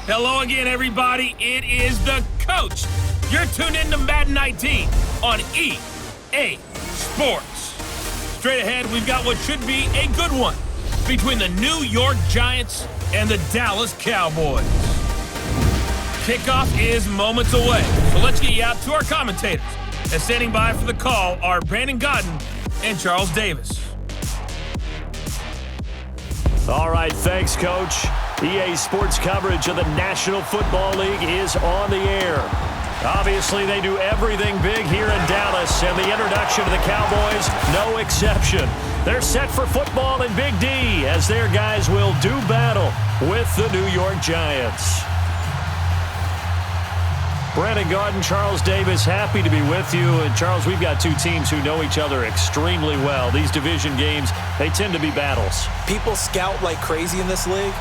Hello again, everybody. It is the coach. You're tuned in to Madden 19 on EA Sports. Straight ahead, we've got what should be a good one between the New York Giants and the Dallas Cowboys. Kickoff is moments away, so let's get you out to our commentators. And standing by for the call are Brandon Godden and Charles Davis. All right, thanks, Coach. EA Sports coverage of the National Football League is on the air. Obviously, they do everything big here in Dallas, and the introduction of the Cowboys, no exception. They're set for football in Big D as their guys will do battle with the New York Giants. Brandon Godden, Charles Davis, happy to be with you. And Charles, we've got two teams who know each other extremely well. These division games, they tend to be battles. People scout like crazy in this league,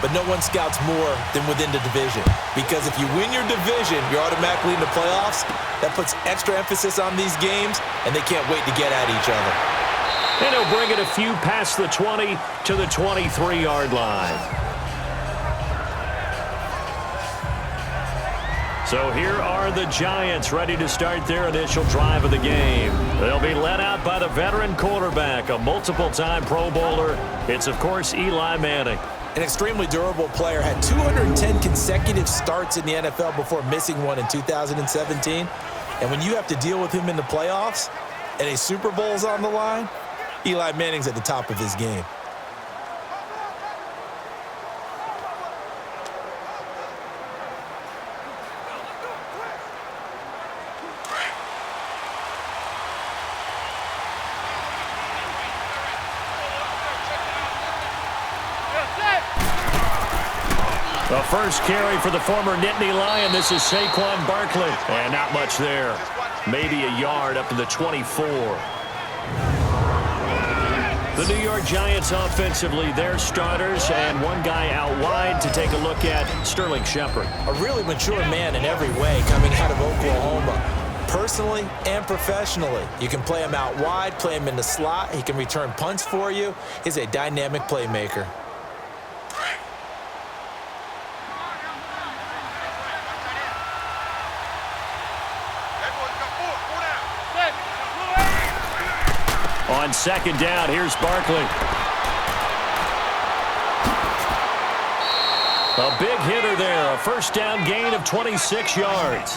but no one scouts more than within the division. Because if you win your division, you're automatically in the playoffs. That puts extra emphasis on these games, and they can't wait to get at each other. And he'll bring it a few past the 20 to the 23-yard line. So here are the Giants ready to start their initial drive of the game. They'll be led out by the veteran quarterback, a multiple-time Pro Bowler. It's, of course, Eli Manning. An extremely durable player, had 210 consecutive starts in the NFL before missing one in 2017. And when you have to deal with him in the playoffs and a Super Bowl's on the line, Eli Manning's at the top of his game. The first carry for the former Nittany Lion. This is Saquon Barkley. And not much there. Maybe a yard up to the 24. The New York Giants offensively, their starters, and one guy out wide to take a look at, Sterling Shepard. A really mature man in every way coming out of Oklahoma. Personally and professionally. You can play him out wide, play him in the slot. He can return punts for you. He's a dynamic playmaker. On second down, here's Barkley. A big hitter there, a first down gain of 26 yards.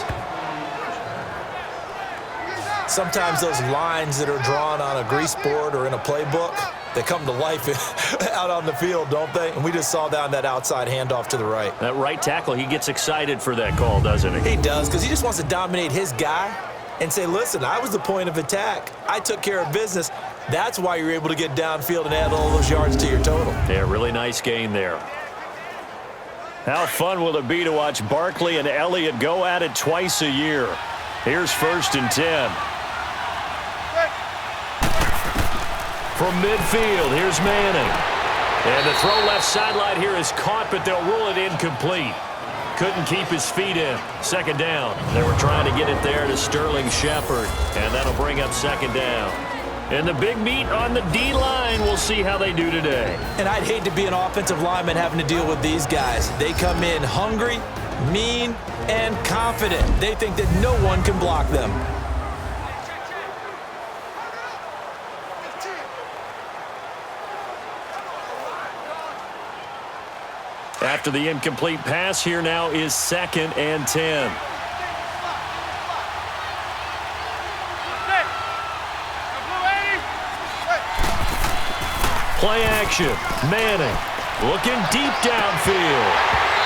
Sometimes those lines that are drawn on a grease board or in a playbook, they come to life out on the field, don't they? And we just saw down that outside handoff to the right. That right tackle, he gets excited for that call, doesn't he? He does, because he just wants to dominate his guy and say, listen, I was the point of attack. I took care of business. That's why you're able to get downfield and add all those yards to your total. Yeah, really nice gain there. How fun will it be to watch Barkley and Elliott go at it twice a year? Here's 1st and 10. From midfield, here's Manning. And the throw left sideline here is caught, but they'll rule it incomplete. Couldn't keep his feet in. Second down. They were trying to get it there to Sterling Shepard, and that'll bring up second down. And the big meet on the D-line, we'll see how they do today. And I'd hate to be an offensive lineman having to deal with these guys. They come in hungry, mean, and confident. They think that no one can block them. After the incomplete pass, here now is 2nd and 10. Play action. Manning looking deep downfield.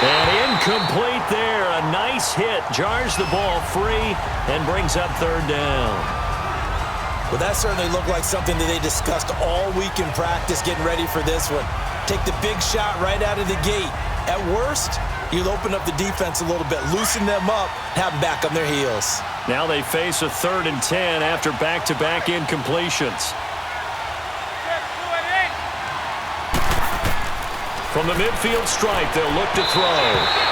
And incomplete there. A nice hit. Jars the ball free and brings up 3rd down. Well, that certainly looked like something that they discussed all week in practice getting ready for this one. Take the big shot right out of the gate. At worst, you'll open up the defense a little bit, loosen them up, have them back on their heels. Now they face a 3rd and 10 after back-to-back incompletions. From the midfield stripe, they'll look to throw.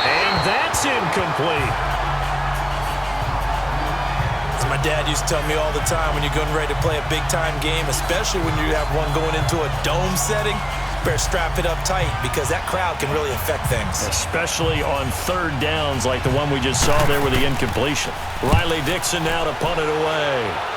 And that's incomplete. As my dad used to tell me all the time, when you're getting ready to play a big-time game, especially when you have one going into a dome setting, better strap it up tight because that crowd can really affect things. Especially on third downs like the one we just saw there with the incompletion. Riley Dixon now to punt it away.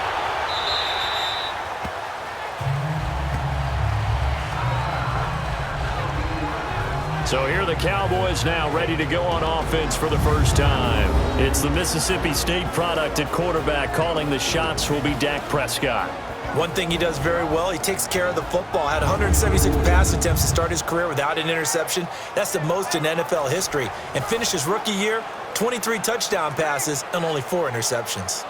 So here are the Cowboys now ready to go on offense for the first time. It's the Mississippi State product at quarterback. Calling the shots will be Dak Prescott. One thing he does very well, he takes care of the football. Had 176 pass attempts to start his career without an interception. That's the most in NFL history. And finished his rookie year, 23 touchdown passes and only 4 interceptions.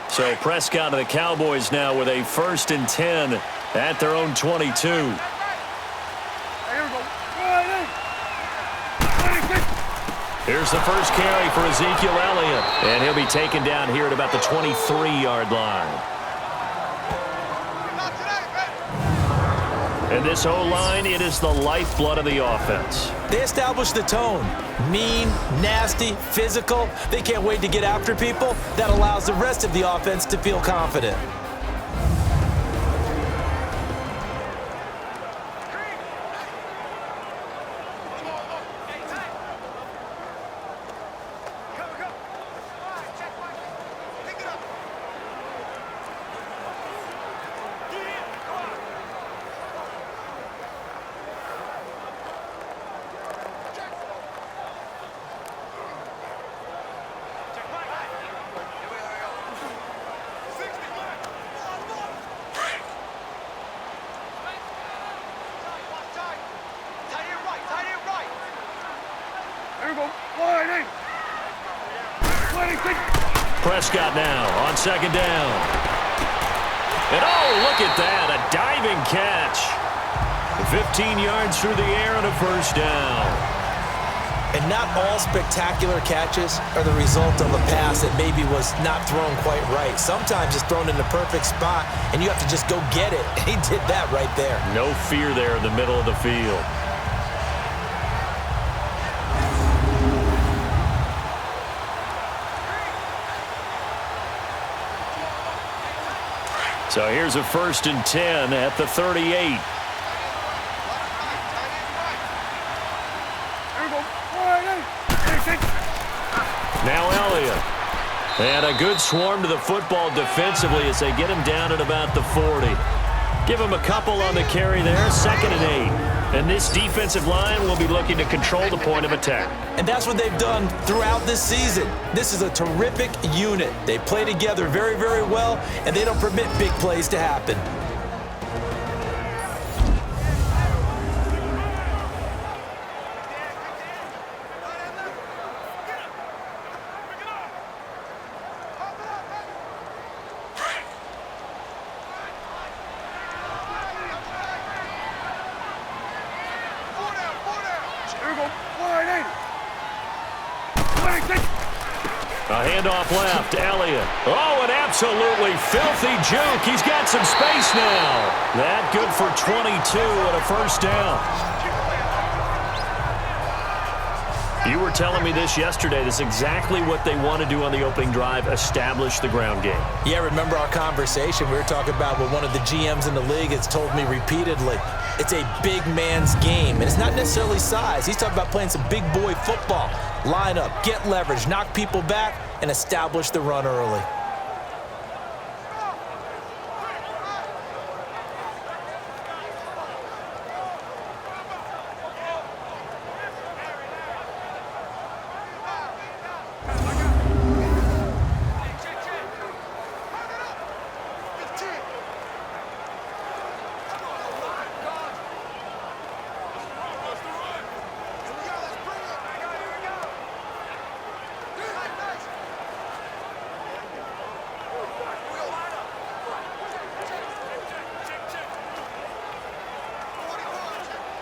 So Prescott and the Cowboys now with a 1st and 10 at their own 22. Here's the first carry for Ezekiel Elliott. And he'll be taken down here at about the 23-yard line. And this O-line, it is the lifeblood of the offense. They establish the tone. Mean, nasty, physical. They can't wait to get after people. That allows the rest of the offense to feel confident. Prescott now on 2nd down. And oh, look at that, a diving catch. 15 yards through the air and a 1st down. And not all spectacular catches are the result of a pass that maybe was not thrown quite right. Sometimes it's thrown in the perfect spot, and you have to just go get it. He did that right there. No fear there in the middle of the field. So here's a 1st and 10 at the 38. Now Elliott. And a good swarm to the football defensively as they get him down at about the 40. Give him a couple on the carry there, 2nd and 8. And this defensive line will be looking to control the point of attack. And that's what they've done throughout this season. This is a terrific unit. They play together very, very well, and they don't permit big plays to happen. A handoff left, Elliott. Oh, an absolutely filthy juke. He's got some space now. That good for 22 and a 1st down. You were telling me this yesterday. This is exactly what they want to do on the opening drive, establish the ground game. Yeah, remember our conversation? We were talking about what one of the GMs in the league has told me repeatedly. It's a big man's game, and it's not necessarily size. He's talking about playing some big boy football. Line up, get leverage, knock people back, and establish the run early.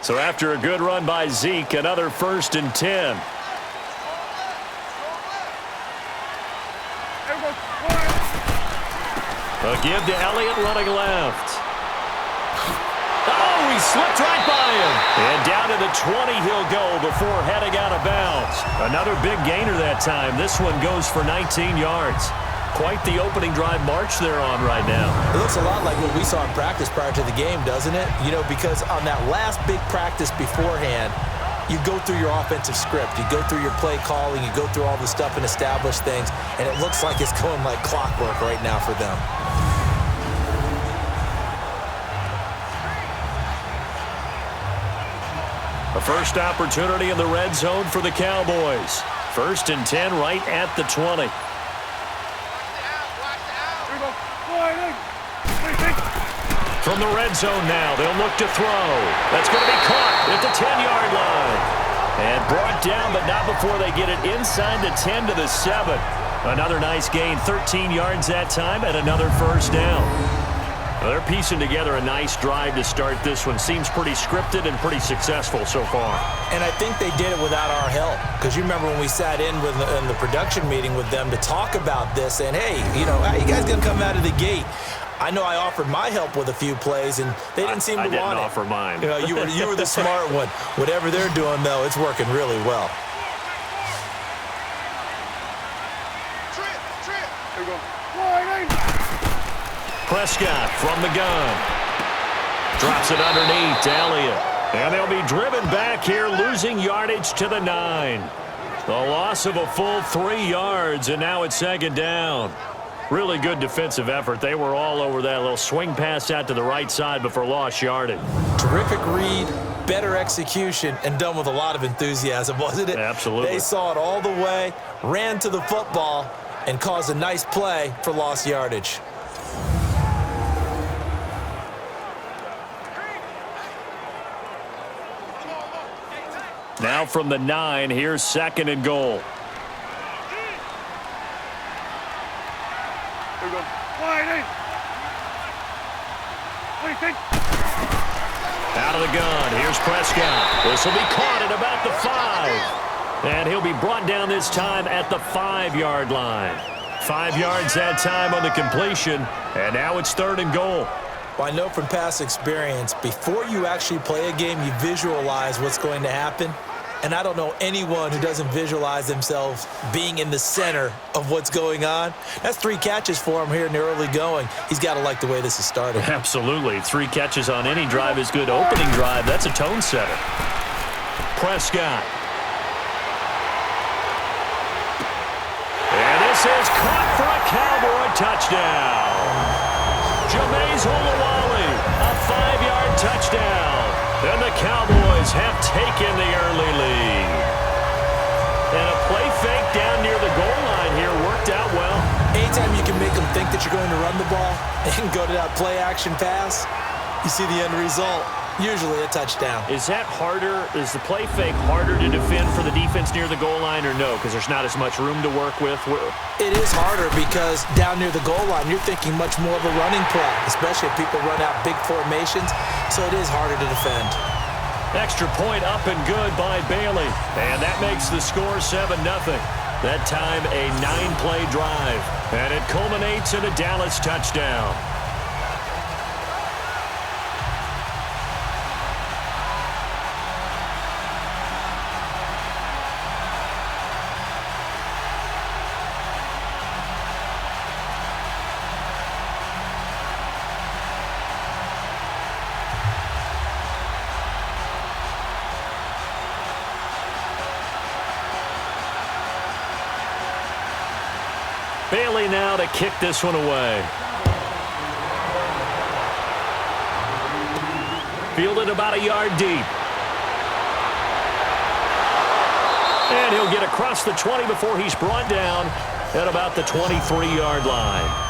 So after a good run by Zeke, another 1st and 10. A give to Elliott running left. Oh, he he slipped right by him. And down to the 20 he'll go before heading out of bounds. Another big gainer that time. This one goes for 19 yards. Quite the opening drive march they're on right now. It looks a lot like what we saw in practice prior to the game, doesn't it? You know, because on that last big practice beforehand, you go through your offensive script. You go through your play calling. You go through all the stuff and establish things. And it looks like it's going like clockwork right now for them. A first opportunity in the red zone for the Cowboys. 1st and 10 right at the 20. From the red zone now, they'll look to throw. That's going to be caught at the 10-yard line. And brought down, but not before they get it inside the 10 to the 7. Another nice gain, 13 yards that time, and another first down. Well, they're piecing together a nice drive to start this one. Seems pretty scripted and pretty successful so far. And I think they did it without our help. Because you remember when we sat in the production meeting with them to talk about this, and hey, you know, how you guys going to come out of the gate? I know I offered my help with a few plays, and they didn't seem to want it. I didn't offer mine. You know, you were the smart one. Whatever they're doing, though, it's working really well. Prescott from the gun. Drops it underneath to Elliott. And they'll be driven back here, losing yardage to the 9. The loss of a full 3 yards, and now it's 2nd down. Really good defensive effort. They were all over that little swing pass out to the right side before lost yardage. Terrific read, better execution, and done with a lot of enthusiasm, wasn't it? Absolutely. They saw it all the way, ran to the football, and caused a nice play for lost yardage. Now from the 9, here's 2nd and goal. Out of the gun, here's Prescott. This will be caught at about the 5. And he'll be brought down this time at the 5-yard line. 5 yards that time on the completion, and now it's 3rd and goal. Well, I know from past experience, before you actually play a game, you visualize what's going to happen. And I don't know anyone who doesn't visualize themselves being in the center of what's going on. That's 3 catches for him here in the early going. He's got to like the way this is started. Absolutely. 3 catches on any drive is good. Opening drive, that's a tone setter. Prescott. And this is caught for a Cowboy touchdown. Jameis Olawale, a 5-yard touchdown. And the Cowboys have taken the early lead. And a play fake down near the goal line here worked out well. Anytime you can make them think that you're going to run the ball and go to that play-action pass, you see the end result, usually a touchdown. Is that harder? Is the play fake harder to defend for the defense near the goal line or no? Because there's not as much room to work with? It is harder because down near the goal line, you're thinking much more of a running play, especially if people run out big formations, so it is harder to defend. Extra point up and good by Bailey. And that makes the score 7-0. That time a 9-play drive. And it culminates in a Dallas touchdown. Bailey now to kick this one away. Fielded about a yard deep. And he'll get across the 20 before he's brought down at about the 23-yard line.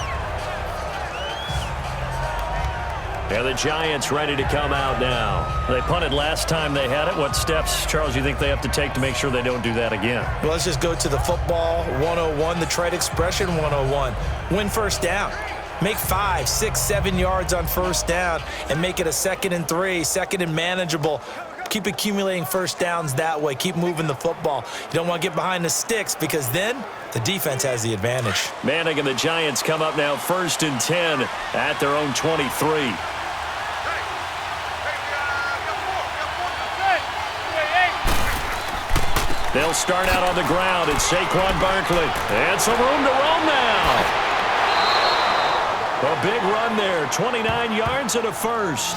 And the Giants ready to come out now. They punted last time they had it. What steps, Charles, you think they have to take to make sure they don't do that again? Well, let's just go to the football 101, the trade expression 101. Win first down. Make 5, 6, 7 yards on first down and make it a 2nd and 3, 2nd and manageable. Keep accumulating first downs that way. Keep moving the football. You don't want to get behind the sticks because then the defense has the advantage. Manning and the Giants come up now 1st and 10 at their own 23. They'll start out on the ground. It's Saquon Barkley. And some room to roam now. A big run there. 29 yards and a first.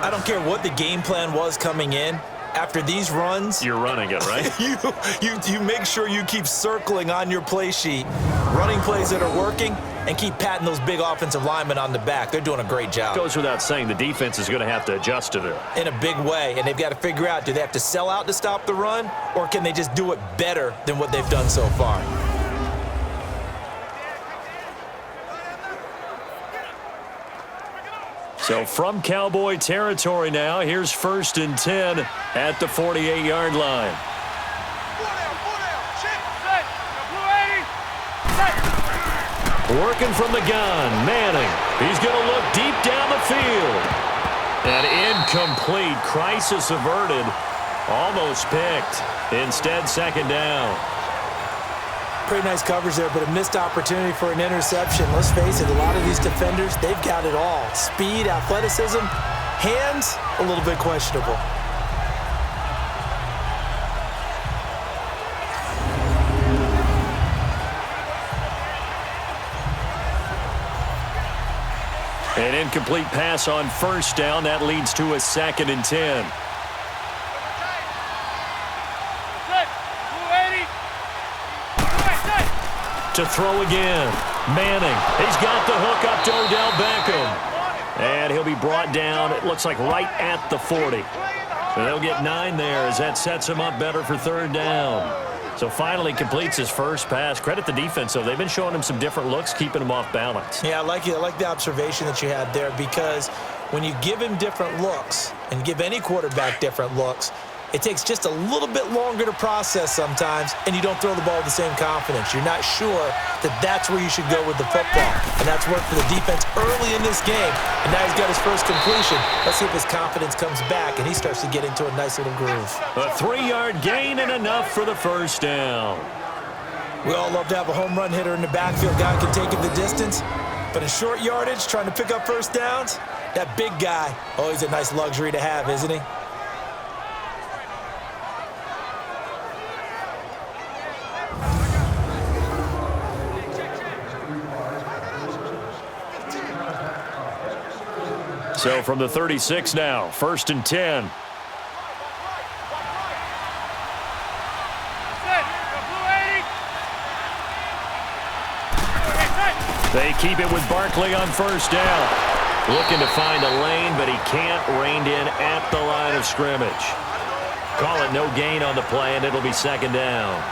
I don't care what the game plan was coming in. After these runs, you're running it, right? you make sure you keep circling on your play sheet, running plays that are working, and keep patting those big offensive linemen on the back. They're doing a great job. Goes without saying the defense is going to have to adjust to that. In a big way, and they've got to figure out, do they have to sell out to stop the run, or can they just do it better than what they've done so far? So from Cowboy territory now, here's 1st and 10 at the 48-yard line. Working from the gun, Manning. He's going to look deep down the field. And incomplete. Crisis averted. Almost picked. Instead, 2nd down. Pretty nice coverage there, but a missed opportunity for an interception. Let's face it, a lot of these defenders, they've got it all. Speed, athleticism, hands, a little bit questionable. An incomplete pass on 1st down. That leads to a 2nd and 10. To throw again. Manning. He's got the hook up to Odell Beckham. And he'll be brought down, it looks like, right at the 40. So they'll get 9 there as that sets him up better for 3rd down. So finally completes his first pass. Credit the defense, though. They've been showing him some different looks, keeping him off balance. Yeah, I like it. I like the observation that you had there, because when you give him different looks and give any quarterback different looks, it takes just a little bit longer to process sometimes, and you don't throw the ball with the same confidence. You're not sure that that's where you should go with the football. And that's worked for the defense early in this game. And now he's got his first completion. Let's see if his confidence comes back and he starts to get into a nice little groove. A 3-yard gain and enough for the 1st down. We all love to have a home run hitter in the backfield. Guy can take it the distance. But in short yardage, trying to pick up 1st downs, that big guy, always a nice luxury to have, isn't he? So from the 36 now, 1st and 10. They keep it with Barkley on 1st down. Looking to find a lane, but he can't. Reined in at the line of scrimmage. Call it no gain on the play, and it'll be 2nd down.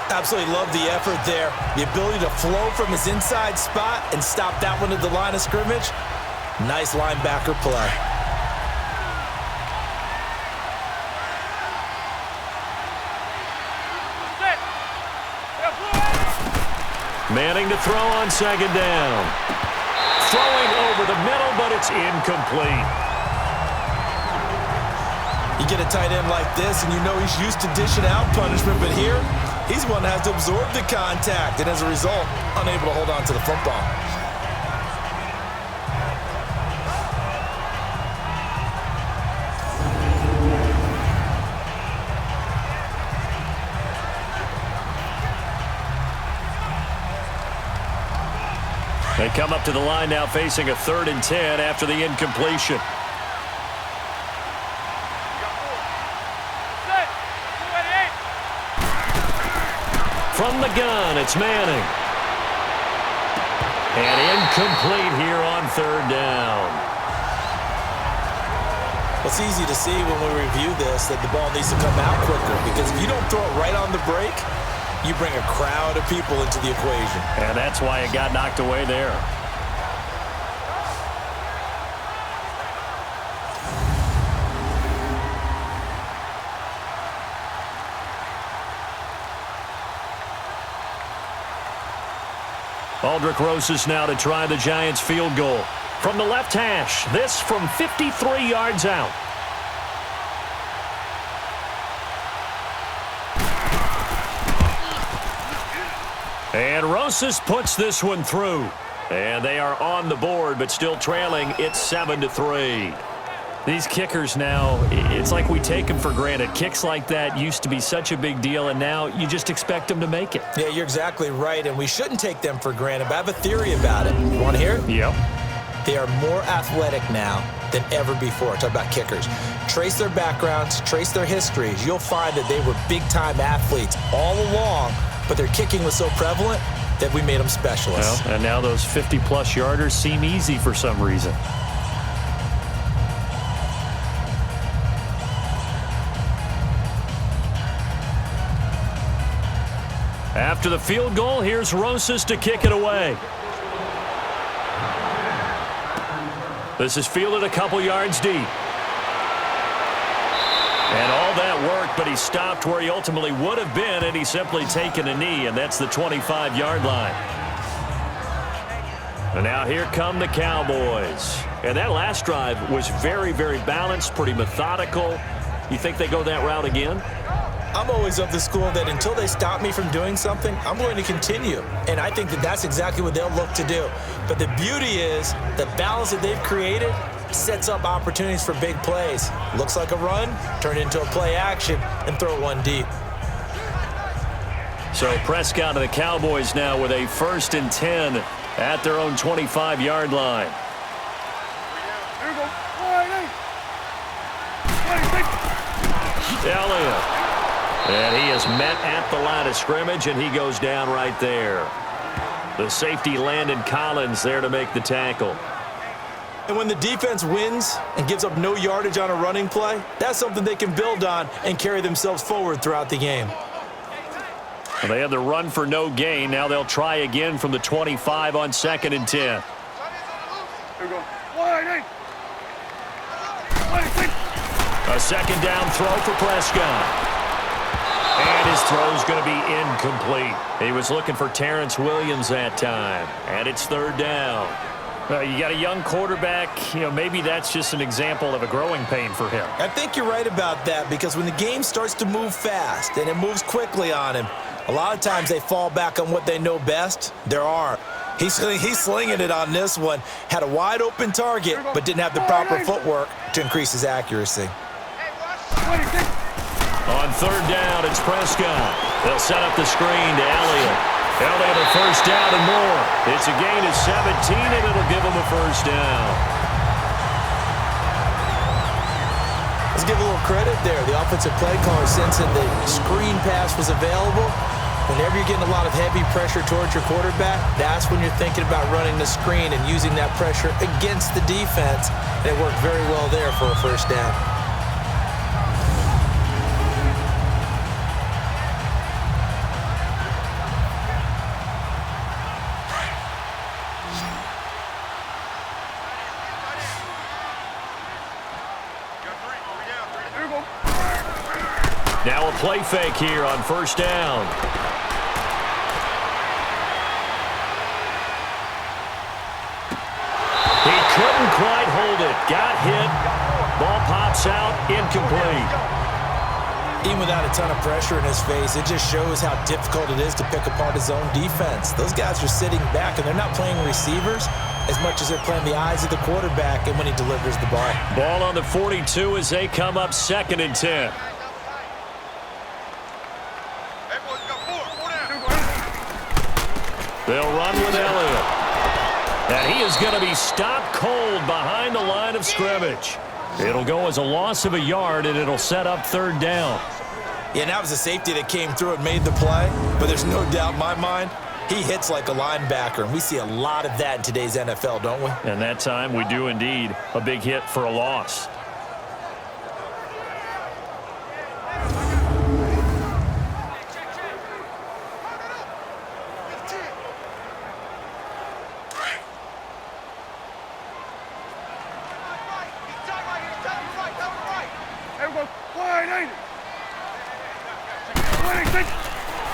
Absolutely love the effort there. The ability to flow from his inside spot and stop that one at the line of scrimmage. Nice linebacker play. Manning to throw on 2nd down. Throwing over the middle, but it's incomplete. You get a tight end like this, and you know he's used to dishing out punishment, but here, he's one that has to absorb the contact, and as a result, unable to hold on to the football. They come up to the line now facing a 3rd and 10 after the incompletion. From the gun, it's Manning. And incomplete here on 3rd down. It's easy to see when we review this that the ball needs to come out quicker, because if you don't throw it right on the break, you bring a crowd of people into the equation. And that's why it got knocked away there. Aldrick Rosas now to try the Giants field goal. From the left hash, this from 53 yards out. And Rosas puts this one through. And they are on the board, but still trailing. It's 7-3. These kickers now, it's like we take them for granted. Kicks like that used to be such a big deal, and now you just expect them to make it. Yeah, you're exactly right, and we shouldn't take them for granted, but I have a theory about it. You want to hear it? Yep. They are more athletic now than ever before. Talk about kickers. Trace their backgrounds, trace their histories. You'll find that they were big-time athletes all along, but their kicking was so prevalent that we made them specialists. Well, and now those 50-plus yarders seem easy for some reason. After the field goal, here's Rosas to kick it away. This is fielded a couple yards deep. And all that work, but he stopped where he ultimately would have been, and he's simply taken a knee, and that's the 25-yard line. And now here come the Cowboys. And that last drive was very, very balanced, pretty methodical. You think they go that route again? I'm always of the school that until they stop me from doing something, I'm going to continue. And I think that that's exactly what they'll look to do. But the beauty is the balance that they've created sets up opportunities for big plays. Looks like a run, turn it into a play action, and throw one deep. So Prescott of the Cowboys now with a 1st and 10 at their own 25-yard line. Elliott. And he is met at the line of scrimmage, and he goes down right there. The safety Landon Collins there to make the tackle. And when the defense wins and gives up no yardage on a running play, that's something they can build on and carry themselves forward throughout the game. Well, they had the run for no gain. Now they'll try again from the 25 on 2nd and 10. A 2nd down throw for Prescott. And his throw's going to be incomplete. He was looking for Terrence Williams that time. And it's 3rd down. You got a young quarterback. Maybe that's just an example of a growing pain for him. I think you're right about that, because when the game starts to move fast and it moves quickly on him, a lot of times they fall back on what they know best, their arm. He's slinging it on this one. Had a wide open target, but didn't have the proper footwork to increase his accuracy. On 3rd down, it's Prescott. They'll set up the screen to Elliott. Elliott a 1st down and more. It's a gain of 17, and it'll give him a 1st down. Let's give a little credit there. The offensive play caller sensing the screen pass was available. Whenever you're getting a lot of heavy pressure towards your quarterback, that's when you're thinking about running the screen and using that pressure against the defense. And it worked very well there for a 1st down. Now a play fake here on 1st down. He couldn't quite hold it. Got hit. Ball pops out. Incomplete. Even without a ton of pressure in his face, it just shows how difficult it is to pick apart his own defense. Those guys are sitting back, and they're not playing receivers as much as they're playing the eyes of the quarterback and when he delivers the ball. Ball on the 42 as they come up 2nd and 10. They'll run with Elliott. And he is going to be stopped cold behind the line of scrimmage. It'll go as a loss of a yard, and it'll set up 3rd down. Yeah, and that was a safety that came through and made the play. But there's no doubt in my mind, he hits like a linebacker. And we see a lot of that in today's NFL, don't we? And that time we do indeed. A big hit for a loss.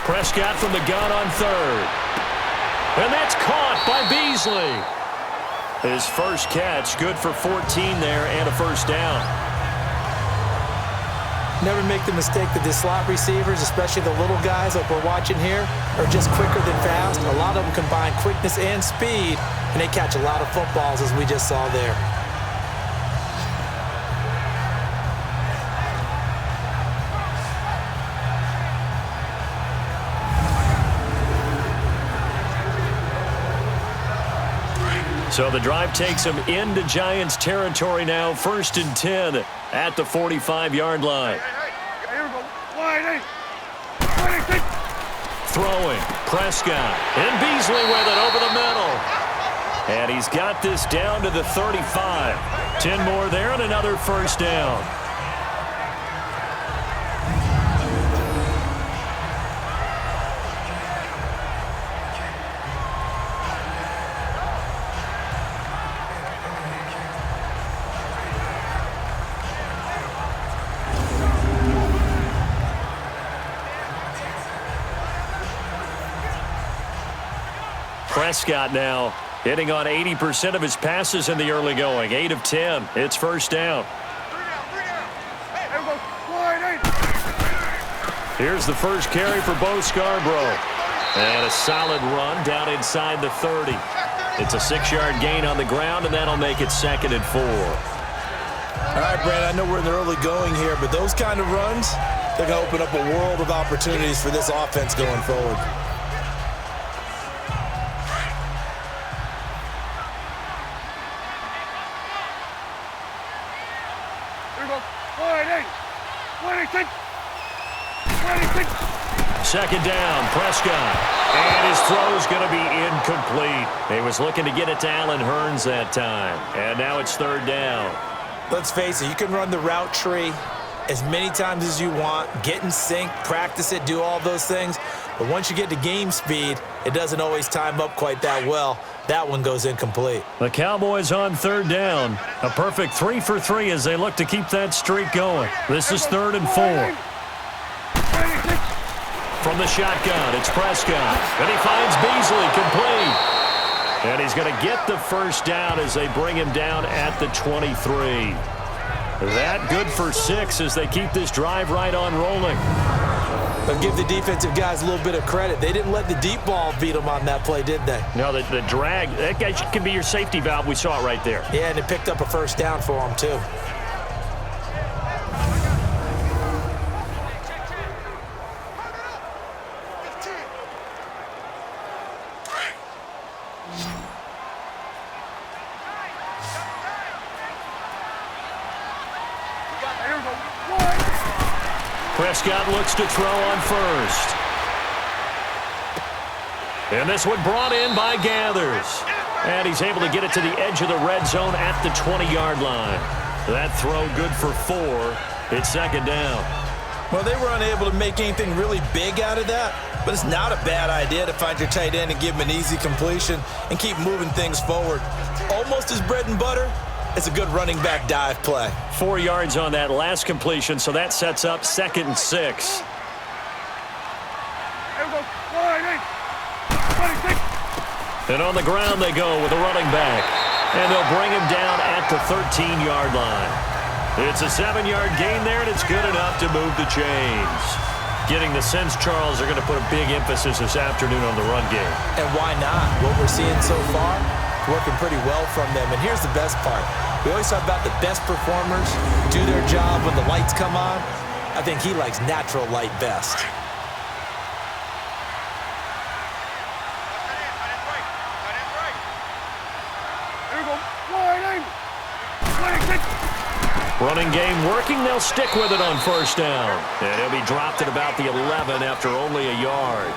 Prescott from the gun on 3rd. And that's caught by Beasley. His first catch, good for 14 there and a 1st down. Never make the mistake that the slot receivers, especially the little guys like we're watching here, are just quicker than fast. A lot of them combine quickness and speed, and they catch a lot of footballs, as we just saw there. So the drive takes them into Giants territory now. 1st and 10 at the 45-yard line. Throwing, Prescott, and Beasley with it over the middle. And he's got this down to the 35. 10 more there and another 1st down. Prescott now hitting on 80% of his passes in the early going. 8 of 10. It's 1st down. Here's the first carry for Bo Scarborough. And a solid run down inside the 30. It's a 6-yard gain on the ground, and that'll make it 2nd and 4. All right, Brandon, I know we're in the early going here, but those kind of runs, they're going to open up a world of opportunities for this offense going forward. Second down, Prescott. And his throw's going to be incomplete. He was looking to get it to Allen Hurns that time. And now it's 3rd down. Let's face it, you can run the route tree as many times as you want, get in sync, practice it, do all those things. But once you get to game speed, it doesn't always time up quite that well. That one goes incomplete. The Cowboys on 3rd down. A perfect 3 for 3 as they look to keep that streak going. This is 3rd and 4. From the shotgun, it's Prescott. And he finds Beasley complete. And he's going to get the 1st down as they bring him down at the 23. That good for 6 as they keep this drive right on rolling. But give the defensive guys a little bit of credit. They didn't let the deep ball beat them on that play, did they? No, the drag, that guy can be your safety valve. We saw it right there. Yeah, and it picked up a 1st down for them, too. Prescott looks to throw on 1st. And this one brought in by Gathers. And he's able to get it to the edge of the red zone at the 20-yard line. That throw good for 4. It's 2nd down. Well, they were unable to make anything really big out of that, but it's not a bad idea to find your tight end and give him an easy completion and keep moving things forward. Almost his bread and butter. It's a good running back dive play. 4 yards on that last completion, so that sets up 2nd and 6. And on the ground they go with a running back. And they'll bring him down at the 13-yard line. It's a 7-yard gain there, and it's good enough to move the chains. Getting the sense Charles are going to put a big emphasis this afternoon on the run game. And why not? What we're seeing so far, working pretty well from them. And here's the best part. We always talk about the best performers do their job when the lights come on. I think he likes natural light best. Running game working. They'll stick with it on 1st down. And he'll be dropped at about the 11 after only a yard.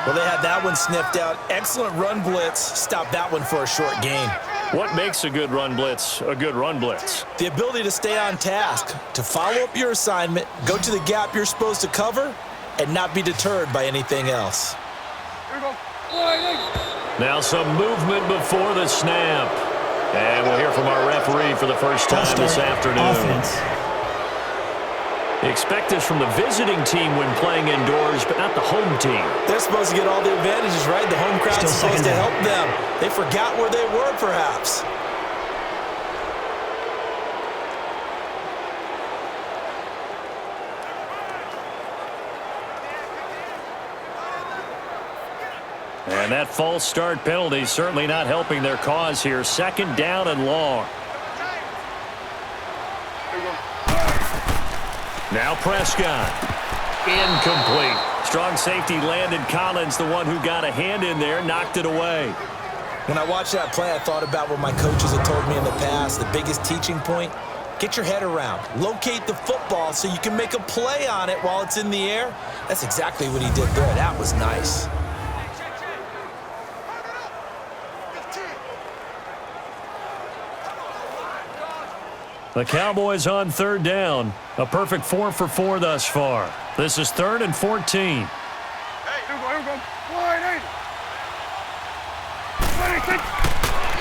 Well, they had that one sniffed out. Excellent run blitz. Stopped that one for a short gain. What makes a good run blitz a good run blitz? The ability to stay on task, to follow up your assignment, go to the gap you're supposed to cover, and not be deterred by anything else. Now some movement before the snap. And we'll hear from our referee for the first time this afternoon. Offense. Expect this from the visiting team when playing indoors, but not the home team. They're supposed to get all the advantages, right? The home crowd's supposed to help them. They forgot where they were, perhaps. And that false start penalty certainly not helping their cause here. 2nd down and long. Now Prescott. Incomplete. Strong safety Landon Collins, the one who got a hand in there, knocked it away. When I watched that play, I thought about what my coaches had told me in the past. The biggest teaching point, get your head around. Locate the football so you can make a play on it while it's in the air. That's exactly what he did there. That was nice. The Cowboys on third down. A perfect 4 for 4 thus far. This is 3rd and 14.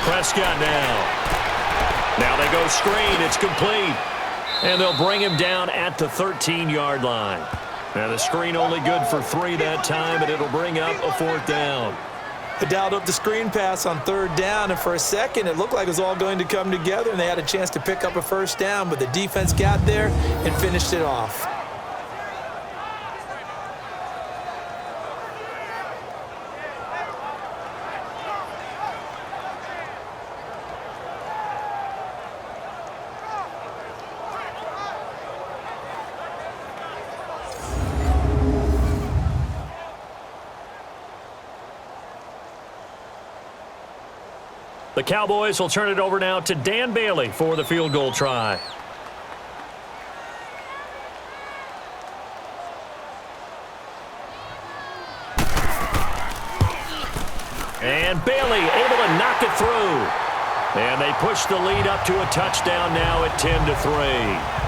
Prescott now they go screen. It's complete. And they'll bring him down at the 13-yard line. Now the screen only good for 3 that time, and it'll bring up a 4th down. They dialed up the screen pass on 3rd down, and for a second it looked like it was all going to come together, and they had a chance to pick up a 1st down, but the defense got there and finished it off. The Cowboys will turn it over now to Dan Bailey for the field goal try. And Bailey able to knock it through. And they push the lead up to a touchdown now at 10-3.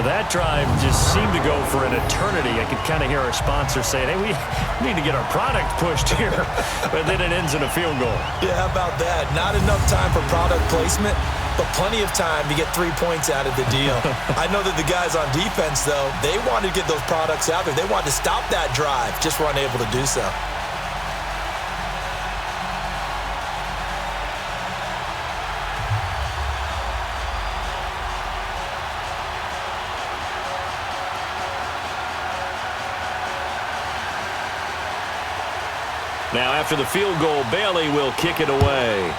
That drive just seemed to go for an eternity. I could kind of hear our sponsor saying, hey, we need to get our product pushed here. But then it ends in a field goal. Yeah, how about that? Not enough time for product placement, but plenty of time to get 3 points out of the deal. I know that the guys on defense, though, they wanted to get those products out there. They wanted to stop that drive, just weren't able to do so. Now after the field goal, Bailey will kick it away.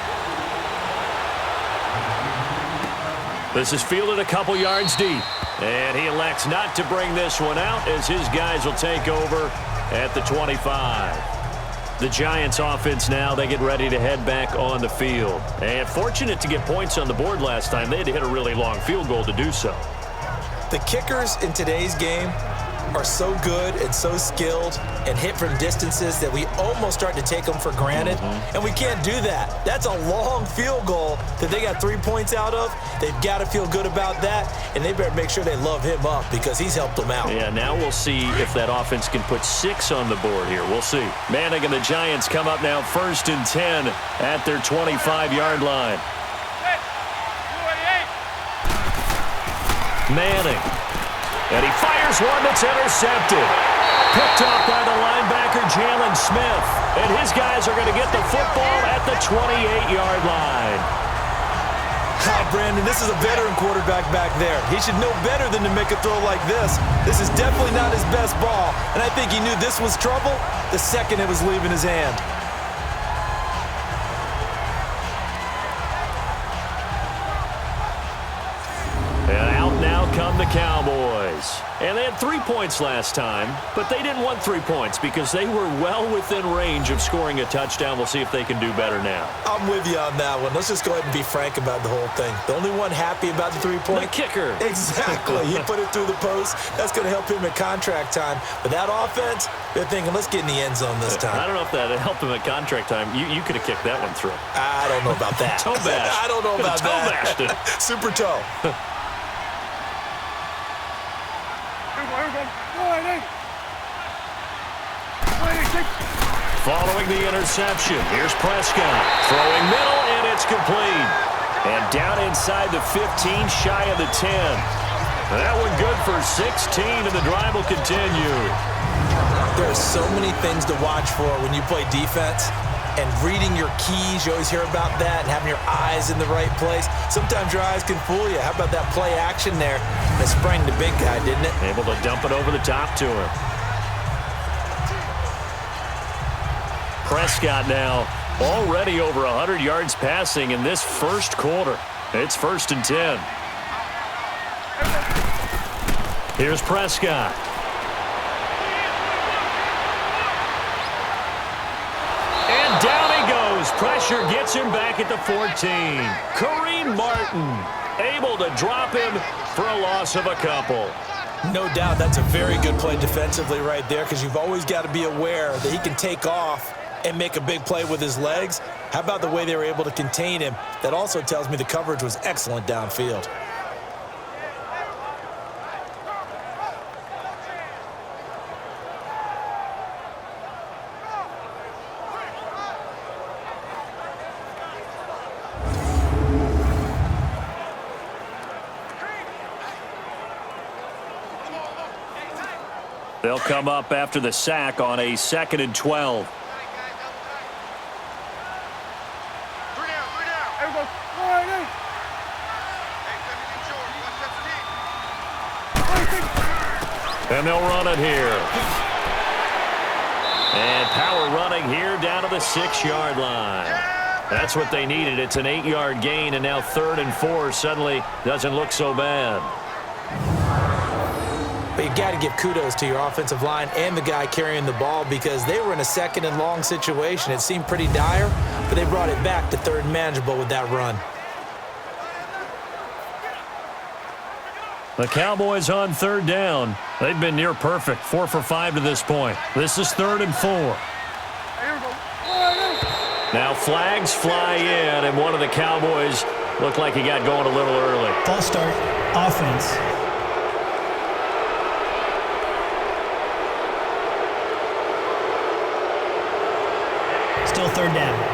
This is fielded a couple yards deep. And he elects not to bring this one out as his guys will take over at the 25. The Giants offense now, they get ready to head back on the field. And fortunate to get points on the board last time. They had to hit a really long field goal to do so. The kickers in today's game are so good and so skilled and hit from distances that we almost start to take them for granted. And we can't do that. That's a long field goal that they got 3 points out of. They've got to feel good about that, and they better make sure they love him up because he's helped them out. Yeah, now we'll see if that offense can put 6 on the board here. We'll see. Manning and the Giants come up now 1st and 10 at their 25-yard line. Manning. And he fires one that's intercepted. Picked off by the linebacker, Jalen Smith. And his guys are going to get the football at the 28-yard line. Brandon, this is a veteran quarterback back there. He should know better than to make a throw like this. This is definitely not his best ball. And I think he knew this was trouble the second it was leaving his hand. And out now come the Cowboys. And they had 3 points last time, but they didn't want 3 points because they were well within range of scoring a touchdown. We'll see if they can do better now. I'm with you on that one. Let's just go ahead and be frank about the whole thing. The only one happy about the 3-point? The kicker. Exactly. He put it through the post. That's going to help him at contract time. But that offense, they're thinking, let's get in the end zone this time. I don't know if that helped him at contract time. You could have kicked that one through. I don't know about that. Toe bash. I don't know about that. Toe bashed it. Super toe. Following the interception, here's Prescott. Throwing middle, and it's complete. And down inside the 15, shy of the 10. That one good for 16, and the drive will continue. There are so many things to watch for when you play defense. And reading your keys, you always hear about that, and having your eyes in the right place. Sometimes your eyes can fool you. How about that play action there? That sprang the big guy, didn't it? Able to dump it over the top to him. Prescott now already over 100 yards passing in this first quarter. It's 1st and 10. Here's Prescott. pressure gets him back at the 14. Kareem Martin able to drop him for a loss of a couple. No doubt that's a very good play defensively right there, because you've always got to be aware that he can take off and make a big play with his legs. How about the way they were able to contain him? That also tells me the coverage was excellent downfield. They'll come up after the sack on a 2nd and 12. And they'll run it here. And power running here down to the 6-yard line. That's what they needed. It's an 8-yard gain, and now 3rd and 4 suddenly doesn't look so bad. But you got to give kudos to your offensive line and the guy carrying the ball, because they were in a 2nd and long situation. It seemed pretty dire, but they brought it back to 3rd and manageable with that run. The Cowboys on 3rd down. They've been near perfect, 4 for 5 to this point. This is 3rd and 4. Now flags fly in, and one of the Cowboys looked like he got going a little early. False start, offense. Still 3rd down.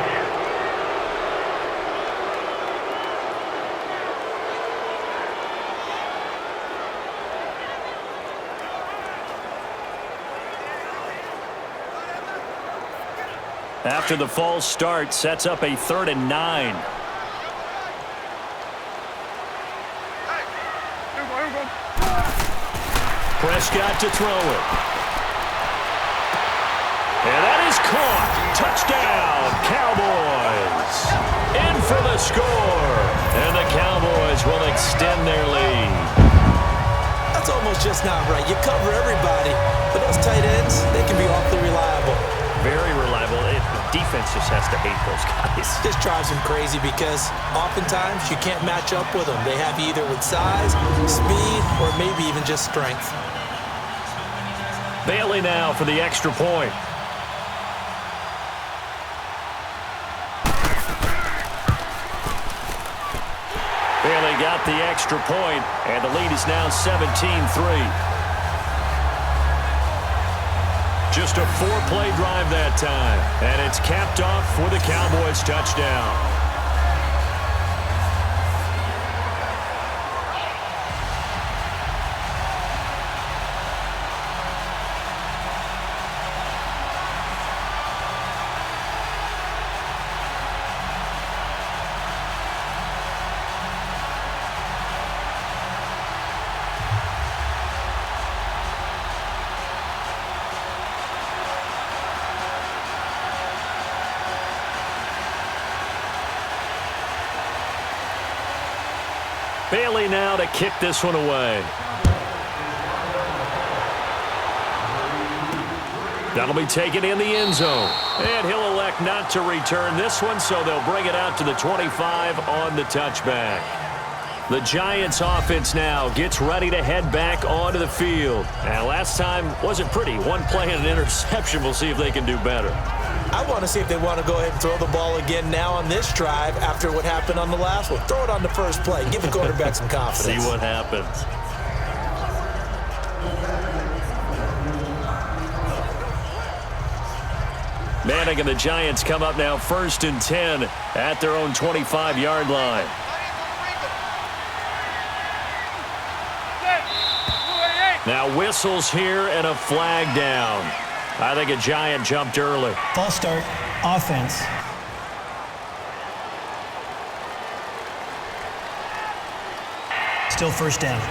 After the false start, sets up a 3rd and 9. Prescott to throw it. And that is caught. Touchdown, Cowboys. In for the score. And the Cowboys will extend their lead. That's almost just not right. You cover everybody, but those tight ends, they can be awfully reliable. Very reliable. Defense just has to hate those guys. This drives them crazy because oftentimes you can't match up with them. They have you either with size, speed, or maybe even just strength. Bailey now for the extra point. Bailey got the extra point, and the lead is now 17-3. Just a 4-play drive that time, and it's capped off with a Cowboys touchdown. Bailey now to kick this one away. That'll be taken in the end zone. And he'll elect not to return this one, so they'll bring it out to the 25 on the touchback. The Giants offense now gets ready to head back onto the field. And last time wasn't pretty. One play and an interception. We'll see if they can do better. I want to see if they want to go ahead and throw the ball again now on this drive after what happened on the last one. Throw it on the first play. Give the quarterback some confidence. See what happens. Manning and the Giants come up now 1st and 10 at their own 25-yard line. Now whistles here and a flag down. I think a Giant jumped early. False start, offense. Still 1st down.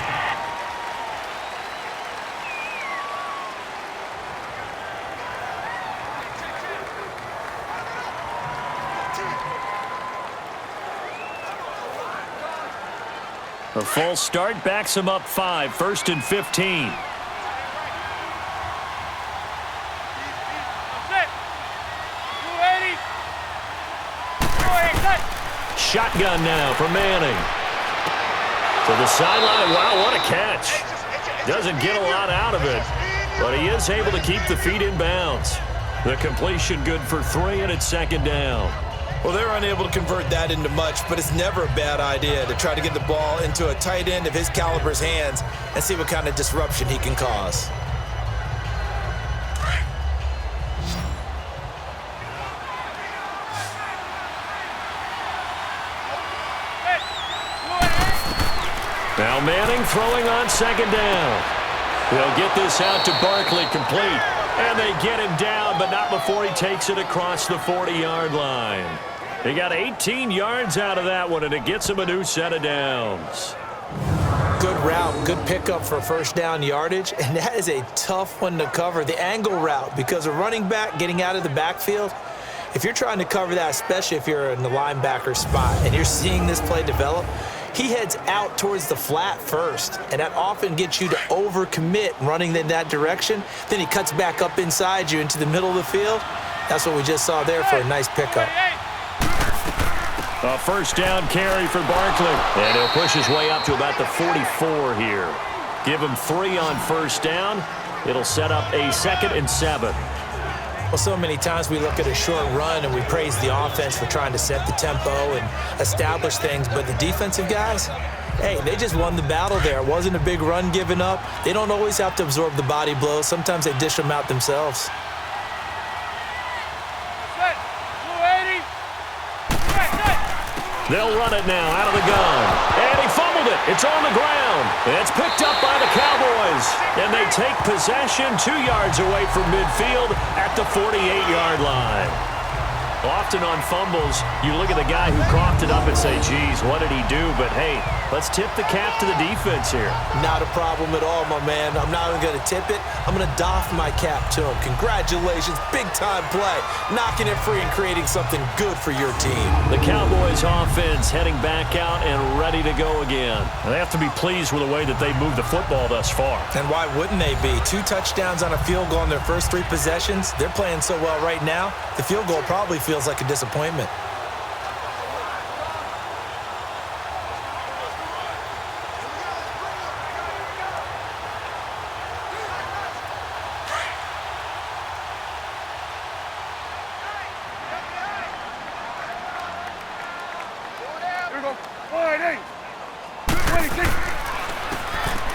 A false start backs him up 5, 1st and 15. shotgun now for Manning. To the sideline. Wow, what a catch. Doesn't get a lot out of it, but he is able to keep the feet in bounds. The completion good for 3, and it's second down. Well, they're unable to convert that into much, but it's never a bad idea to try to get the ball into a tight end of his caliber's hands and see what kind of disruption he can cause. Now Manning throwing on second down. They'll get this out to Barkley, complete. And they get him down, but not before he takes it across the 40-yard line. He got 18 yards out of that one, and it gets him a new set of downs. Good route, good pickup for first down yardage, and that is a tough one to cover, the angle route, because a running back getting out of the backfield, if you're trying to cover that, especially if you're in the linebacker spot and you're seeing this play develop, he heads out towards the flat first, and that often gets you to overcommit running in that direction. Then he cuts back up inside you into the middle of the field. That's what we just saw there for a nice pickup. A first down carry for Barkley, and he'll push his way up to about the 44 here. Give him 3 on first down. It'll set up a 2nd and 7. Well, so many times we look at a short run and we praise the offense for trying to set the tempo and establish things, but the defensive guys, hey, they just won the battle there. It wasn't a big run given up. They don't always have to absorb the body blows. Sometimes they dish them out themselves. They'll run it now out of the gun. And he fumbled it. It's on the ground. It's picked up by the Cowboys. And they take possession 2 yards away from midfield at the 48-yard line. Often on fumbles, you look at the guy who coughed it up and say, geez, what did he do? But, hey, let's tip the cap to the defense here. Not a problem at all, my man. I'm not even going to tip it. I'm going to doff my cap to him. Congratulations. Big-time play. Knocking it free and creating something good for your team. The Cowboys offense heading back out and ready to go again. They have to be pleased with the way that they moved the football thus far. And why wouldn't they be? 2 touchdowns on a field goal in their first 3 possessions. They're playing so well right now, the field goal probably feels like a disappointment.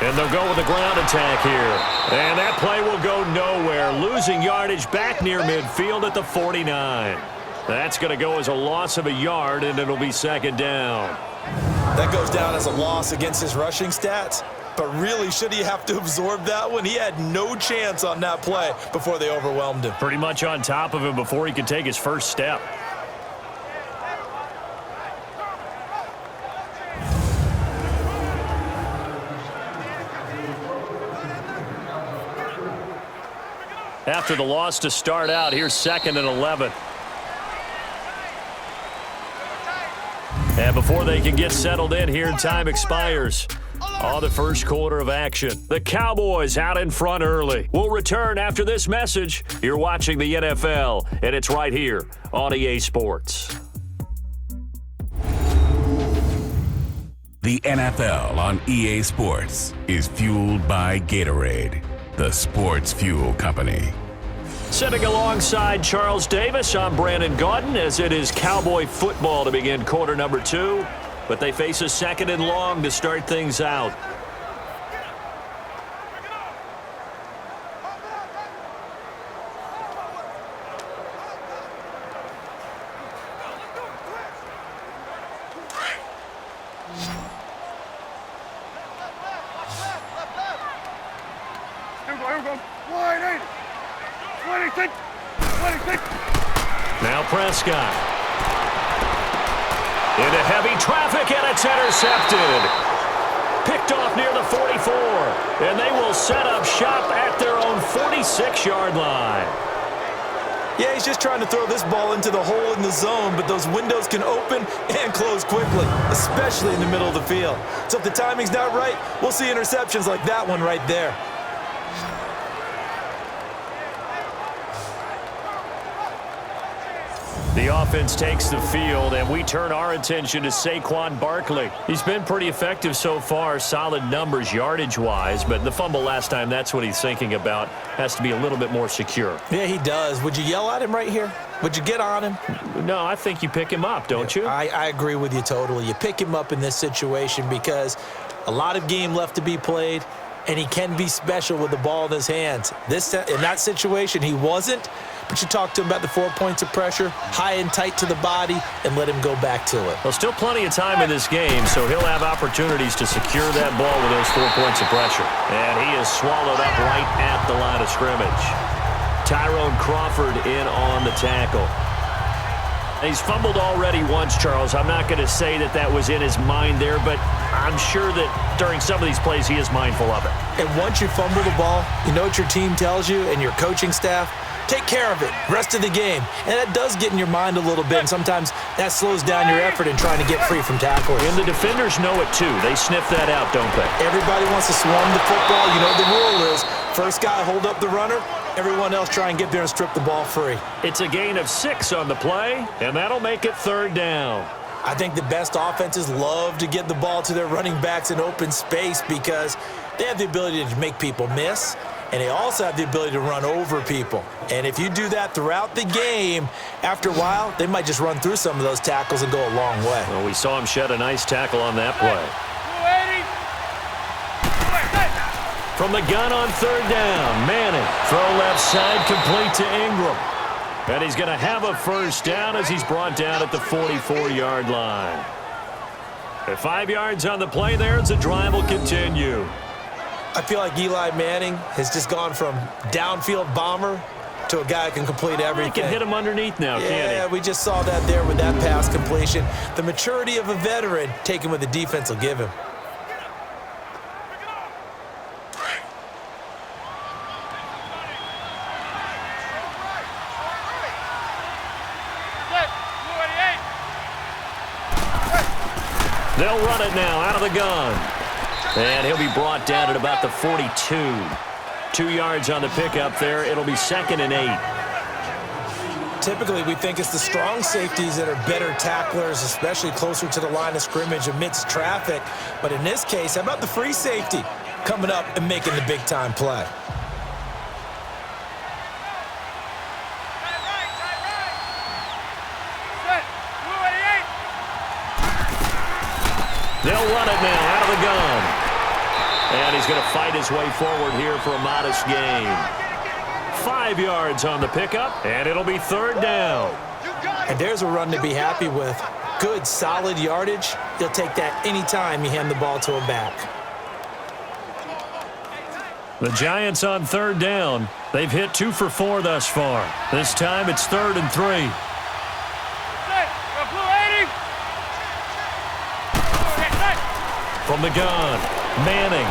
And they'll go with the ground attack here. And that play will go nowhere. Losing yardage back near midfield at the 49. That's going to go as a loss of a yard, and it'll be second down. That goes down as a loss against his rushing stats. But really, should he have to absorb that one? He had no chance on that play before they overwhelmed him. Pretty much on top of him before he could take his first step. After the loss to start out, here's 2nd and 11. And before they can get settled in here, time expires. On the first quarter of action, the Cowboys out in front early. We'll return after this message. You're watching the NFL, and it's right here on EA Sports. The NFL on EA Sports is fueled by Gatorade, the sports fuel company. Sitting alongside Charles Davis, I'm Brandon Gaudin, as it is Cowboy football to begin quarter number 2. But they face a 2nd and long to start things out. Now Prescott. Into heavy traffic, and it's intercepted. Picked off near the 44. And they will set up shop at their own 46-yard line. Yeah, he's just trying to throw this ball into the hole in the zone, but those windows can open and close quickly, especially in the middle of the field. So if the timing's not right, we'll see interceptions like that one right there. The offense takes the field, and we turn our attention to Saquon Barkley. He's been pretty effective so far, solid numbers yardage-wise, but the fumble last time, that's what he's thinking about. Has to be a little bit more secure. Yeah, he does. Would you yell at him right here? Would you get on him? No, I think you pick him up, don't you? I agree with you totally. You pick him up in this situation because a lot of game left to be played, and he can be special with the ball in his hands. In that situation, he wasn't. But you talk to him about the 4 points of pressure, high and tight to the body, and let him go back to it. Well, still plenty of time in this game, so he'll have opportunities to secure that ball with those 4 points of pressure. And he is swallowed up right at the line of scrimmage. Tyrone Crawford in on the tackle. He's fumbled already once, Charles. I'm not going to say that that was in his mind there, but I'm sure that during some of these plays he is mindful of it. And once you fumble the ball, you know what your team tells you and your coaching staff? Take care of it, rest of the game. And that does get in your mind a little bit, and sometimes that slows down your effort in trying to get free from tackles. And the defenders know it too. They sniff that out, don't they? Everybody wants to swarm the football. You know the rule is first guy hold up the runner, everyone else try and get there and strip the ball free. It's a gain of 6 on the play, and that'll make it 3rd down. I think the best offenses love to get the ball to their running backs in open space because they have the ability to make people miss, and they also have the ability to run over people. And if you do that throughout the game, after a while, they might just run through some of those tackles and go a long way. Well, we saw him shed a nice tackle on that play. From the gun on 3rd down, Manning. Throw left side, complete to Ingram. And he's going to have a 1st down as he's brought down at the 44-yard line. At 5 yards on the play there, the drive will continue. I feel like Eli Manning has just gone from downfield bomber to a guy who can complete everything. He can hit him underneath now, can't he? Yeah, we just saw that there with that pass completion. The maturity of a veteran, taking what the defense will give him. They'll run it now out of the gun. And he'll be brought down at about the 42. 2 yards on the pickup there. It'll be 2nd and 8. Typically, we think it's the strong safeties that are better tacklers, especially closer to the line of scrimmage amidst traffic. But in this case, how about the free safety coming up and making the big-time play? They'll run it now out of the gun. And he's going to fight his way forward here for a modest gain. 5 yards on the pickup, and it'll be 3rd down. And there's a run to be happy with. Good, solid yardage. He'll take that anytime you hand the ball to him back. The Giants on 3rd down. They've hit 2 for 4 thus far. This time it's 3rd and 3. From the gun, Manning.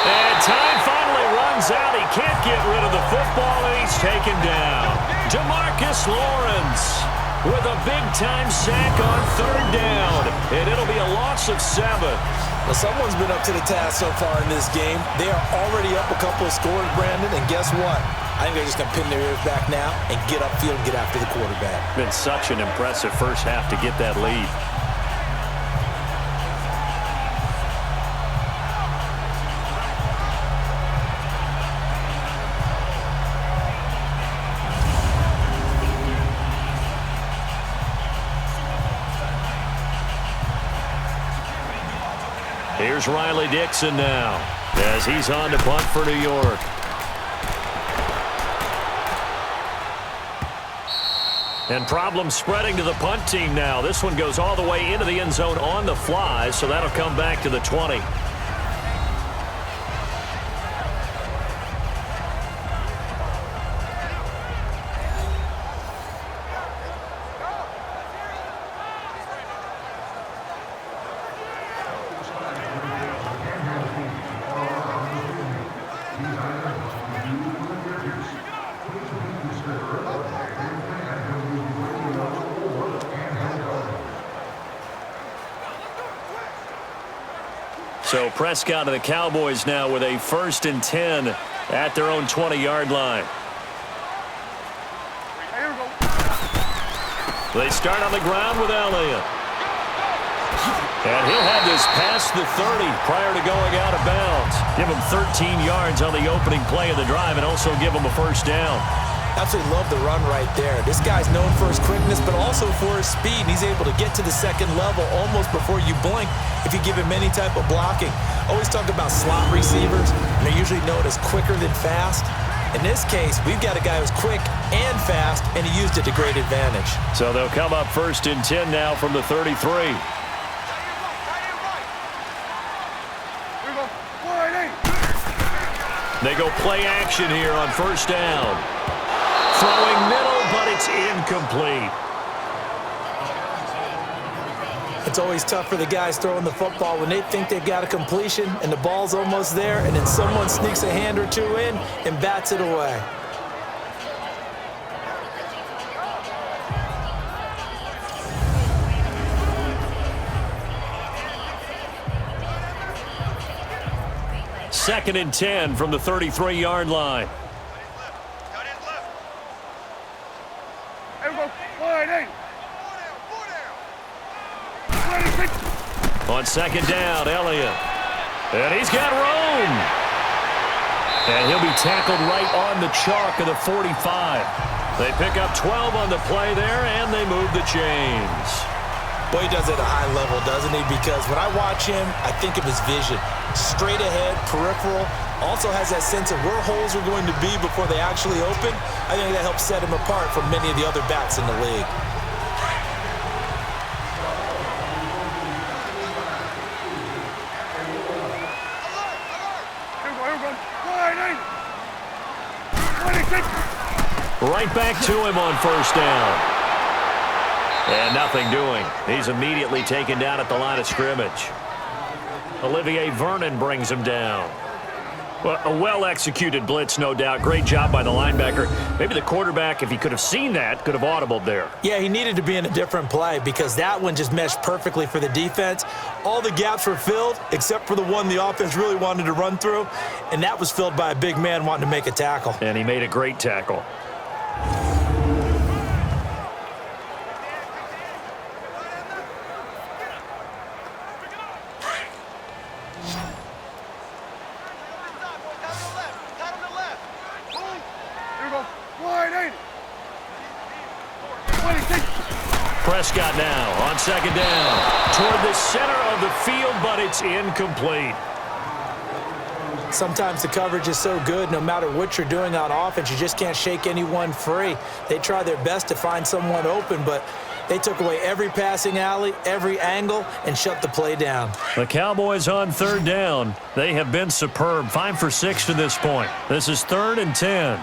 And time finally runs out. He can't get rid of the football, and he's taken down. DeMarcus Lawrence with a big-time sack on 3rd down, and it'll be a loss of 7. Well, someone's been up to the task so far in this game. They are already up a couple of scores, Brandon, and guess what? I think they're just going to pin their ears back now and get upfield and get after the quarterback. Been such an impressive first half to get that lead. Here's Riley Dixon now as he's on to punt for New York. And problems spreading to the punt team now. This one goes all the way into the end zone on the fly, so that'll come back to the 20. So Prescott and the Cowboys now with a 1st and 10 at their own 20-yard line. They start on the ground with Elliott. And he'll have this past the 30 prior to going out of bounds. Give him 13 yards on the opening play of the drive and also give him a 1st down. Absolutely love the run right there. This guy's known for his quickness, but also for his speed. And he's able to get to the second level almost before you blink if you give him any type of blocking. Always talk about slot receivers, and they're usually known as quicker than fast. In this case, we've got a guy who's quick and fast, and he used it to great advantage. So they'll come up 1st and 10 now from the 33. They go play action here on 1st down. Throwing middle, but it's incomplete. It's always tough for the guys throwing the football when they think they've got a completion and the ball's almost there, and then someone sneaks a hand or two in and bats it away. Second and 10 from the 33-yard line. On 2nd down, Elliott. And he's got room. And he'll be tackled right on the chalk of the 45. They pick up 12 on the play there, and they move the chains. Well, he does it at a high level, doesn't he? Because when I watch him, I think of his vision. Straight ahead, peripheral. Also has that sense of where holes are going to be before they actually open. I think that helps set him apart from many of the other backs in the league. Right back to him on 1st down. And nothing doing. He's immediately taken down at the line of scrimmage. Olivier Vernon brings him down. Well, a well-executed blitz, no doubt. Great job by the linebacker. Maybe the quarterback, if he could have seen that, could have audibled there. Yeah, he needed to be in a different play because that one just meshed perfectly for the defense. All the gaps were filled except for the one the offense really wanted to run through, and that was filled by a big man wanting to make a tackle. And he made a great tackle. Prescott now on 2nd down. Toward the center of the field, but it's incomplete. Sometimes the coverage is so good, no matter what you're doing on offense, you just can't shake anyone free. They try their best to find someone open, but they took away every passing alley, every angle, and shut the play down. The Cowboys on 3rd down. They have been superb. 5 for 6 to this point. This is 3rd and 10.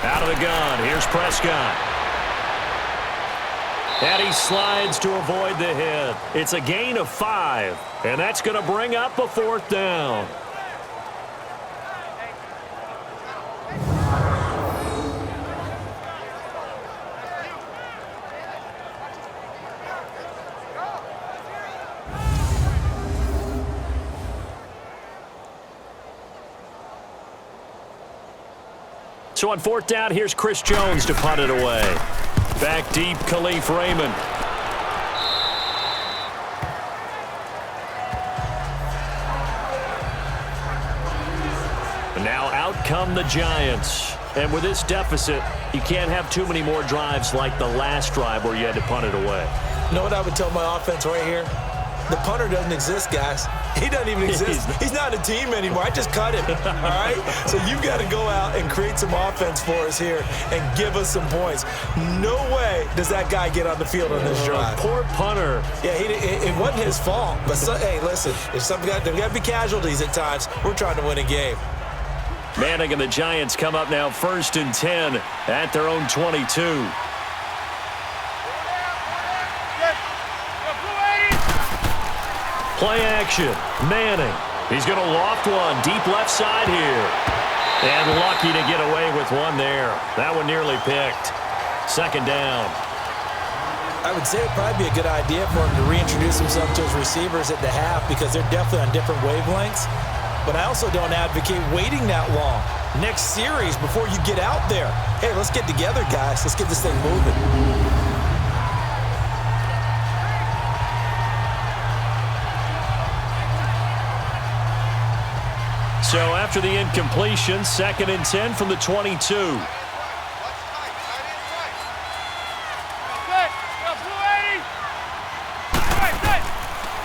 Out of the gun, here's Prescott. And he slides to avoid the hit. It's a gain of 5, and that's going to bring up a 4th down. So on 4th down, here's Chris Jones to punt it away. Back deep, Khalif Raymond. And now out come the Giants. And with this deficit, you can't have too many more drives like the last drive where you had to punt it away. You know what I would tell my offense right here? The punter doesn't exist, guys. He doesn't even exist. He's not a team anymore. I just cut him, all right? So you've got to go out and create some offense for us here and give us some points. No way does that guy get on the field on this drive. Poor punter. Yeah, it wasn't his fault. But, hey, listen, there's got to be casualties at times. We're trying to win a game. Manning and the Giants come up now 1st and 10 at their own 22. Play action. Manning. He's going to loft one deep left side here. And lucky to get away with one there. That one nearly picked. 2nd down. I would say it'd probably be a good idea for him to reintroduce himself to his receivers at the half because they're definitely on different wavelengths. But I also don't advocate waiting that long. Next series, before you get out there, hey, let's get together, guys. Let's get this thing moving. So after the incompletion, 2nd and 10 from the 22.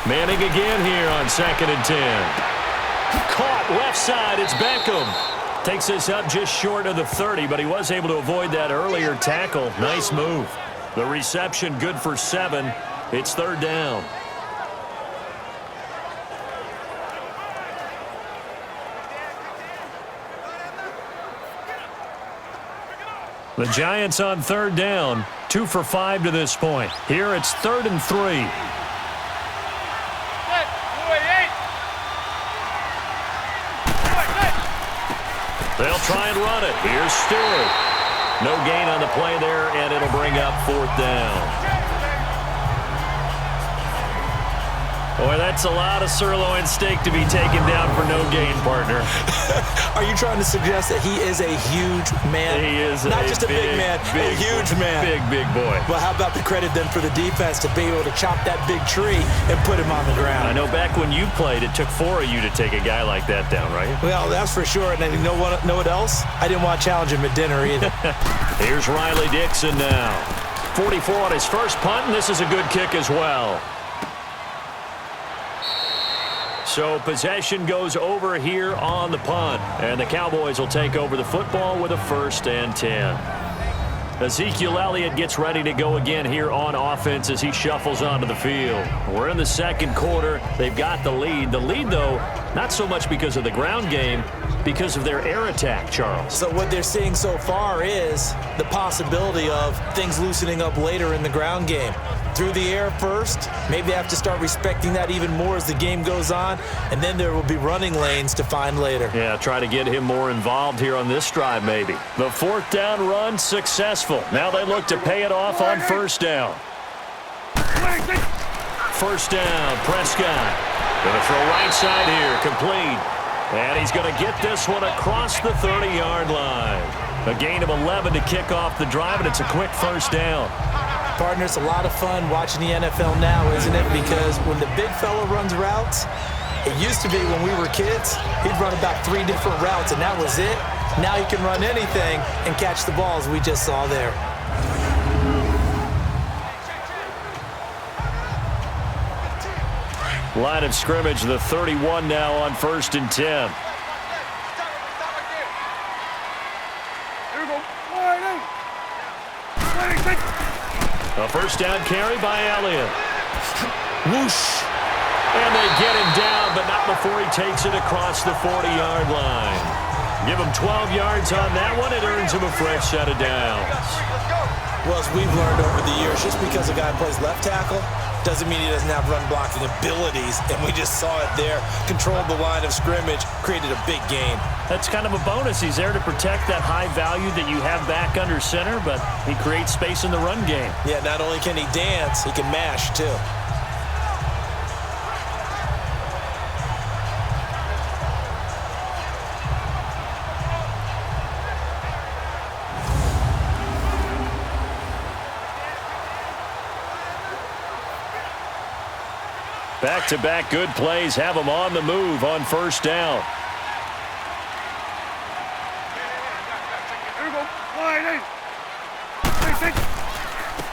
Manning again here on 2nd and 10. Caught left side. It's Beckham. Takes us up just short of the 30, but he was able to avoid that earlier tackle. Nice move. The reception good for 7. It's 3rd down. The Giants on 3rd down. 2 for 5 to this point. Here it's 3rd and 3. They'll try and run it. Here's Stewart. No gain on the play there, and it'll bring up 4th down. Boy, that's a lot of sirloin steak to be taken down for no gain, partner. Are you trying to suggest that he is a huge man? He is not just a big man, a huge man. Big boy. Well, how about the credit then for the defense to be able to chop that big tree and put him on the ground? I know back when you played, it took 4 of you to take a guy like that down, right? Well, that's for sure. And you know what else? I didn't want to challenge him at dinner either. Here's Riley Dixon now. 44 on his first punt, and this is a good kick as well. So possession goes over here on the punt, and the Cowboys will take over the football with a 1st and 10. Ezekiel Elliott gets ready to go again here on offense as he shuffles onto the field. We're in the 2nd quarter. They've got the lead. The lead, though, not so much because of the ground game, because of their air attack, Charles. So what they're seeing so far is the possibility of things loosening up later in the ground game. Through the air first, maybe they have to start respecting that even more as the game goes on, and then there will be running lanes to find later. Yeah, try to get him more involved here on this drive maybe. The 4th down run successful. Now they look to pay it off on 1st down. 1st down, Prescott. Going to throw right side here, complete. And he's going to get this one across the 30-yard line. A gain of 11 to kick off the drive, and it's a quick 1st down. Partner, it's a lot of fun watching the NFL now, isn't it? Because when the big fella runs routes, it used to be when we were kids, he'd run about 3 different routes, and that was it. Now he can run anything and catch the balls we just saw there. Line of scrimmage, the 31 now on 1st and 10. A 1st down carry by Elliott. Whoosh. And they get him down, but not before he takes it across the 40-yard line. Give him 12 yards on that one. It earns him a fresh set of downs. Well, as we've learned over the years, just because a guy plays left tackle doesn't mean he doesn't have run-blocking abilities, and we just saw it there. Controlled the line of scrimmage, created a big gain. That's kind of a bonus. He's there to protect that high value that you have back under center, but he creates space in the run game. Yeah, not only can he dance, he can mash, too. Back-to-back good plays have him on the move on 1st down.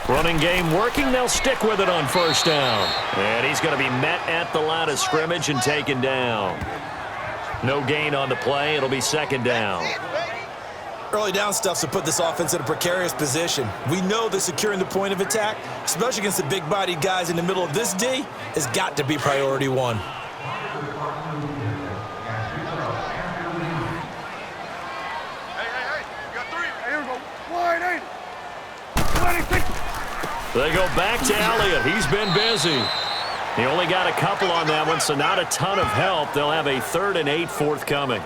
Running game working. They'll stick with it on 1st down. And he's going to be met at the line of scrimmage and taken down. No gain on the play. It'll be 2nd down. Early down stuff to put this offense in a precarious position. We know that securing the point of attack, especially against the big-bodied guys in the middle of this D, has got to be priority 1. They go back to Elliott. He's been busy. He only got a couple on that one, so not a ton of help. They'll have a 3rd and 8 forthcoming.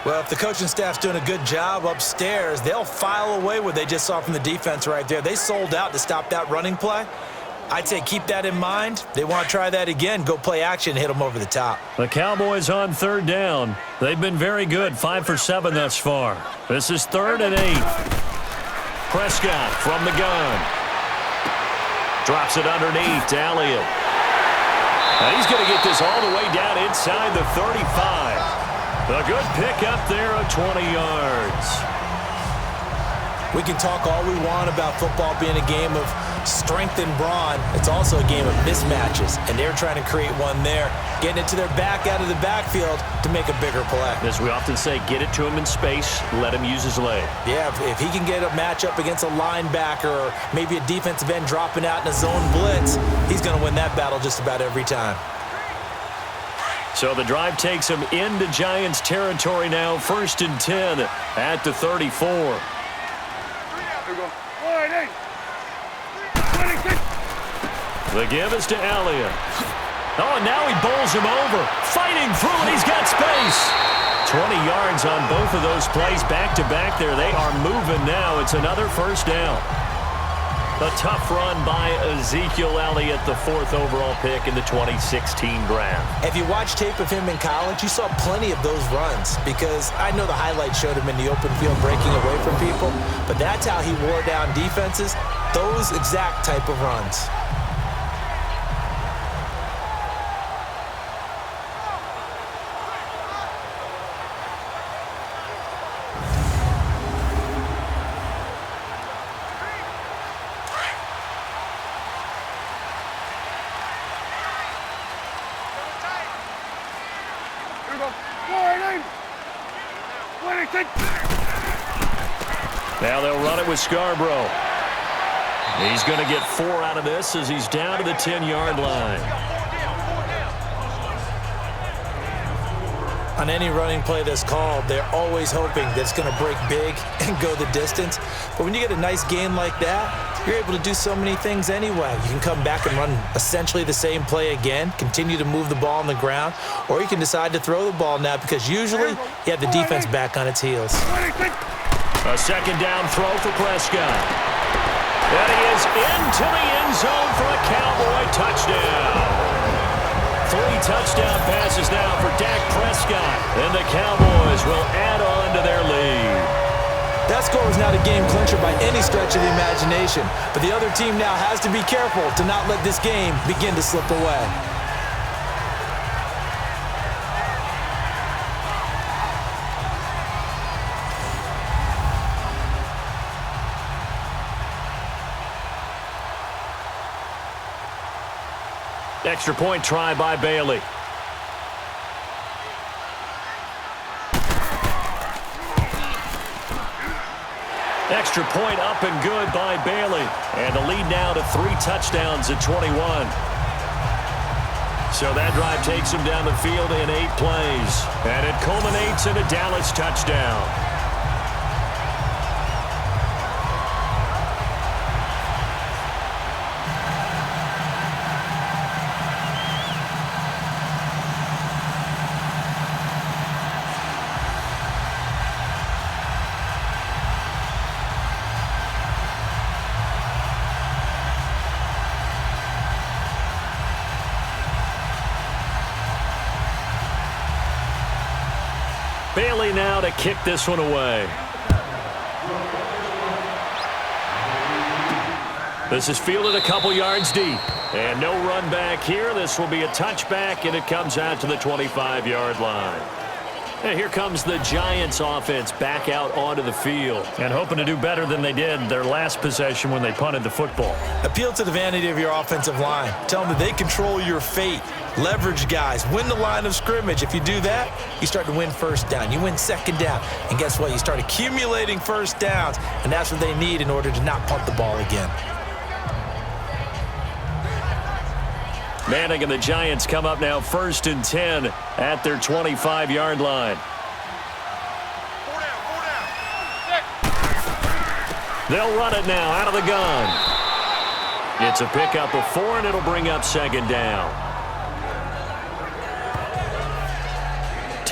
Well, if the coaching staff's doing a good job upstairs, they'll file away what they just saw from the defense right there. They sold out to stop that running play. I'd say keep that in mind. They want to try that again. Go play action, hit them over the top. The Cowboys on third down. They've been very good, 5 for 7 thus far. This is 3rd and 8. Prescott from the gun. Drops it underneath to Elliott. Now he's going to get this all the way down inside the 35. A good pick up there of 20 yards. We can talk all we want about football being a game of strength and brawn. It's also a game of mismatches, and they're trying to create one there, getting it to their back out of the backfield to make a bigger play. As we often say, get it to him in space, let him use his leg. Yeah, if he can get a matchup against a linebacker or maybe a defensive end dropping out in a zone blitz, he's going to win that battle just about every time. So the drive takes him into Giants territory now, 1st and 10 at the 34. The give is to Elliott. Oh, and now he bowls him over. Fighting through, and he's got space. 20 yards on both of those plays back-to-back there. They are moving now. It's another 1st down. A tough run by Ezekiel Elliott, the 4th overall pick in the 2016 draft. If you watch tape of him in college, you saw plenty of those runs because I know the highlights showed him in the open field breaking away from people, but that's how he wore down defenses, those exact type of runs. Now they'll run it with Scarborough. He's going to get 4 out of this as he's down to the 10-yard line. On any running play that's called, they're always hoping that it's going to break big and go the distance. But when you get a nice gain like that, you're able to do so many things anyway. You can come back and run essentially the same play again, continue to move the ball on the ground, or you can decide to throw the ball now because usually you have the defense back on its heels. A 2nd down throw for Prescott. And he is into the end zone for a Cowboy touchdown. 3 touchdown passes now for Dak Prescott. And the Cowboys will add on to their lead. That score is not a game clincher by any stretch of the imagination, but the other team now has to be careful to not let this game begin to slip away. Extra point try by Bailey. Extra point up and good by Bailey. And the lead now to 3 touchdowns at 21. So that drive takes him down the field in 8 plays. And it culminates in a Dallas touchdown. Bailey now to kick this one away. This is fielded a couple yards deep. And no run back here. This will be a touchback, and it comes out to the 25-yard line. And here comes the Giants offense back out onto the field. And hoping to do better than they did their last possession when they punted the football. Appeal to the vanity of your offensive line. Tell them that they control your fate. Leverage guys. Win the line of scrimmage. If you do that, you start to win 1st down. You win 2nd down. And guess what? You start accumulating 1st downs. And that's what they need in order to not punt the ball again. Manning and the Giants come up now 1st and 10 at their 25-yard line. They'll run it now out of the gun. It's a pickup of 4, and it'll bring up 2nd down.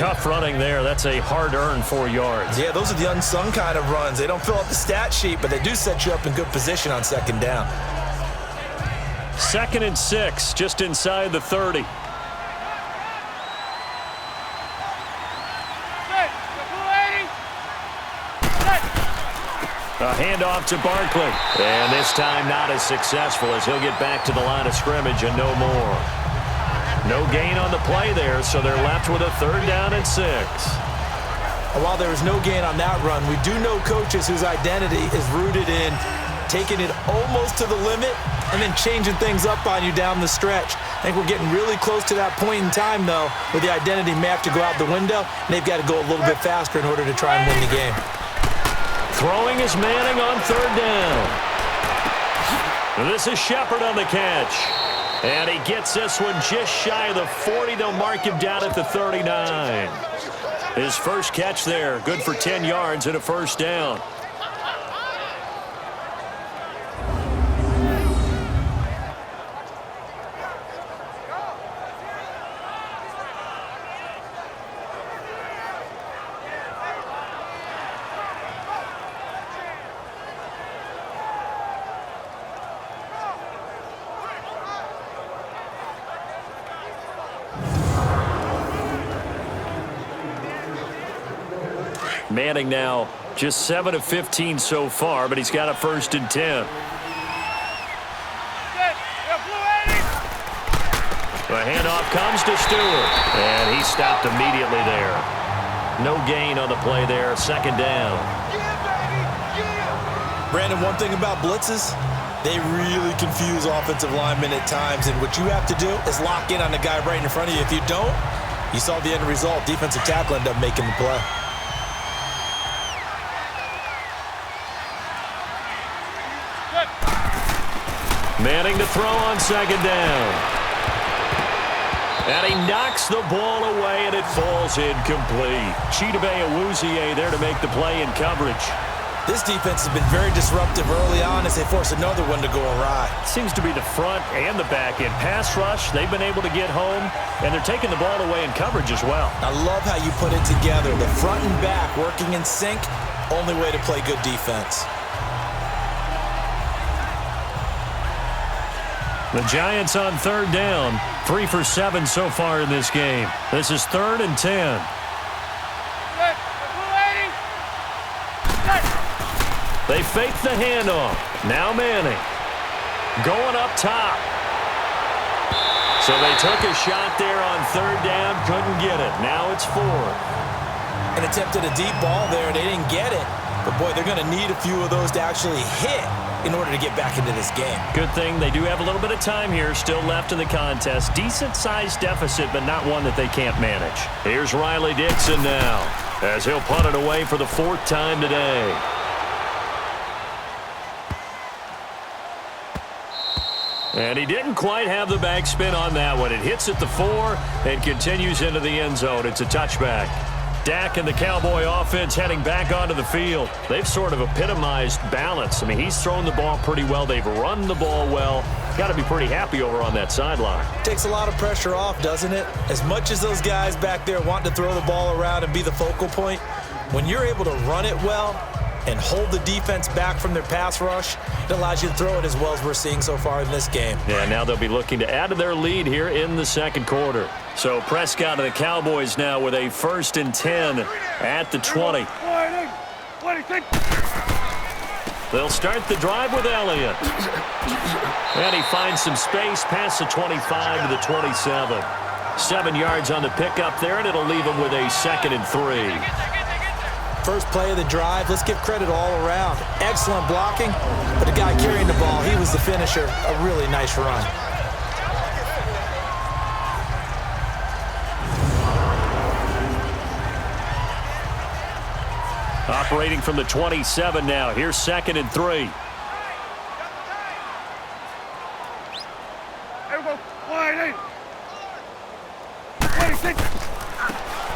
Tough running there. That's a hard-earned 4 yards. Yeah, those are the unsung kind of runs. They don't fill up the stat sheet, but they do set you up in good position on second down. 2nd and 6, just inside the 30. A handoff to Barkley. And this time not as successful as he'll get back to the line of scrimmage and no more. No gain on the play there, so they're left with a 3rd down and 6. While there was no gain on that run, we do know coaches whose identity is rooted in taking it almost to the limit and then changing things up on you down the stretch. I think we're getting really close to that point in time, though, where the identity may have to go out the window, and they've got to go a little bit faster in order to try and win the game. Throwing is Manning on 3rd down. And this is Shepard on the catch. And he gets this one just shy of the 40. They'll mark him down at the 39. His first catch there, good for 10 yards and a 1st down. Manning now just 7 of 15 so far, but he's got a 1st and 10. The handoff comes to Stewart, and he stopped immediately there. No gain on the play there, 2nd down. Brandon, one thing about blitzes, they really confuse offensive linemen at times, and what you have to do is lock in on the guy right in front of you. If you don't, you saw the end result. Defensive tackle ended up making the play. Manning to throw on 2nd down. And he knocks the ball away, and it falls incomplete. Chidobe Awuzie there to make the play in coverage. This defense has been very disruptive early on as they force another one to go awry. Seems to be the front and the back end. Pass rush, they've been able to get home, and they're taking the ball away in coverage as well. I love how you put it together. The front and back working in sync, only way to play good defense. The Giants on 3rd down, 3 for 7 so far in this game. This is 3rd and 10. They fake the handoff. Now Manning. Going up top. So they took a shot there on 3rd down, couldn't get it. Now it's 4th. And attempted a deep ball there. They didn't get it. But, boy, they're going to need a few of those to actually hit in order to get back into this game. Good thing they do have a little bit of time here still left in the contest. Decent-sized deficit, but not one that they can't manage. Here's Riley Dixon now as he'll punt it away for the 4th time today. And he didn't quite have the backspin on that one. It hits at the 4 and continues into the end zone. It's a touchback. Dak and the Cowboy offense heading back onto the field. They've sort of epitomized balance. I mean, he's thrown the ball pretty well. They've run the ball well. Got to be pretty happy over on that sideline. Takes a lot of pressure off, doesn't it? As much as those guys back there want to throw the ball around and be the focal point, when you're able to run it well and hold the defense back from their pass rush, it allows you to throw it as well as we're seeing so far in this game. Yeah, now they'll be looking to add to their lead here in the 2nd quarter. So Prescott and the Cowboys now with a 1st and 10 at the 20. They'll start the drive with Elliott. And he finds some space past the 25 to the 27. 7 yards on the pickup there, and it'll leave him with a 2nd and 3. First play of the drive, let's give credit all around. Excellent blocking, but the guy carrying the ball, he was the finisher. A really nice run. Operating from the 27 now. Here's 2nd and 3.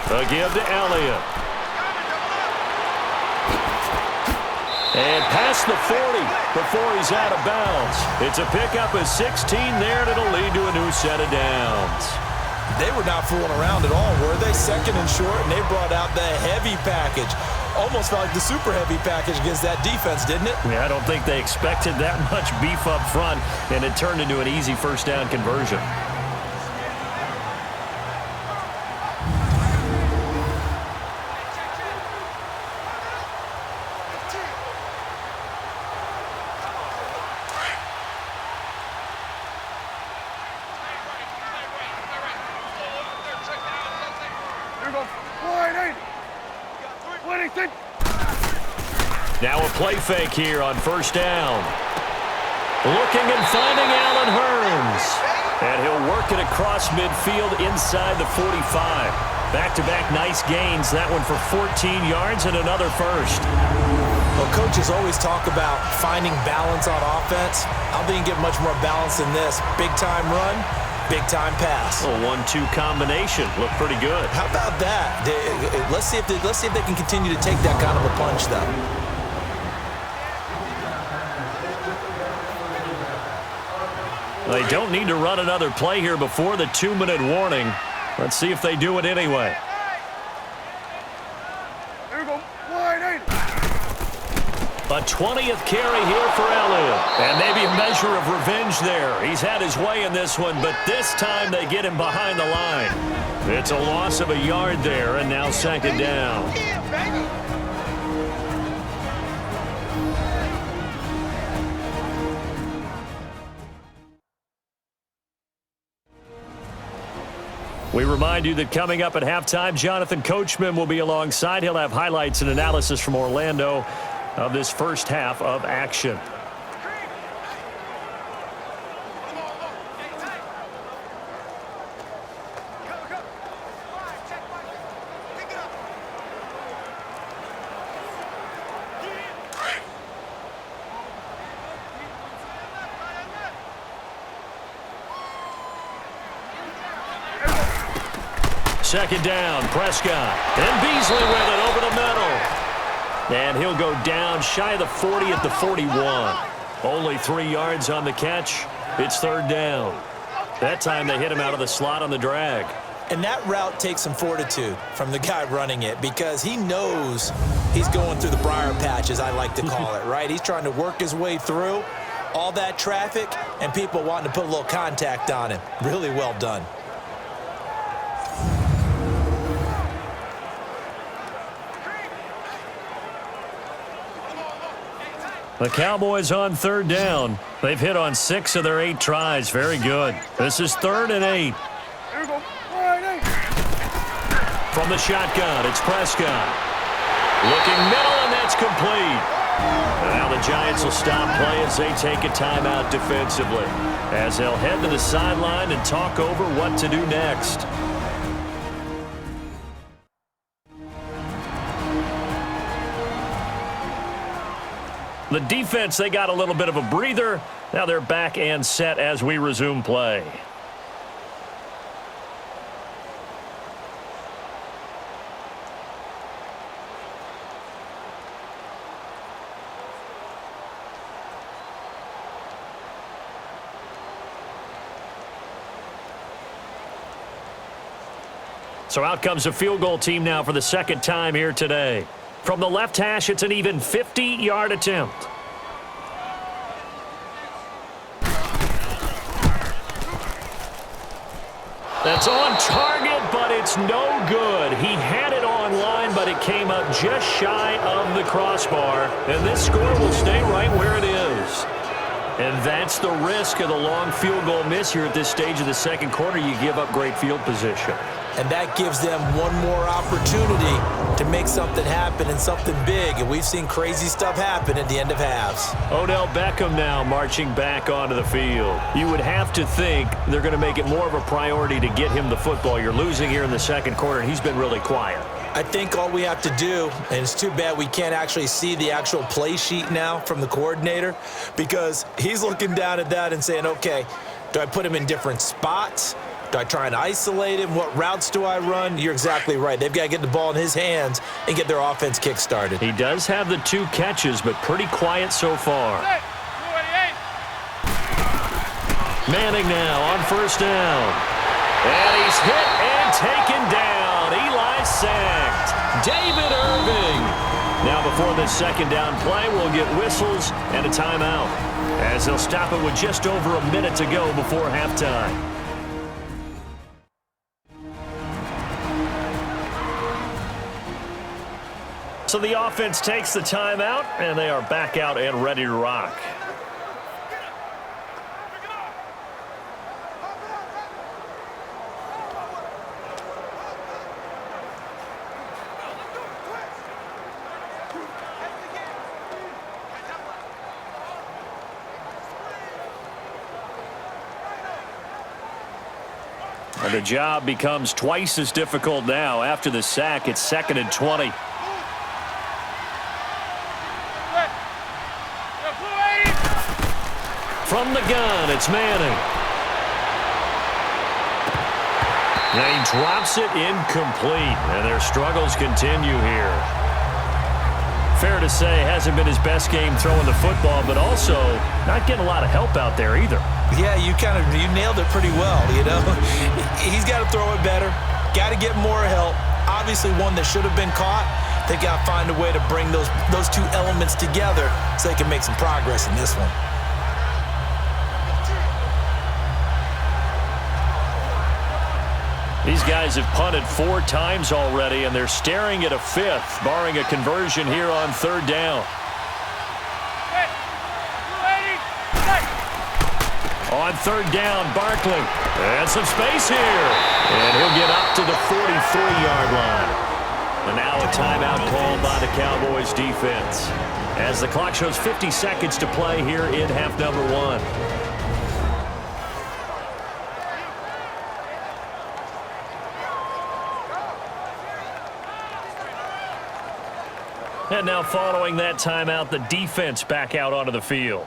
A give to Elliott. And past the 40 before he's out of bounds. It's a pickup of 16 there, and it'll lead to a new set of downs. They were not fooling around at all, were they? Second and short, and they brought out the heavy package. Almost felt like the super heavy package against that defense, didn't it? Yeah, I don't think they expected that much beef up front, and it turned into an easy first down conversion. Now a play fake here on first down. Looking and finding Allen Hurns. And he'll work it across midfield inside the 45. Back-to-back nice gains. That one for 14 yards and another first. Well, coaches always talk about finding balance on offense. I don't think you get much more balance than this. Big-time run, big-time pass. A 1-2 combination. Looked pretty good. How about that? Let's see if they can continue to take that kind of a punch, though. They don't need to run another play here before the 2-minute warning. Let's see if they do it anyway. Here we go. Wide 8. A 20th carry here for Elliott. And maybe a measure of revenge there. He's had his way in this one, but this time they get him behind the line. It's a loss of a yard there, and now second down. We remind you that coming up at halftime, Jonathan Coachman will be alongside. He'll have highlights and analysis from Orlando of this first half of action. Second down, Prescott. And Beasley with it over the middle. And he'll go down shy of the 40 at the 41. Only 3 yards on the catch. It's third down. That time they hit him out of the slot on the drag. And that route takes some fortitude from the guy running it because he knows he's going through the briar patch, as I like to call it, right? He's trying to work his way through all that traffic and people wanting to put a little contact on him. Really well done. The Cowboys on third down. They've hit on 6 of their 8 tries. Very good. This is 3rd and 8. Here we go. Wide 8. From the shotgun, it's Prescott. Looking middle, and that's complete. Now the Giants will stop play as they take a timeout defensively, as they'll head to the sideline and talk over what to do next. The defense, they got a little bit of a breather. Now they're back and set as we resume play. So out comes the field goal team now for the second time here today. From the left hash, it's an even 50-yard attempt. That's on target, but it's no good. He had it on line, but it came up just shy of the crossbar. And this score will stay right where it is. And that's the risk of the long field goal miss here at this stage of the second quarter. You give up great field position. And that gives them one more opportunity to make something happen and something big. And we've seen crazy stuff happen at the end of halves. Odell Beckham now marching back onto the field. You would have to think they're going to make it more of a priority to get him the football. You're losing here in the second quarter, and he's been really quiet. I think all we have to do, and it's too bad we can't actually see the actual play sheet now from the coordinator, because he's looking down at that and saying, okay, do I put him in different spots? Do I try and isolate him? What routes do I run? You're exactly right. They've got to get the ball in his hands and get their offense kick-started. He does have the 2 catches, but pretty quiet so far. Manning now on first down. And he's hit and taken down. Eli sacked. David Irving. Now before this second down play, we'll get whistles and a timeout, as they'll stop it with just over a minute to go before halftime. So the offense takes the timeout, and they are back out and ready to rock. And the job becomes twice as difficult now. After the sack, it's 2nd and 20. From the gun, it's Manning. And he drops it incomplete, and their struggles continue here. Fair to say, hasn't been his best game throwing the football, but also not getting a lot of help out there either. Yeah, you nailed it pretty well, you know. He's got to throw it better. Got to get more help. Obviously one that should have been caught. They've got to find a way to bring those two elements together so they can make some progress in this one. These guys have punted 4 times already, and they're staring at a 5th, barring a conversion here on 3rd down. On 3rd down, Barkley. And some space here. And he'll get up to the 43-yard line. And now a timeout called by the Cowboys defense, as the clock shows 50 seconds to play here in half number 1. And now following that timeout, the defense back out onto the field.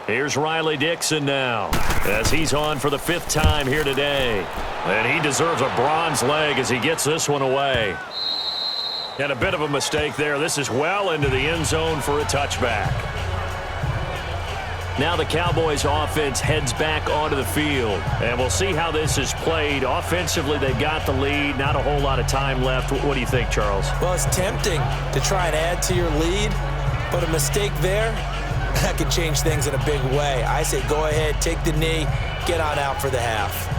Here's Riley Dixon now, as he's on for the 5th time here today. And he deserves a bronze leg as he gets this one away. And a bit of a mistake there. This is well into the end zone for a touchback. Now the Cowboys offense heads back onto the field. And we'll see how this is played. Offensively, they got the lead. Not a whole lot of time left. What do you think, Charles? Well, it's tempting to try and add to your lead, but a mistake there, that could change things in a big way. I say go ahead, take the knee, get on out for the half.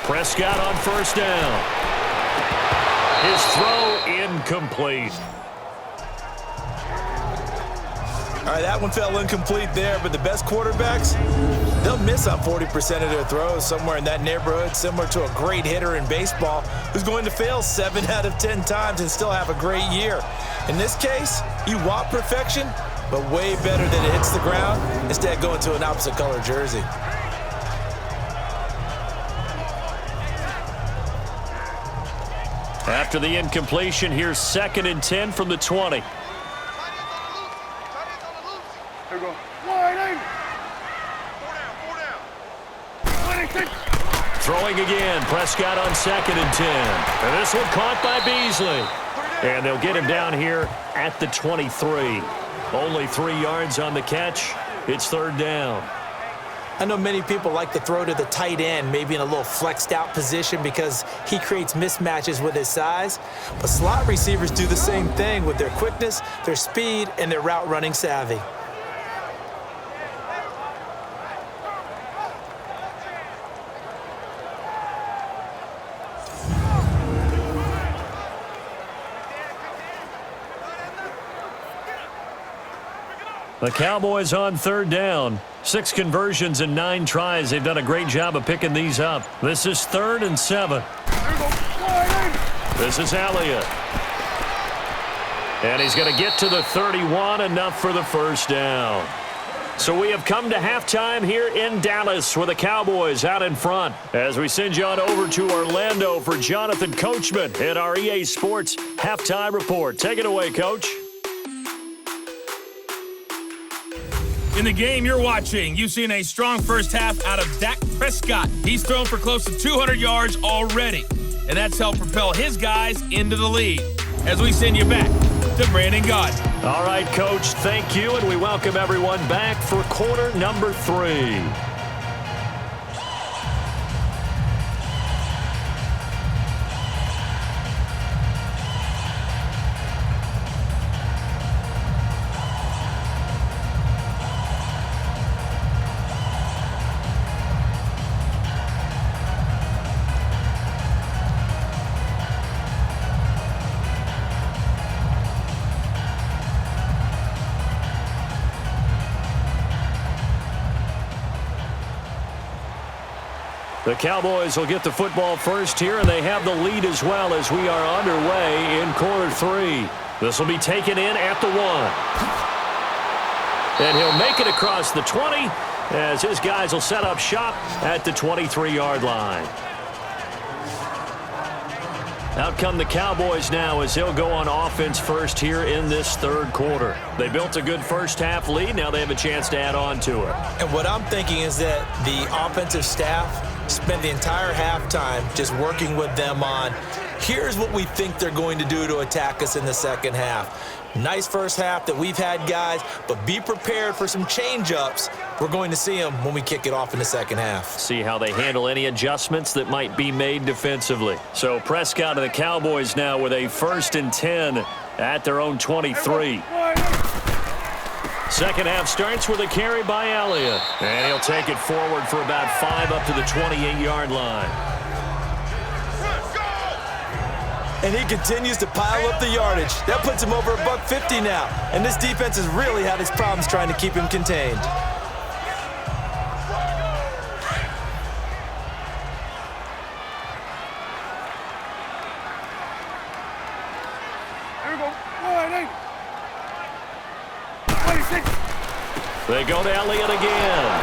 Prescott on 1st down. His throw incomplete. All right, that one fell incomplete there, but the best quarterbacks, they'll miss on 40% of their throws, somewhere in that neighborhood, similar to a great hitter in baseball who's going to fail 7 out of 10 times and still have a great year. In this case, you want perfection, but way better than it hits the ground, instead going to an opposite color jersey. After the incompletion, here's 2nd and 10 from the 20. There we go. Wide eight. Throwing again. Prescott on 2nd and 10. And this one caught by Beasley. And they'll get him down here at the 23. Only 3 yards on the catch. It's 3rd down. I know many people like to throw to the tight end, maybe in a little flexed out position because he creates mismatches with his size. But slot receivers do the same thing with their quickness, their speed, and their route running savvy. The Cowboys on 3rd down. 6 conversions and 9 tries. They've done a great job of picking these up. This is 3rd and 7. This is Elliott. And he's going to get to the 31, enough for the first down. So we have come to halftime here in Dallas with the Cowboys out in front. As we send you on over to Orlando for Jonathan Coachman in our EA Sports Halftime Report. Take it away, Coach. In the game you're watching, you've seen a strong first half out of Dak Prescott. He's thrown for close to 200 yards already, and that's helped propel his guys into the lead. As we send you back to Brandon Gaudin. All right, Coach, thank you, and we welcome everyone back for quarter number 3. The Cowboys will get the football first here, and they have the lead as well as we are underway in quarter 3. This will be taken in at the 1. And he'll make it across the 20 as his guys will set up shop at the 23-yard line. Out come the Cowboys now as they'll go on offense first here in this 3rd quarter. They built a good first half lead. Now they have a chance to add on to it. And what I'm thinking is that the offensive staff spent the entire halftime just working with them on, here's what we think they're going to do to attack us in the second half. Nice first half that we've had, guys, but be prepared for some change-ups. We're going to see them when we kick it off in the second half. See how they handle any adjustments that might be made defensively. So Prescott and the Cowboys now with a 1st and 10 at their own 23. Second half starts with a carry by Elliott. And he'll take it forward for about 5 up to the 28-yard line. And he continues to pile up the yardage. That puts him over $150 now. And this defense has really had its problems trying to keep him contained. Here we go. 26. They go to Elliott again.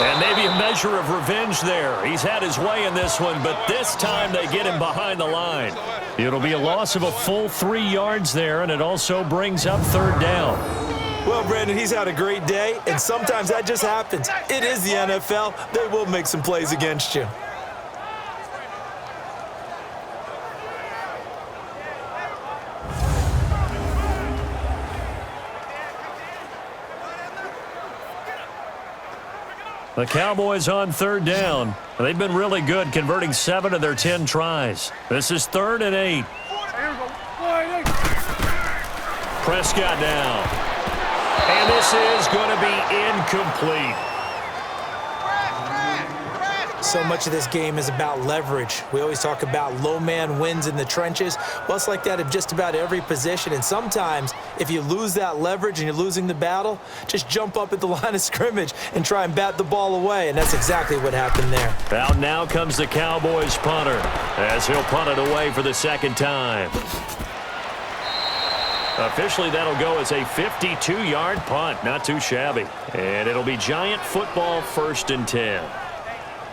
And maybe a measure of revenge there. He's had his way in this one, but this time they get him behind the line. It'll be a loss of a full 3 yards there, and it also brings up 3rd down. Well, Brandon, he's had a great day, and sometimes that just happens. It is the NFL. They will make some plays against you. The Cowboys on 3rd down. They've been really good, converting 7 of their 10 tries. This is 3rd and 8. Here we go. 8. Prescott down. And this is going to be incomplete. So much of this game is about leverage. We always talk about low man wins in the trenches. Well, it's like that in just about every position. And sometimes, if you lose that leverage and you're losing the battle, just jump up at the line of scrimmage and try and bat the ball away. And that's exactly what happened there. Out now comes the Cowboys punter as he'll punt it away for the 2nd time. Officially, that'll go as a 52-yard punt. Not too shabby. And it'll be Giant football 1st and 10.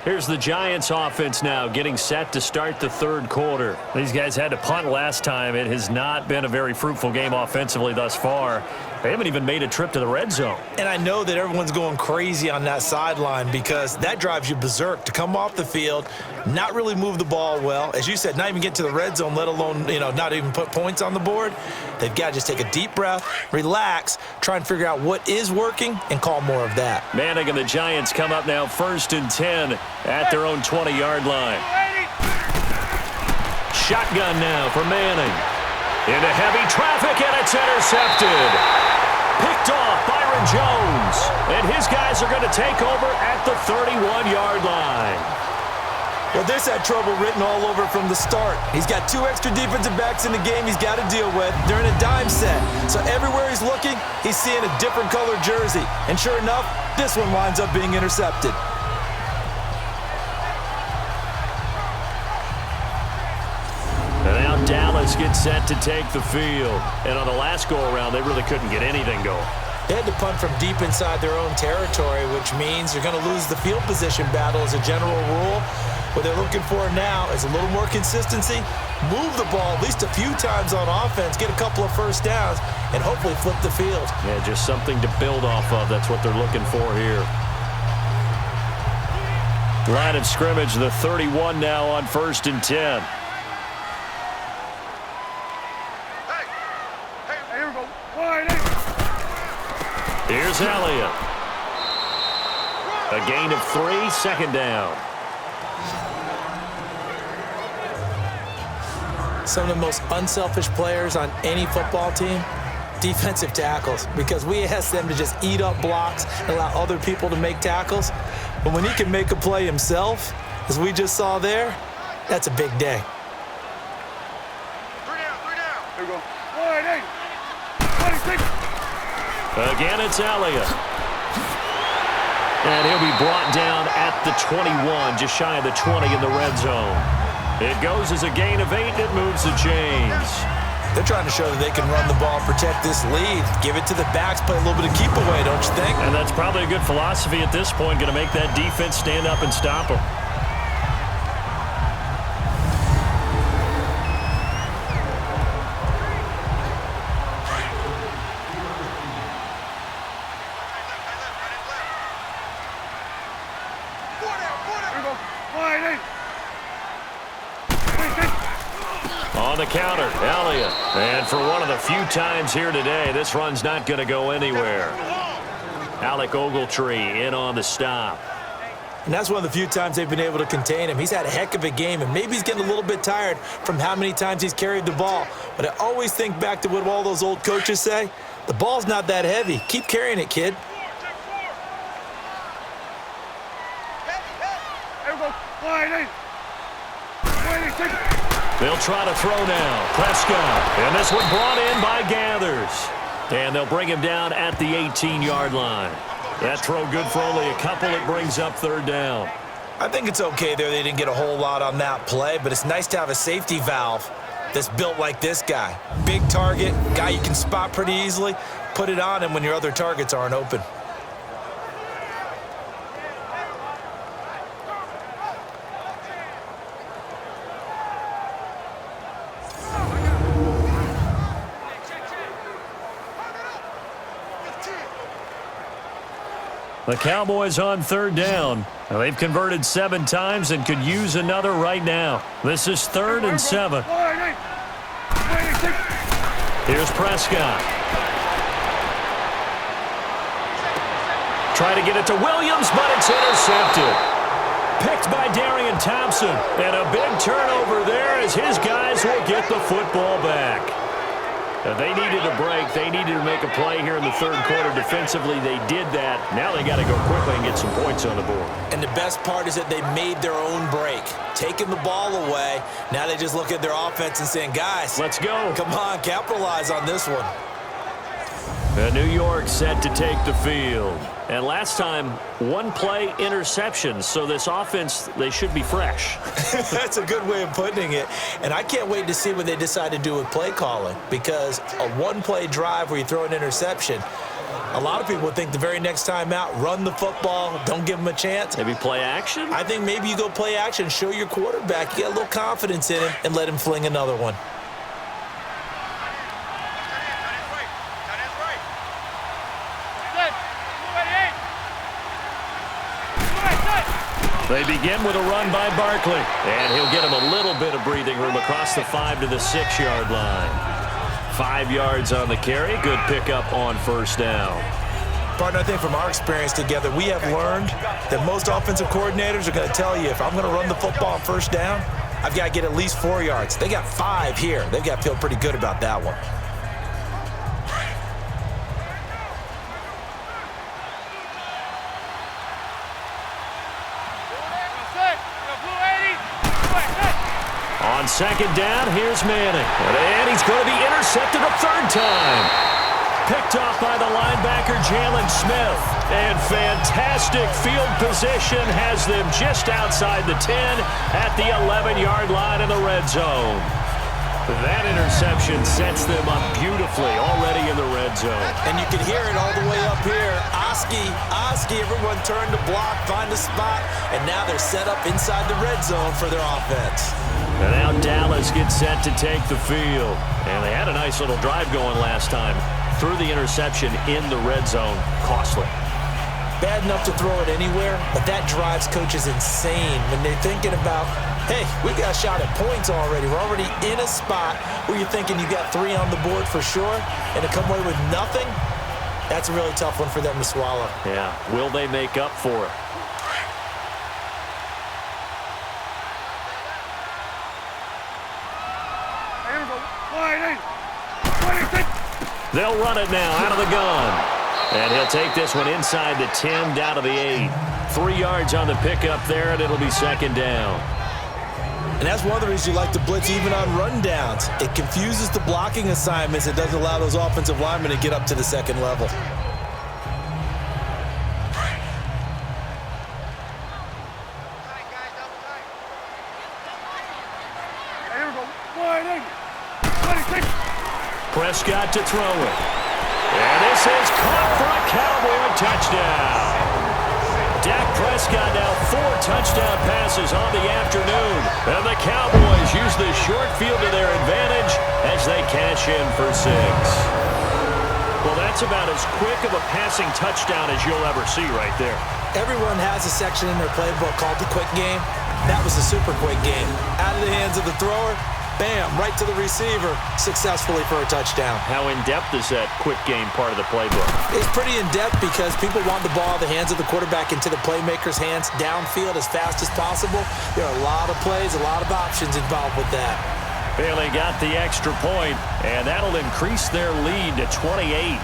Here's the Giants offense now getting set to start the 3rd quarter. These guys had to punt last time. It has not been a very fruitful game offensively thus far. They haven't even made a trip to the red zone. And I know that everyone's going crazy on that sideline because that drives you berserk to come off the field, not really move the ball well. As you said, not even get to the red zone, let alone, not even put points on the board. They've got to just take a deep breath, relax, try and figure out what is working, and call more of that. Manning and the Giants come up now 1st and 10 at their own 20-yard line. Shotgun now for Manning. Into heavy traffic, and it's intercepted. Picked off Byron Jones. And his guys are going to take over at the 31-yard line. Well, this had trouble written all over from the start. He's got 2 extra defensive backs in the game he's got to deal with during a dime set. So everywhere he's looking, he's seeing a different color jersey. And sure enough, this one winds up being intercepted. And now Dallas gets set to take the field. And on the last go-around, they really couldn't get anything going. They had to punt from deep inside their own territory, which means you're going to lose the field position battle as a general rule. What they're looking for now is a little more consistency, move the ball at least a few times on offense, get a couple of first downs, and hopefully flip the field. Yeah, just something to build off of. That's what they're looking for here. Line of scrimmage, the 31 now on 1st and 10. Here we go. Wide eight. Here's Elliott. A gain of 3, 2nd down. Some of the most unselfish players on any football team, defensive tackles, because we ask them to just eat up blocks and allow other people to make tackles. But when he can make a play himself, as we just saw there, that's a big day. 3 down. Here we go. Wide eight. 26. Again, it's Elliott. And he'll be brought down at the 21, just shy of the 20 in the red zone. It goes as a gain of 8. It moves the chains. They're trying to show that they can run the ball and protect this lead. Give it to the backs, play a little bit of keep away, don't you think? And that's probably a good philosophy at this point, going to make that defense stand up and stop them. Here we go. Wide eight. 26. On the counter, Elliott. And for one of the few times here today, this run's not going to go anywhere. Alec Ogletree in on the stop. And that's one of the few times they've been able to contain him. He's had a heck of a game, and maybe he's getting a little bit tired from how many times he's carried the ball. But I always think back to what all those old coaches say. The ball's not that heavy. Keep carrying it, kid. Here we go. Wide eight. 26. They'll try to throw now. Prescott. And this one brought in by Gathers. And they'll bring him down at the 18-yard line. That throw good for only a couple. It brings up 3rd down. I think it's okay there. They didn't get a whole lot on that play, but it's nice to have a safety valve that's built like this guy. Big target, guy you can spot pretty easily. Put it on him when your other targets aren't open. The Cowboys on 3rd down. Now, they've converted 7 times and could use another right now. This is 3rd and 7. Wide eight. 26. Here's Prescott. Try to get it to Williams, but it's intercepted. Picked by Darian Thompson. And a big turnover there as his guys will get the football back. Now, they needed a break. They needed to make a play here in the 3rd quarter. Defensively, they did that. Now they got to go quickly and get some points on the board. And the best part is that they made their own break. Taking the ball away, now they just look at their offense and saying, guys, let's go. Come on, capitalize on this one. New York set to take the field. And last time, 1 play interception. So this offense, they should be fresh. That's a good way of putting it. And I can't wait to see what they decide to do with play calling, because a 1-play drive where you throw an interception, a lot of people would think the very next time out, run the football, don't give them a chance. Maybe play action? I think maybe you go play action, show your quarterback you got a little confidence in him, and let him fling another one. They begin with a run by Barkley. And he'll get him a little bit of breathing room across the 5 to the 6-yard line. 5 yards on the carry. Good pickup on 1st down. Partner, I think from our experience together, we have learned that most offensive coordinators are going to tell you, if I'm going to run the football on 1st down, I've got to get at least 4 yards. They got 5 here. They've got to feel pretty good about that one. On second down, here's Manning. And he's going to be intercepted a third time. Picked off by the linebacker, Jalen Smith. And fantastic field position has them just outside the 10 at the 11-yard line in the red zone. That interception sets them up beautifully already in the red zone. And you can hear it all the way up here. Oski, everyone turned to block, find a spot, and now they're set up inside the red zone for their offense. And now Dallas gets set to take the field. And they had a nice little drive going last time. Threw the interception in the red zone. Costly. Bad enough to throw it anywhere, but that drives coaches insane when they're thinking about, hey, we got a shot at points already. We're already in a spot where you're thinking you got 3 on the board for sure, and to come away with nothing, that's a really tough one for them to swallow. Yeah, will they make up for it? They'll run it now out of the gun. And he'll take this one inside the 10, down to the 8. 3 yards on the pickup there, and it'll be second down. And that's one of the reasons you like to blitz even on rundowns. It confuses the blocking assignments. It doesn't allow those offensive linemen to get up to the second level. Prescott to throw it. And this is caught for a Cowboy touchdown. Dak Prescott now 4 touchdown passes on the afternoon. And the Cowboys use the short field to their advantage as they cash in for 6. Well, that's about as quick of a passing touchdown as you'll ever see right there. Everyone has a section in their playbook called the quick game. That was the super quick game. Out of the hands of the thrower, bam, right to the receiver, successfully for a touchdown. How in-depth is that quick game part of the playbook? It's pretty in-depth because people want the ball out of the hands of the quarterback into the playmaker's hands downfield as fast as possible. There are a lot of plays, a lot of options involved with that. Bailey got the extra point, and that'll increase their lead to 28.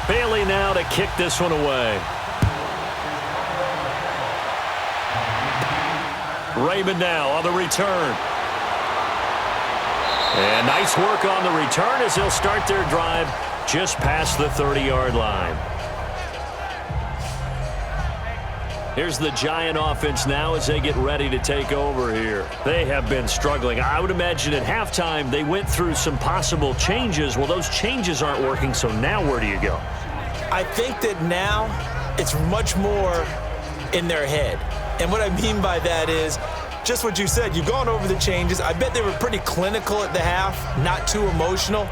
Bailey now to kick this one away. Raymond now on the return. And nice work on the return as they'll start their drive just past the 30-yard line. Here's the Giant offense now as they get ready to take over here. They have been struggling. I would imagine at halftime they went through some possible changes. Well, those changes aren't working, so now where do you go? I think that now it's much more in their head. And what I mean by that is just what you said. You've gone over the changes. I bet they were pretty clinical at the half, not too emotional.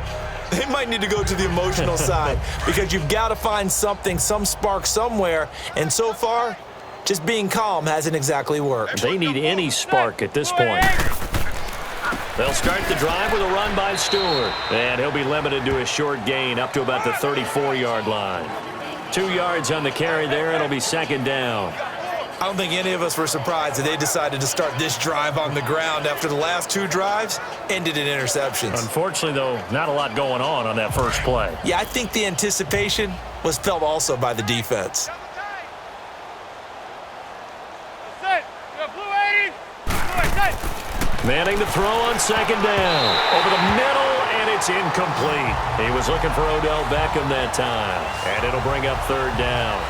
They might need to go to the emotional side because you've got to find something, some spark somewhere. And so far, just being calm hasn't exactly worked. They need any spark at this point. They'll start the drive with a run by Stewart. And he'll be limited to a short gain up to about the 34-yard line. 2 yards on the carry there. It'll be second down. I don't think any of us were surprised that they decided to start this drive on the ground after the last 2 drives ended in interceptions. Unfortunately, though, not a lot going on that first play. Yeah, I think the anticipation was felt also by the defense. Manning to throw on second down. Over the middle, and it's incomplete. He was looking for Odell Beckham that time. And it'll bring up third down.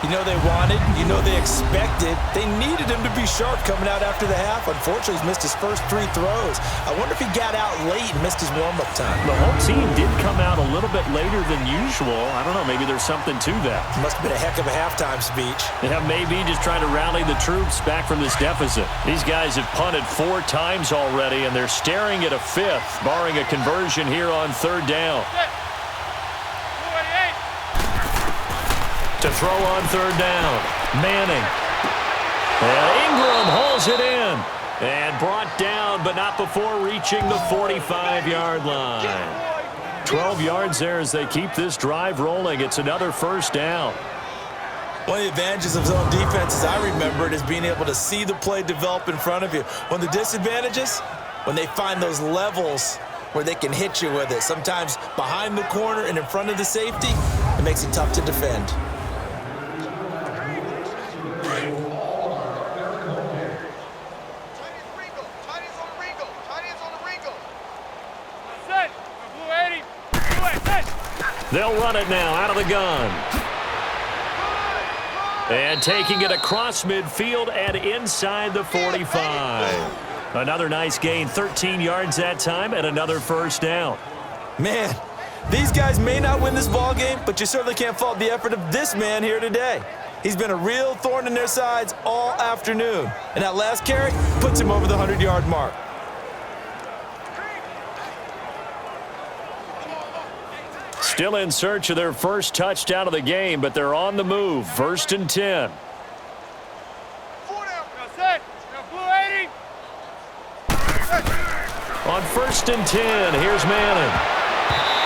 You know they wanted, you know they expected. They needed him to be sharp coming out after the half. Unfortunately, he's missed his first 3 throws. I wonder if he got out late and missed his warm-up time. The whole team did come out a little bit later than usual. I don't know, maybe there's something to that. Must have been a heck of a halftime speech. Yeah, maybe just trying to rally the troops back from this deficit. These guys have punted 4 times already, and they're staring at a 5th, barring a conversion here on third down. To throw on third down. Manning. And Ingram hauls it in. And brought down, but not before reaching the 45-yard line. 12 yards there as they keep this drive rolling. It's another first down. One of the advantages of zone defense, as I remember it, is being able to see the play develop in front of you. One of the disadvantages, when they find those levels where they can hit you with it, sometimes behind the corner and in front of the safety, it makes it tough to defend. They'll run it now out of the gun. And taking it across midfield and inside the 45. Another nice gain, 13 yards that time, and another first down. Man, these guys may not win this ball game, but you certainly can't fault the effort of this man here today. He's been a real thorn in their sides all afternoon. And that last carry puts him over the 100-yard mark. Still in search of their first touchdown of the game, but they're on the move. 1st and 10. On 1st and 10, here's Manning.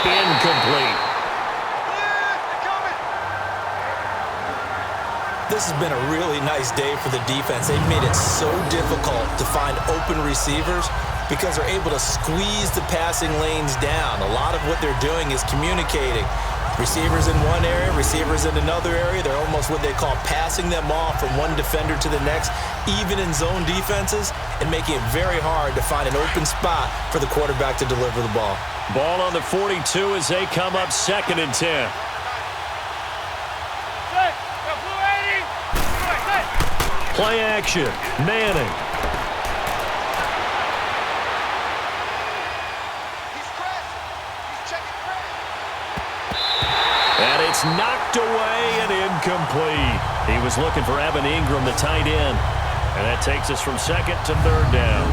Incomplete. This has been a really nice day for the defense. They've made it so difficult to find open receivers because they're able to squeeze the passing lanes down. A lot of what they're doing is communicating. Receivers in one area, receivers in another area. They're almost what they call passing them off from one defender to the next, even in zone defenses, and making it very hard to find an open spot for the quarterback to deliver the ball. Ball on the 42 as they come up 2nd and 10. Play action. Manning. And it's knocked away and incomplete. He was looking for Evan Ingram, the tight end. And that takes us from 2nd to 3rd down.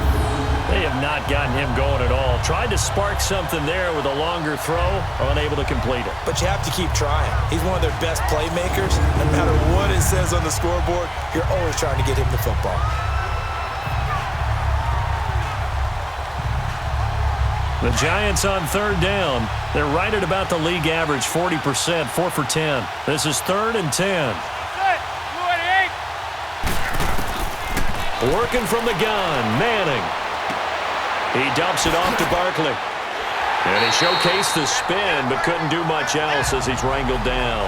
They have not gotten him going at all. Tried to spark something there with a longer throw, unable to complete it. But you have to keep trying. He's one of their best playmakers. No matter what it says on the scoreboard, you're always trying to get him the football. The Giants on 3rd down. They're right at about the league average, 40%, 4 for 10. This is 3rd and 10. Working from the gun, Manning. He dumps it off to Barkley. And he showcased the spin, but couldn't do much else as he's wrangled down.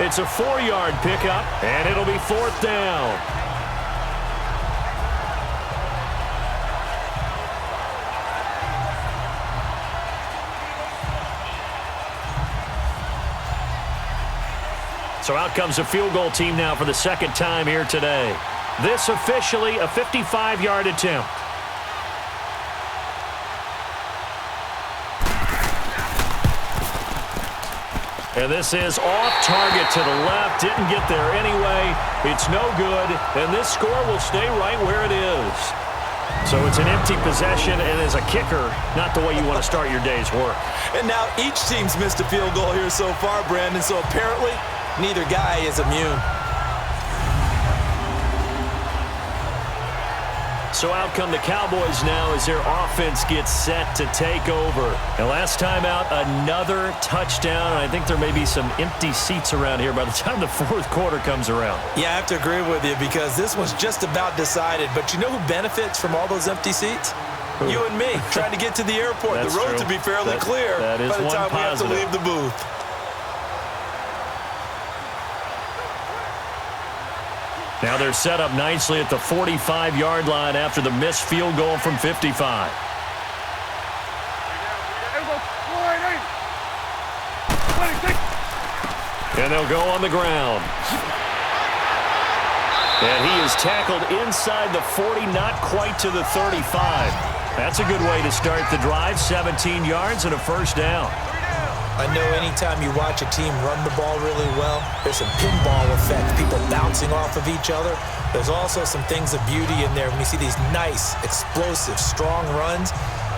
It's a 4-yard pickup, and it'll be 4th down. So out comes a field goal team now for the 2nd time here today. This officially a 55-yard attempt. And this is off target to the left. Didn't get there anyway. It's no good. And this score will stay right where it is. So it's an empty possession, and as a kicker, not the way you want to start your day's work. And now each team's missed a field goal here so far, Brandon. So apparently, neither guy is immune. So out come the Cowboys now as their offense gets set to take over. And last time out, another touchdown. I think there may be some empty seats around here by the time the 4th quarter comes around. Yeah, I have to agree with you because this one's just about decided. But you know who benefits from all those empty seats? You and me, trying to get to the airport. The road to be fairly clear by the time we have to leave the booth. Now they're set up nicely at the 45-yard line after the missed field goal from 55. And they'll go on the ground. And he is tackled inside the 40, not quite to the 35. That's a good way to start the drive, 17 yards and a first down. I know anytime you watch a team run the ball really well, there's some pinball effect, people bouncing off of each other. There's also some things of beauty in there when you see these nice, explosive, strong runs.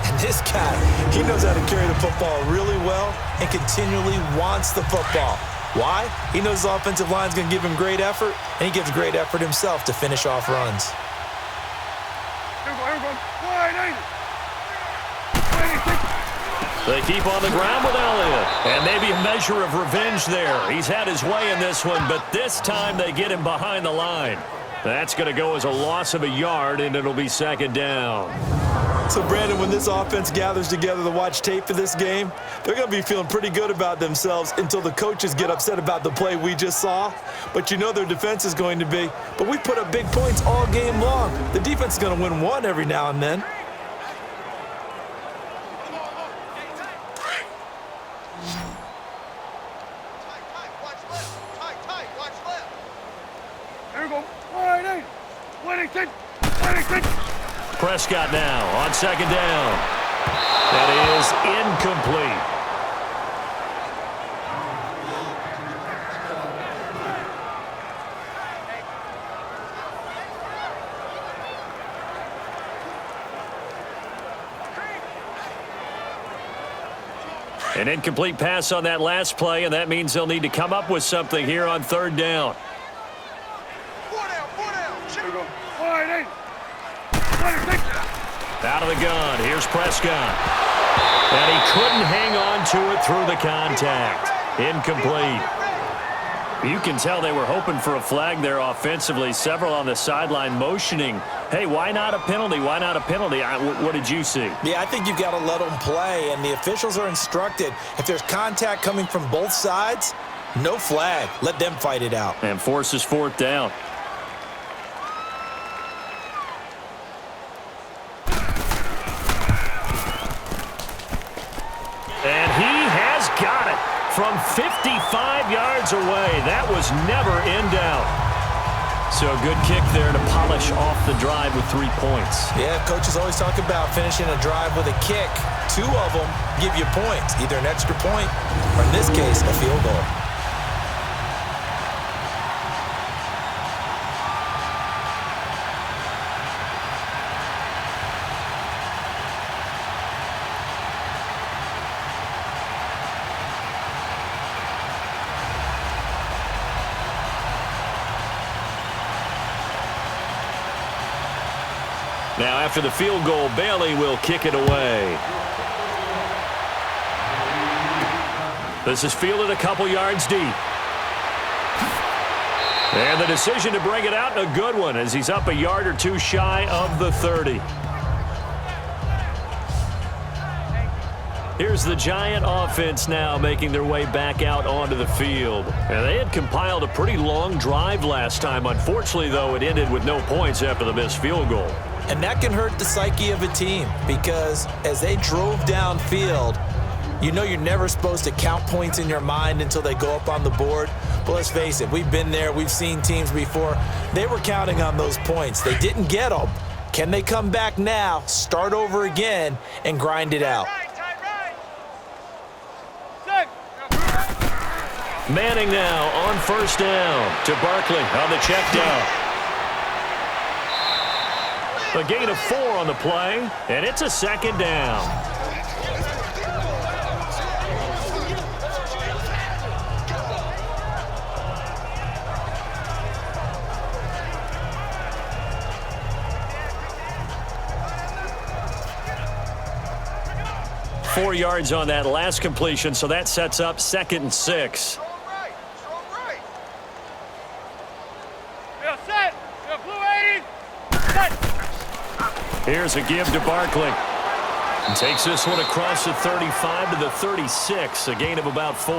And this guy, he knows how to carry the football really well and continually wants the football. Why? He knows his offensive line's going to give him great effort, and he gives great effort himself to finish off runs. Here we go. Wide 80. They keep on the ground with Elliott. And maybe a measure of revenge there. He's had his way in this one, but this time they get him behind the line. That's going to go as a loss of a yard, and it'll be second down. So, Brandon, when this offense gathers together to watch tape for this game, they're going to be feeling pretty good about themselves until the coaches get upset about the play we just saw. But you know their defense is going to be. But we put up big points all game long. The defense is going to win one every now and then. Here we go. Wide 80. 26. Prescott now on second down. That is incomplete. An incomplete pass on that last play, and that means they'll need to come up with something here on third down. Here we go. Wide 80. 26. Out of the gun, here's Prescott. And he couldn't hang on to it through the contact. Incomplete. You can tell they were hoping for a flag there offensively. Several on the sideline motioning, hey, why not a penalty? Why not a penalty? What did you see? Yeah, I think you've got to let them play, and the officials are instructed. If there's contact coming from both sides, no flag. Let them fight it out. And forces fourth down. And he has got it from 55 yards away. That was never in doubt. So a good kick there to polish off the drive with 3 points. Yeah, coaches always talk about finishing a drive with a kick. 2 of them give you points, either an extra point or, in this case, a field goal. Now, after the field goal, Bailey will kick it away. This is fielded a couple yards deep. And the decision to bring it out, a good one, as he's up a yard or two shy of the 30. Here's the Giant offense now making their way back out onto the field. And they had compiled a pretty long drive last time. Unfortunately, though, it ended with no points after the missed field goal. And that can hurt the psyche of a team because as they drove downfield, you know you're never supposed to count points in your mind until they go up on the board. But let's face it, we've been there. We've seen teams before. They were counting on those points. They didn't get them. Can they come back now, start over again, and grind it out? Manning now on first down to Barkley on the check down. A gain of 4 on the play, and it's a second down. Four yards on that last completion, so that sets up 2nd and 6. Here's a give to Barkley. And takes this one across the 35 to the 36, a gain of about 4.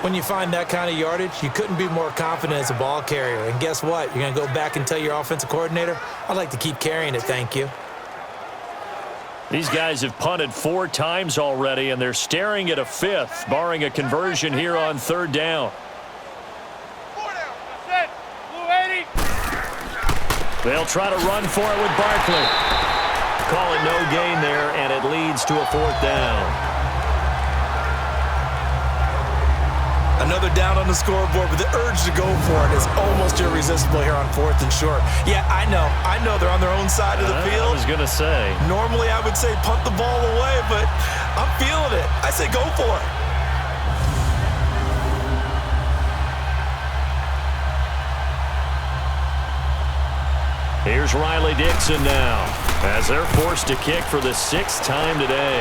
When you find that kind of yardage, you couldn't be more confident as a ball carrier. And guess what? You're going to go back and tell your offensive coordinator, I'd like to keep carrying it, thank you. These guys have punted 4 times already, and they're staring at a 5th, barring a conversion here on third down. They'll try to run for it with Barkley. Call it no gain there, and it leads to a 4th down. Another down on the scoreboard, but the urge to go for it is almost irresistible here on 4th and short. Yeah, I know they're on their own side of the field. I was going to say. Normally I would say punt the ball away, but I'm feeling it. I say go for it. Here's Riley Dixon now, as they're forced to kick for the 6th time today.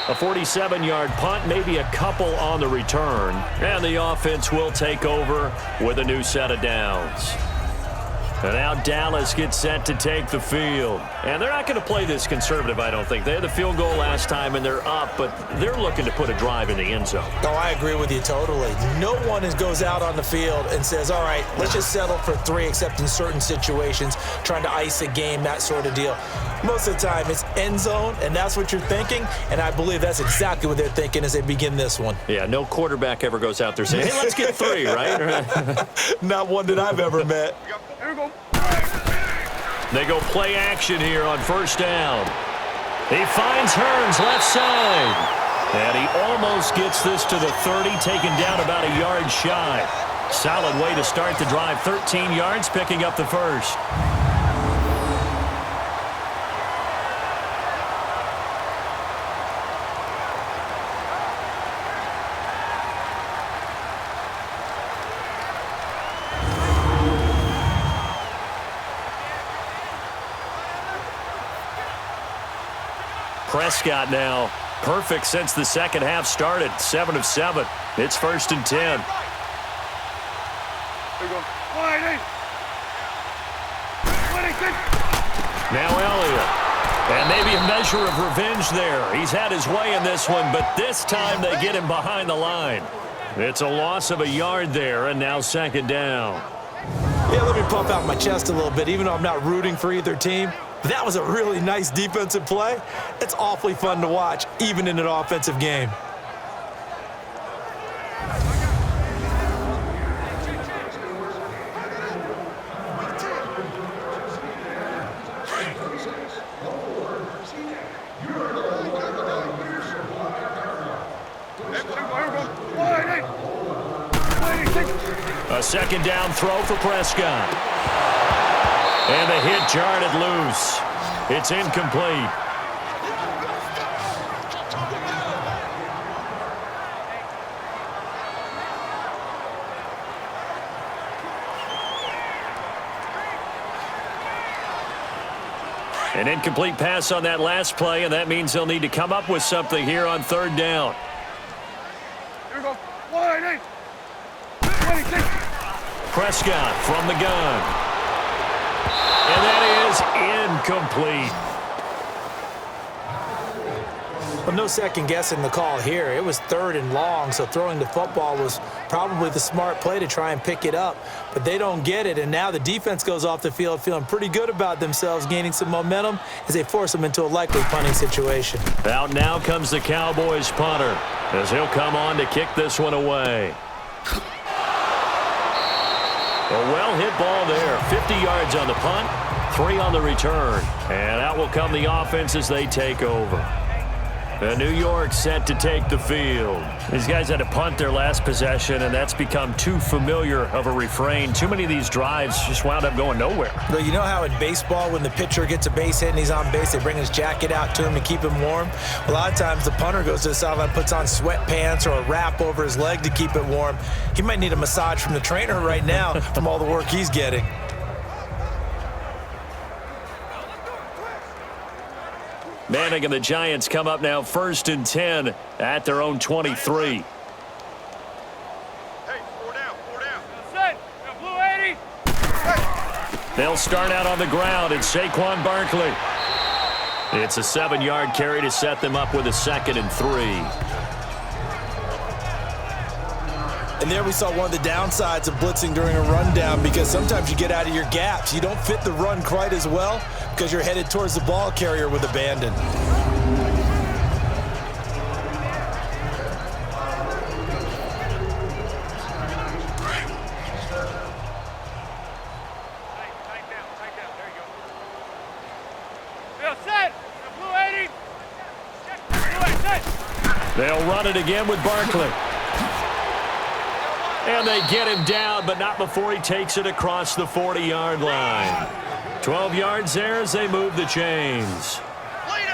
A 47-yard punt, maybe a couple on the return, and the offense will take over with a new set of downs. And now Dallas gets set to take the field. And they're not going to play this conservative, I don't think. They had the field goal last time, and they're up, but they're looking to put a drive in the end zone. Oh, I agree with you totally. No one goes out on the field and says, all right, let's just settle for 3, except in certain situations, trying to ice a game, that sort of deal. Most of the time, it's end zone, and that's what you're thinking, and I believe that's exactly what they're thinking as they begin this one. Yeah, no quarterback ever goes out there saying, hey, let's get 3, right? Not one that I've ever met. Here we go. They go play action here on 1st down. He finds Hearns left side. And he almost gets this to the 30, taken down about a yard shy. Solid way to start the drive. 13 yards, picking up the first. Prescott now, perfect since the second half started. 7 of 7. It's 1st and 10. Here we go. Wide eight. 26. Now Elliott. And maybe a measure of revenge there. He's had his way in this one, but this time they get him behind the line. It's a loss of a yard there, and now 2nd down. Yeah, let me pump out my chest a little bit, even though I'm not rooting for either team. That was a really nice defensive play. It's awfully fun to watch, even in an offensive game. A 2nd down throw for Prescott. And the hit jarred it loose. It's incomplete. An incomplete pass on that last play, and that means they'll need to come up with something here on 3rd down. Here we go. Wide eight. 26. Prescott from the gun. And that is incomplete. Well, no second guessing the call here. It was 3rd and long, so throwing the football was probably the smart play to try and pick it up. But they don't get it, and now the defense goes off the field feeling pretty good about themselves, gaining some momentum as they force them into a likely punting situation. Out now comes the Cowboys punter, as he'll come on to kick this one away. A well-hit ball there. 50 yards on the punt, 3 on the return. And out will come the offense as they take over. New York set to take the field. These guys had to punt their last possession, and that's become too familiar of a refrain. Too many of these drives just wound up going nowhere. Well, you know how in baseball, when the pitcher gets a base hit and he's on base, they bring his jacket out to him to keep him warm? A lot of times the punter goes to the sideline, puts on sweatpants or a wrap over his leg to keep it warm. He might need a massage from the trainer right now from all the work he's getting. Manning and the Giants come up now 1st and 10 at their own 23. Hey, 4 down. Set. Blue 80. They'll start out on the ground, and Saquon Barkley. It's a 7-yard carry to set them up with a 2nd and 3. And there we saw one of the downsides of blitzing during a rundown, because sometimes you get out of your gaps. You don't fit the run quite as well because you're headed towards the ball carrier with abandon. Tight down. There you go. Bill, set. Blue 80. Blue 80, set. They'll run it again with Barkley. And they get him down, but not before he takes it across the 40-yard line. 12 yards there as they move the chains.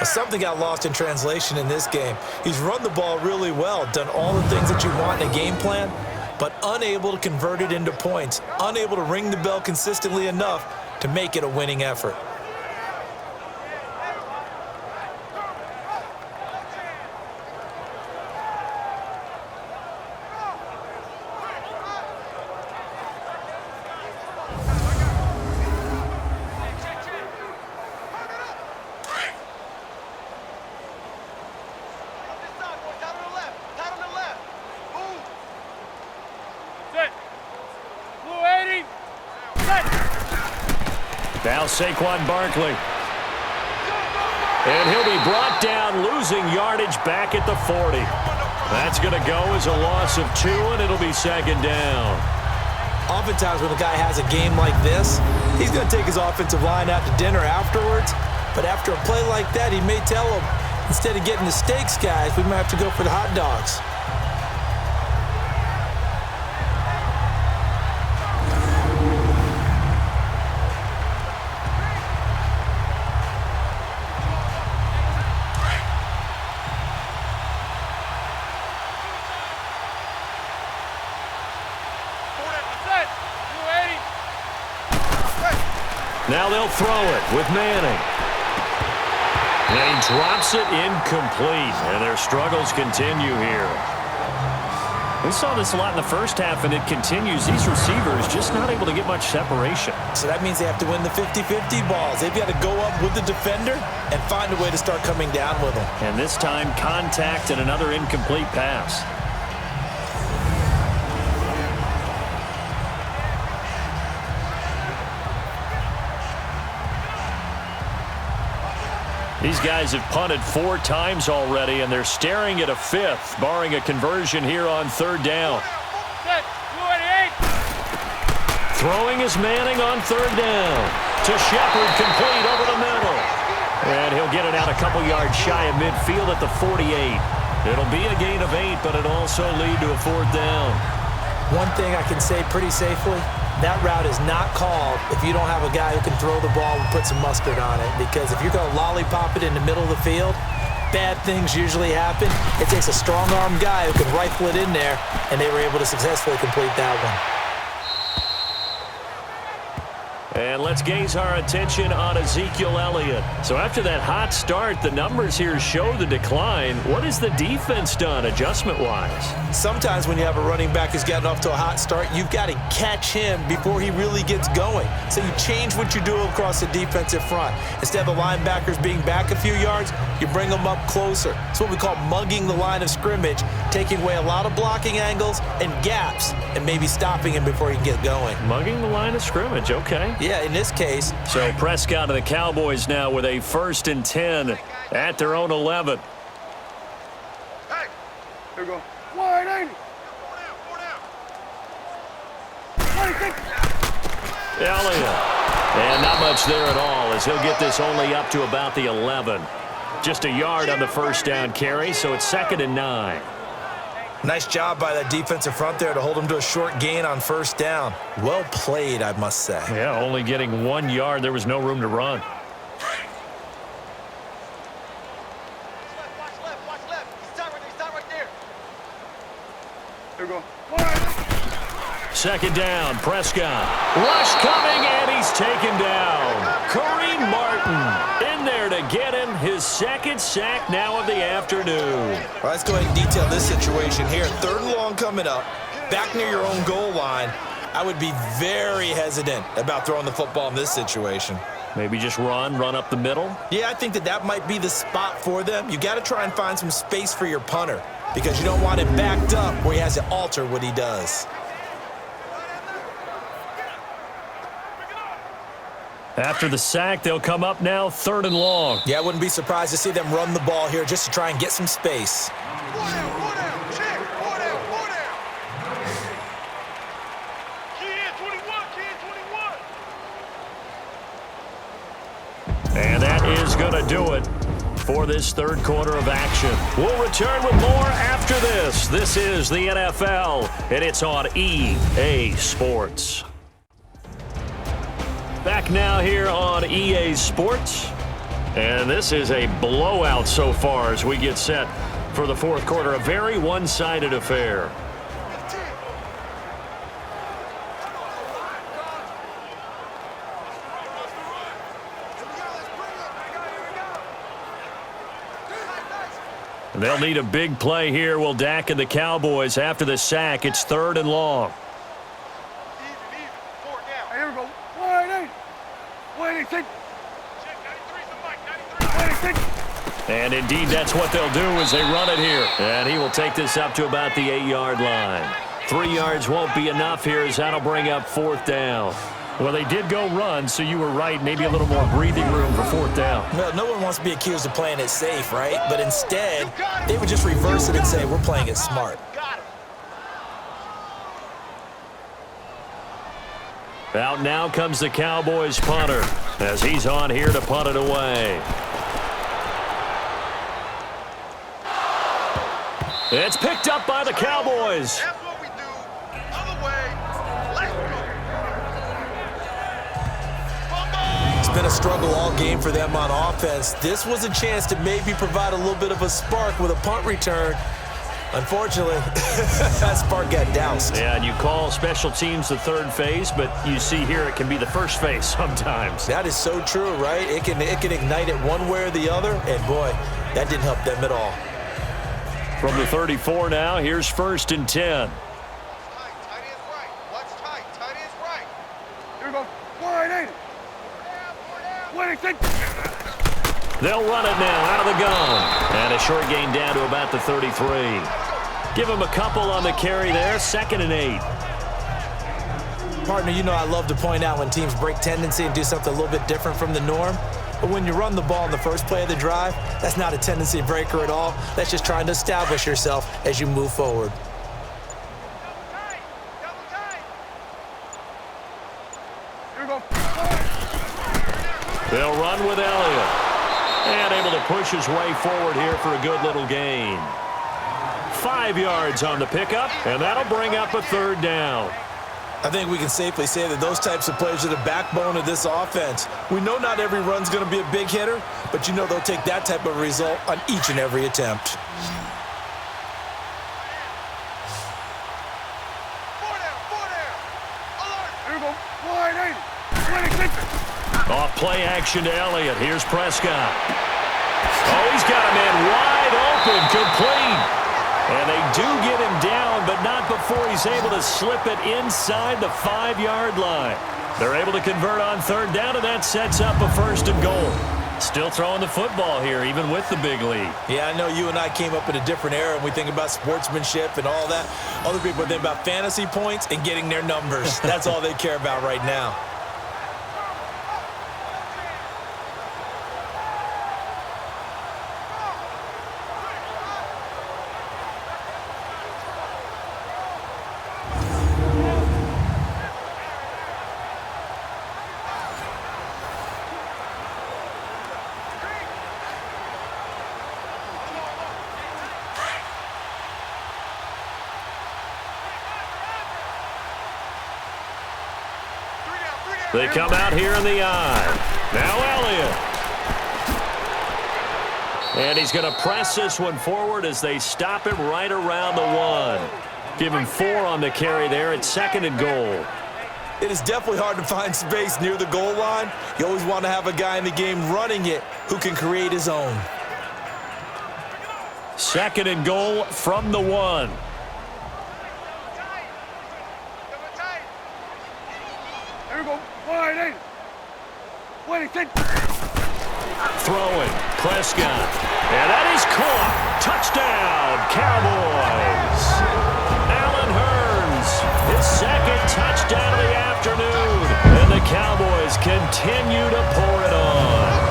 Something got lost in translation in this game. He's run the ball really well, done all the things that you want in a game plan, but unable to convert it into points, unable to ring the bell consistently enough to make it a winning effort. Now Saquon Barkley. And he'll be brought down, losing yardage back at the 40. That's going to go as a loss of 2, and it'll be second down. Oftentimes when a guy has a game like this, he's going to take his offensive line out to dinner afterwards. But after a play like that, he may tell them, instead of getting the steaks, guys, we might have to go for the hot dogs. Now they'll throw it with Manning. And he drops it incomplete. And their struggles continue here. We saw this a lot in the first half, and it continues. These receivers just not able to get much separation. So that means they have to win the 50-50 balls. They've got to go up with the defender and find a way to start coming down with them. And this time, contact and another incomplete pass. These guys have punted 4 times already, and they're staring at a 5th, barring a conversion here on 3rd down. Throwing is Manning on 3rd down. To Shepard, complete over the middle. And he'll get it out a couple yards shy of midfield at the 48. It'll be a gain of 8, but it'll also lead to a 4th down. One thing I can say pretty safely, that route is not called if you don't have a guy who can throw the ball and put some mustard on it. Because if you're going to lollipop it in the middle of the field, bad things usually happen. It takes a strong-armed guy who can rifle it in there, and they were able to successfully complete that one. And let's gaze our attention on Ezekiel Elliott. So after that hot start, the numbers here show the decline. What has the defense done adjustment-wise? Sometimes when you have a running back who's gotten off to a hot start, you've got to catch him before he really gets going. So you change what you do across the defensive front. Instead of the linebackers being back a few yards, you bring them up closer. It's what we call mugging the line of scrimmage, taking away a lot of blocking angles and gaps and maybe stopping him before he can get going. Mugging the line of scrimmage, okay. Yeah, in this case. So Prescott and the Cowboys now with a 1st and 10 at their own 11. Hey, here we go. 180. Elliott. And not much there at all as he'll get this only up to about the 11. Just a yard on the 1st down carry, so it's 2nd and 9. Nice job by that defensive front there to hold him to a short gain on 1st down. Well played, I must say. Yeah, only getting 1 yard. There was no room to run. Watch left. Stop right there. Here we go. 2nd down, Prescott. Rush coming, and he's taken down. Kareem Martin in there to get him his 2nd sack now of the afternoon. Well, let's go ahead and detail this situation here. 3rd and long coming up, back near your own goal line. I would be very hesitant about throwing the football in this situation. Maybe just run up the middle? Yeah, I think that might be the spot for them. You got to try and find some space for your punter because you don't want him backed up where he has to alter what he does. After the sack, they'll come up now 3rd and long. Yeah, I wouldn't be surprised to see them run the ball here just to try and get some space. And that is going to do it for this 3rd quarter of action. We'll return with more after this. This is the NFL, and it's on EA Sports. Back now here on EA Sports. And this is a blowout so far as we get set for the fourth quarter. A very one-sided affair. They'll need a big play here. Will Dak and the Cowboys after the sack. It's 3rd and long. Even. 4 down. Here we go. 1-8. 1-8. And indeed, that's what they'll do as they run it here. And he will take this up to about the 8-yard line. 3 yards won't be enough here as that'll bring up 4th down. Well, they did go run, so you were right. Maybe a little more breathing room for 4th down. Well, no one wants to be accused of playing it safe, right? But instead, they would just reverse it and say, we're playing it smart. Out now comes the Cowboys punter as he's on here to punt it away. It's picked up by the Cowboys. That's what we do. Other way. Let's go. It's been a struggle all game for them on offense. This was a chance to maybe provide a little bit of a spark with a punt return. Unfortunately, that spark got doused. Yeah, and you call special teams the third phase, but you see here it can be the first phase sometimes. That is so true, right? It can ignite it one way or the other, and boy, that didn't help them at all. From the 34 now, here's 1st and 10. Tight is right. What's tight? Tight is right. Here we go. 1-8. 1-8. They'll run it now out of the gun. And a short gain down to about the 33. Give him a couple on the carry there. 2nd and 8. Partner, you know I love to point out when teams break tendency and do something a little bit different from the norm. But when you run the ball in the first play of the drive, that's not a tendency breaker at all. That's just trying to establish yourself as you move forward. Here we go. They'll run with Elliott. And able to push his way forward here for a good little gain. 5 yards on the pickup, and that'll bring up a 3rd down. I think we can safely say that those types of plays are the backbone of this offense. We know not every run's going to be a big hitter, but you know they'll take that type of result on each and every attempt. 4 down. Alert. Here we go. 1-8. 26. Off play action to Elliott. Here's Prescott. Oh, he's got a man wide open, complete. And they do get him down, but not before he's able to slip it inside the 5-yard line. They're able to convert on 3rd down, and that sets up a 1st and goal. Still throwing the football here, even with the big lead. Yeah, I know you and I came up in a different era, and we think about sportsmanship and all that. Other people think about fantasy points and getting their numbers. That's all they care about right now. They come out here in the eye. Now Elliott. And he's going to press this one forward as they stop him right around the 1. Give him 4 on the carry there. It's 2nd and goal. It is definitely hard to find space near the goal line. You always want to have a guy in the game running it who can create his own. 2nd and goal from the 1. Here we go. 1-8. 26. Throwing. Prescott. And that is caught. Touchdown, Cowboys. Allen Hurns, his 2nd touchdown of the afternoon. And the Cowboys continue to pour it on.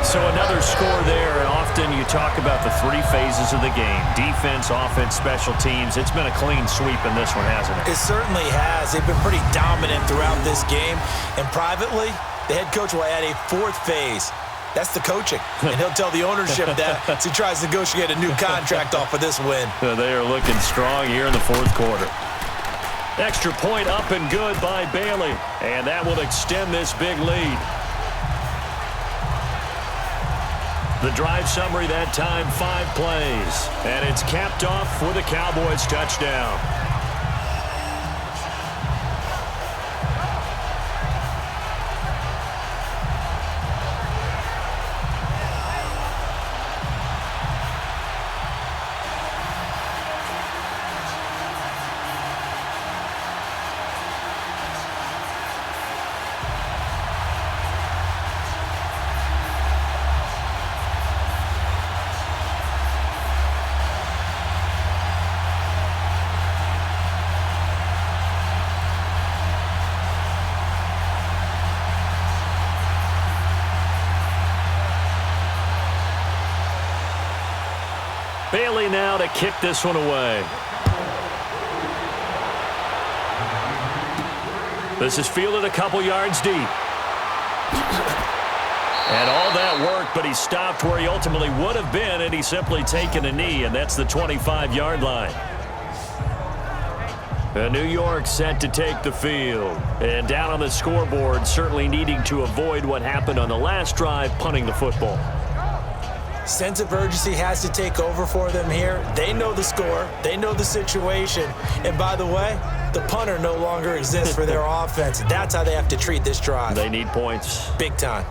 So another score there, and often you talk about the 3 phases of the game. Defense, offense, special teams. It's been a clean sweep in this one, hasn't it? It certainly has. They've been pretty dominant throughout this game. And privately, the head coach will add a 4th phase. That's the coaching. And he'll tell the ownership that as he tries to negotiate a new contract off of this win. They are looking strong here in the 4th quarter. Extra point up and good by Bailey. And that will extend this big lead. The drive summary that time, 5 plays. And it's capped off with a Cowboys touchdown. Bailey now to kick this one away. This is fielded a couple yards deep. And all that work, but he stopped where he ultimately would have been, and he's simply taken a knee, and that's the 25-yard line. New York set to take the field. And down on the scoreboard, certainly needing to avoid what happened on the last drive, punting the football. Sense of urgency has to take over for them here. They know the score. They know the situation. And by the way, the punter no longer exists for their offense. That's how they have to treat this drive. They need points. Big time.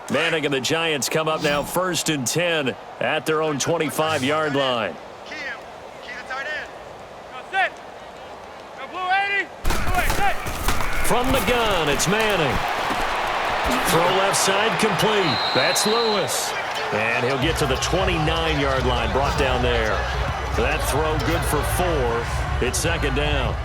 Manning and the Giants come up now 1st and 10 at their own 25-yard line. Key the tight end. Go sit. Go blue 80. Blue 80, sit. From the gun, it's Manning. Throw left side complete. That's Lewis. And he'll get to the 29-yard line, brought down there. That throw good for 4. It's 2nd down.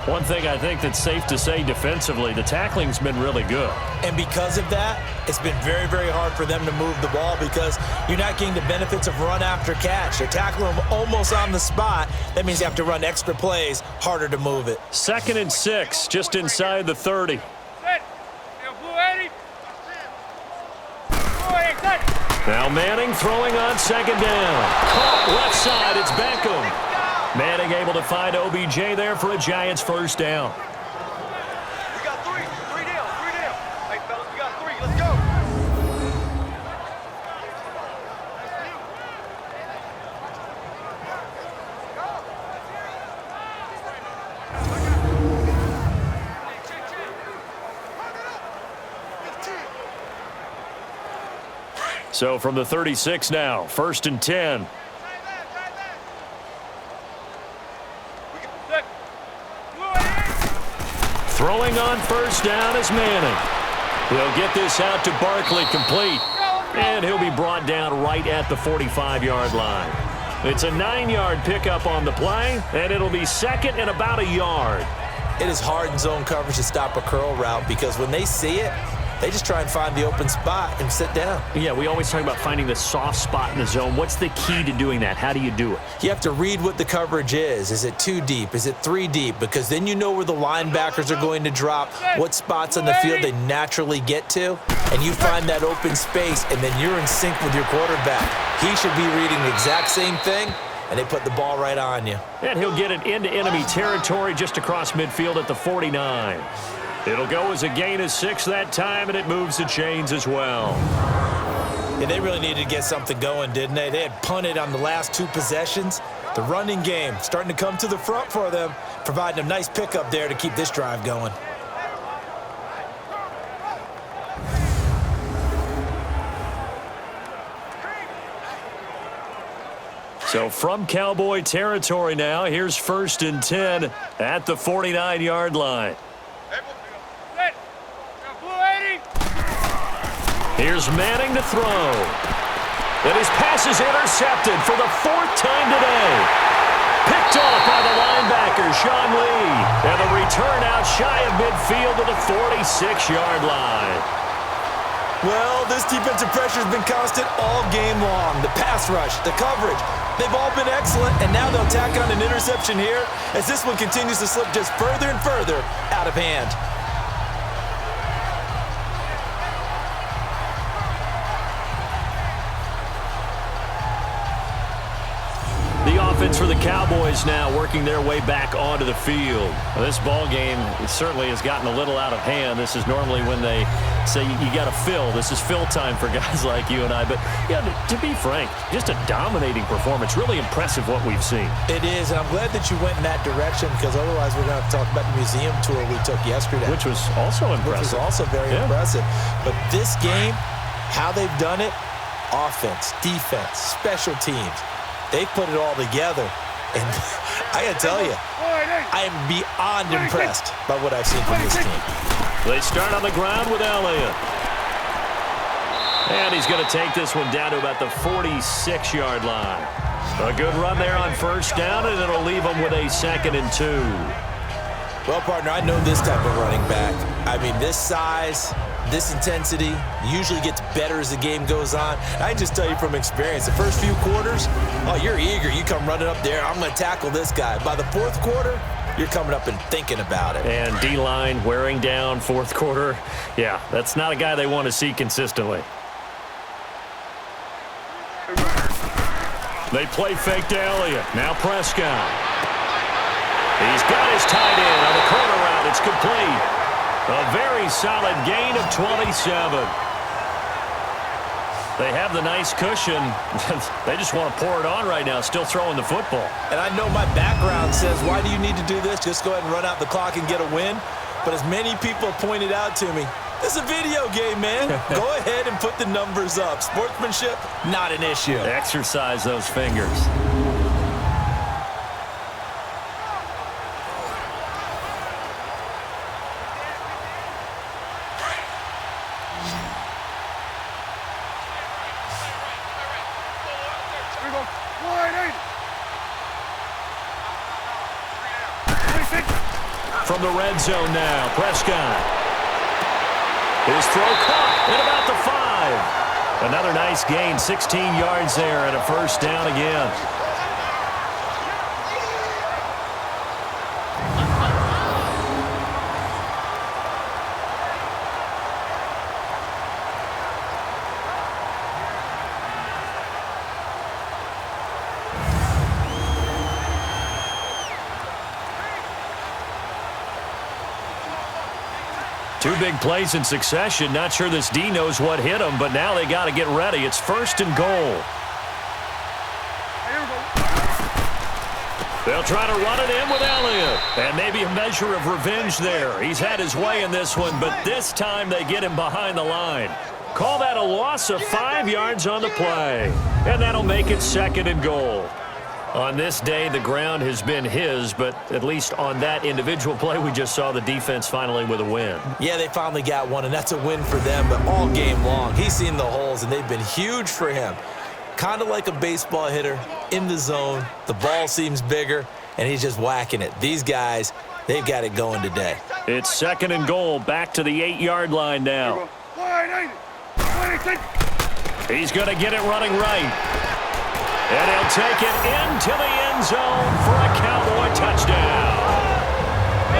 One thing I think that's safe to say defensively, the tackling's been really good. And because of that, it's been very, very hard for them to move the ball because you're not getting the benefits of run after catch. They're tackling them almost on the spot. That means you have to run extra plays, harder to move it. 2nd and 6, just inside the 30. Sit. Blue 80. Blue 80, sit. Now Manning throwing on 2nd down. Caught left side, it's Beckham. Manning able to find OBJ there for a Giants 1st down. We got 3. 3 down. 3 down. Hey, fellas, we got 3. Let's go. So from the 36 now, 1st and 10. Throwing on 1st down is Manning. He'll get this out to Barkley complete. And he'll be brought down right at the 45-yard line. It's a 9-yard pickup on the play, and it'll be 2nd and about a yard. It is hard in zone coverage to stop a curl route because when they see it, they just try and find the open spot and sit down. Yeah, we always talk about finding the soft spot in the zone. What's the key to doing that? How do you do it? You have to read what the coverage is. Is it 2 deep? Is it 3 deep? Because then you know where the linebackers are going to drop, what spots on the field they naturally get to, and you find that open space, and then you're in sync with your quarterback. He should be reading the exact same thing, and they put the ball right on you. And he'll get it into enemy territory just across midfield at the 49. It'll go as a gain of 6 that time, and it moves the chains as well. Yeah, they really needed to get something going, didn't they? They had punted on the last 2 possessions. The running game starting to come to the front for them, providing a nice pickup there to keep this drive going. So from Cowboy territory now, here's 1st and 10 at the 49-yard line. Here's Manning to throw. And his pass is intercepted for the 4th time today. Picked off by the linebacker, Sean Lee. And the return out shy of midfield to the 46-yard line. Well, this defensive pressure has been constant all game long. The pass rush, the coverage, they've all been excellent, and now they'll tack on an interception here as this one continues to slip just further and further out of hand. for the Cowboys now, working their way back onto the field. Well, this ball game certainly has gotten a little out of hand. This is normally when they say you got to fill. This is fill time for guys like you and I. But yeah, to be frank, just a dominating performance. Really impressive what we've seen. It is, and I'm glad that you went in that direction, because otherwise we're going to talk about the museum tour we took yesterday. Which was also impressive. Which was also very impressive. But this game, how they've done it, offense, defense, special teams, they put it all together. And I got to tell you, I am beyond impressed by what I've seen from this team. They start on the ground with Elliott. And he's going to take this one down to about the 46-yard line. A good run there on first down, and it'll leave them with a 2nd and 2. Well, partner, I know this type of running back. I mean, this size, this intensity usually gets better as the game goes on. I just tell you from experience, the first few quarters, oh, you're eager. You come running up there, I'm going to tackle this guy. By the fourth quarter, you're coming up and thinking about it. And D-line wearing down fourth quarter. Yeah, that's not a guy they want to see consistently. They play fake to Elliott. Now Prescott. He's got his tight end on the corner route. It's complete. A very solid gain of 27. They have the nice cushion. They just want to pour it on right now, still throwing the football. And I know my background says, why do you need to do this? Just go ahead and run out the clock and get a win. But as many people pointed out to me, this is a video game, man. Go ahead and put the numbers up. Sportsmanship, not an issue. Exercise those fingers. From the red zone now, Prescott. His throw caught at about the 5. Another nice gain, 16 yards there, and a first down again. Two big plays in succession. Not sure this D knows what hit him, but now they got to get ready. It's 1st and goal. They'll try to run it in with Elliott. And maybe a measure of revenge there. He's had his way in this one, but this time they get him behind the line. Call that a loss of 5 yards on the play. And that'll make it 2nd and goal. On this day, the ground has been his, but at least on that individual play, we just saw the defense finally with a win. Yeah, they finally got one, and that's a win for them, but all game long, he's seen the holes, and they've been huge for him. Kind of like a baseball hitter in the zone. The ball seems bigger, and he's just whacking it. These guys, they've got it going today. It's 2nd and goal, back to the 8-yard line now. He's going to get it running right. And he'll take it into the end zone for a Cowboy touchdown.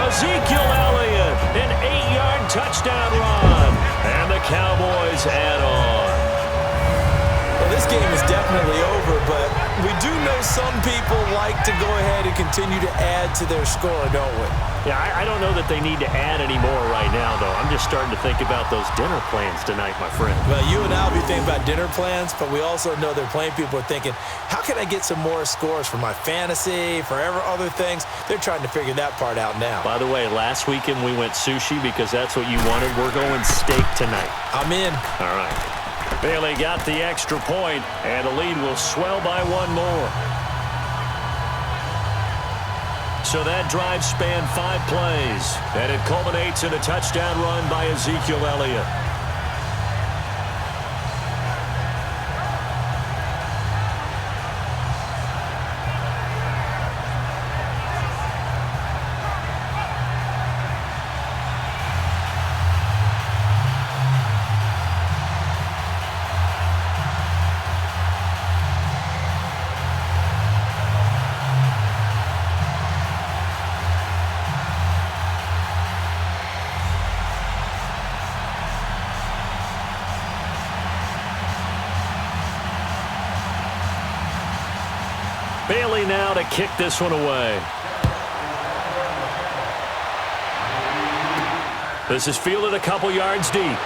Ezekiel Elliott, an 8-yard touchdown run. And the Cowboys add on. Well, this game is definitely over, but we do know some people like to go ahead and continue to add to their score, don't we? Yeah, I don't know that they need to add any more right now, though. I'm just starting to think about those dinner plans tonight, my friend. Well, you and I will be thinking about dinner plans, but we also know they're playing people are thinking, how can I get some more scores for my fantasy, for other things? They're trying to figure that part out now. By the way, last weekend we went sushi because that's what you wanted. We're going steak tonight. I'm in. All right. Bailey got the extra point, and the lead will swell by one more. So that drive spanned 5 plays, and it culminates in a touchdown run by Ezekiel Elliott. to kick this one away. This is fielded a couple yards deep.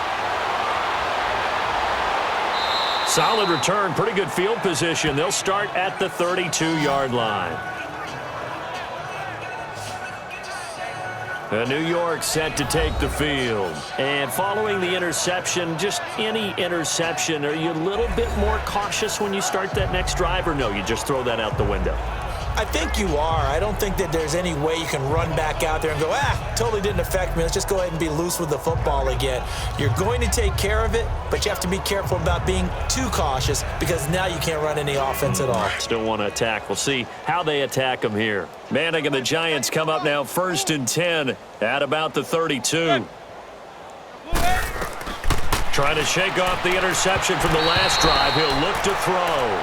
Solid return, pretty good field position. They'll start at the 32-yard line. New York set to take the field. And following the interception, just any interception, are you a little bit more cautious when you start that next drive, or no, you just throw that out the window? I think you are. I don't think that there's any way you can run back out there and go, totally didn't affect me. Let's just go ahead and be loose with the football again. You're going to take care of it, but you have to be careful about being too cautious because now you can't run any offense at all. Still want to attack. We'll see how they attack them here. Manning and the Giants come up now 1st and 10 at about the 32. Trying to shake off the interception from the last drive. He'll look to throw.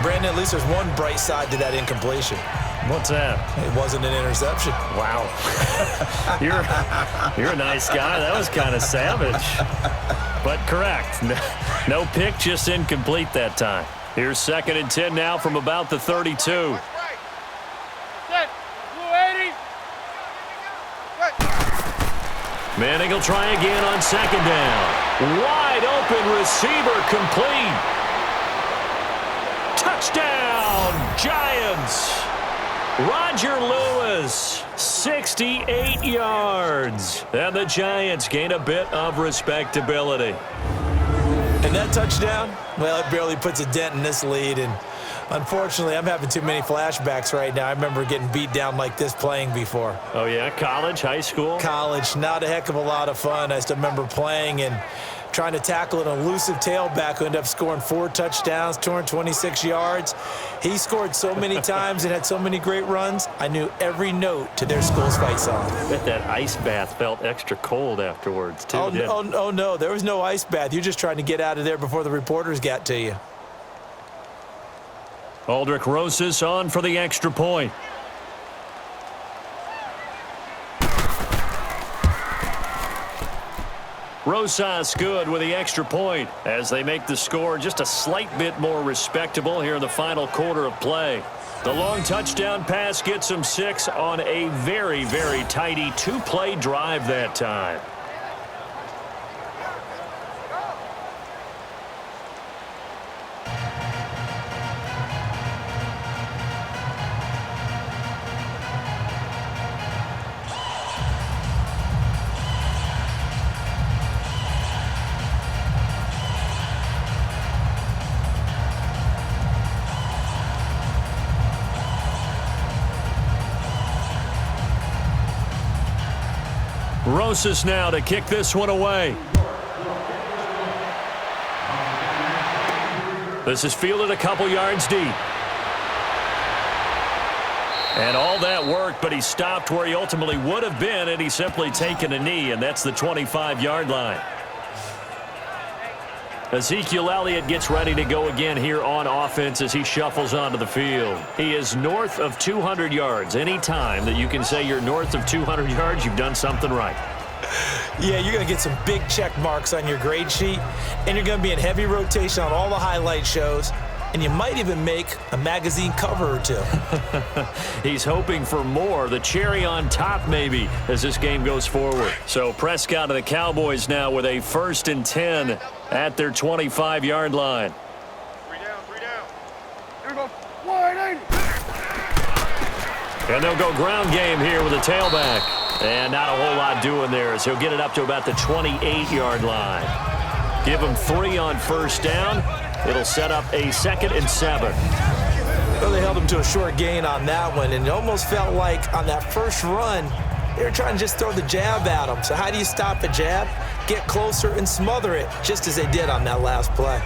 Brandon, at least there's one bright side to that incompletion. What's that? It wasn't an interception. Wow. You're a nice guy. That was kind of savage. But correct. No pick, just incomplete that time. Here's 2nd and 10 now from about the 32. Manning will try again on 2nd down. Wide open receiver complete. Touchdown, Giants. Roger Lewis, 68 yards. And the Giants gain a bit of respectability. And that touchdown, well, it barely puts a dent in this lead. And unfortunately, I'm having too many flashbacks right now. I remember getting beat down like this playing before. Oh, yeah? College, high school? College, not a heck of a lot of fun. I still remember playing and trying to tackle an elusive tailback who ended up scoring 4 touchdowns, 226 yards. He scored so many times and had so many great runs, I knew every note to their school's fight song. I bet that ice bath felt extra cold afterwards, too. Oh, no, there was no ice bath. You're just trying to get out of there before the reporters got to you. Aldrich Rosas on for the extra point. Rosas good with the extra point as they make the score just a slight bit more respectable here in the final quarter of play. The long touchdown pass gets them 6 on a very, very tidy 2-play drive that time. Rosas now to kick this one away. This is fielded a couple yards deep. And all that worked, but he stopped where he ultimately would have been, and he's simply taken a knee, and that's the 25-yard line. Ezekiel Elliott gets ready to go again here on offense as he shuffles onto the field. He is north of 200 yards. Any time that you can say you're north of 200 yards, you've done something right. Yeah, you're going to get some big check marks on your grade sheet, and you're going to be in heavy rotation on all the highlight shows, and you might even make a magazine cover or two. He's hoping for more, the cherry on top maybe, as this game goes forward. So Prescott and the Cowboys now with a 1st and 10 at their 25-yard line. 3 down. Here we go. 180. And they'll go ground game here with a tailback. And not a whole lot doing there as he'll get it up to about the 28-yard line. Give him 3 on 1st down. It'll set up a 2nd and 7. Well, they held him to a short gain on that one, and it almost felt like on that first run, they were trying to just throw the jab at him. So how do you stop a jab? Get closer and smother it, just as they did on that last play.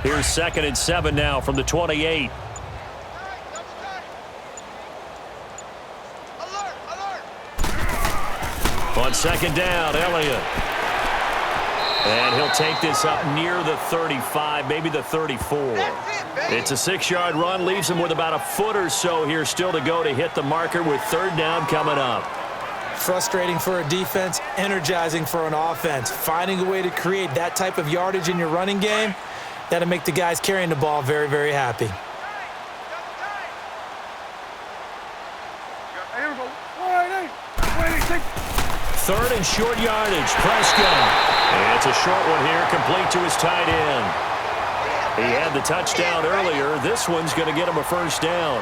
Here's 2nd and 7 now from the 28. On 2nd down, Elliott. And he'll take this up near the 35, maybe the 34. It's a 6-yard run, leaves him with about a foot or so here still to go to hit the marker with 3rd down coming up. Frustrating for a defense. energizing for an offense. Finding a way to create that type of yardage in your running game, that'll make the guys carrying the ball very, very happy. Third and short yardage. Prescott. And it's a short one here, complete to his tight end. He had the touchdown earlier. This one's going to get him a first down.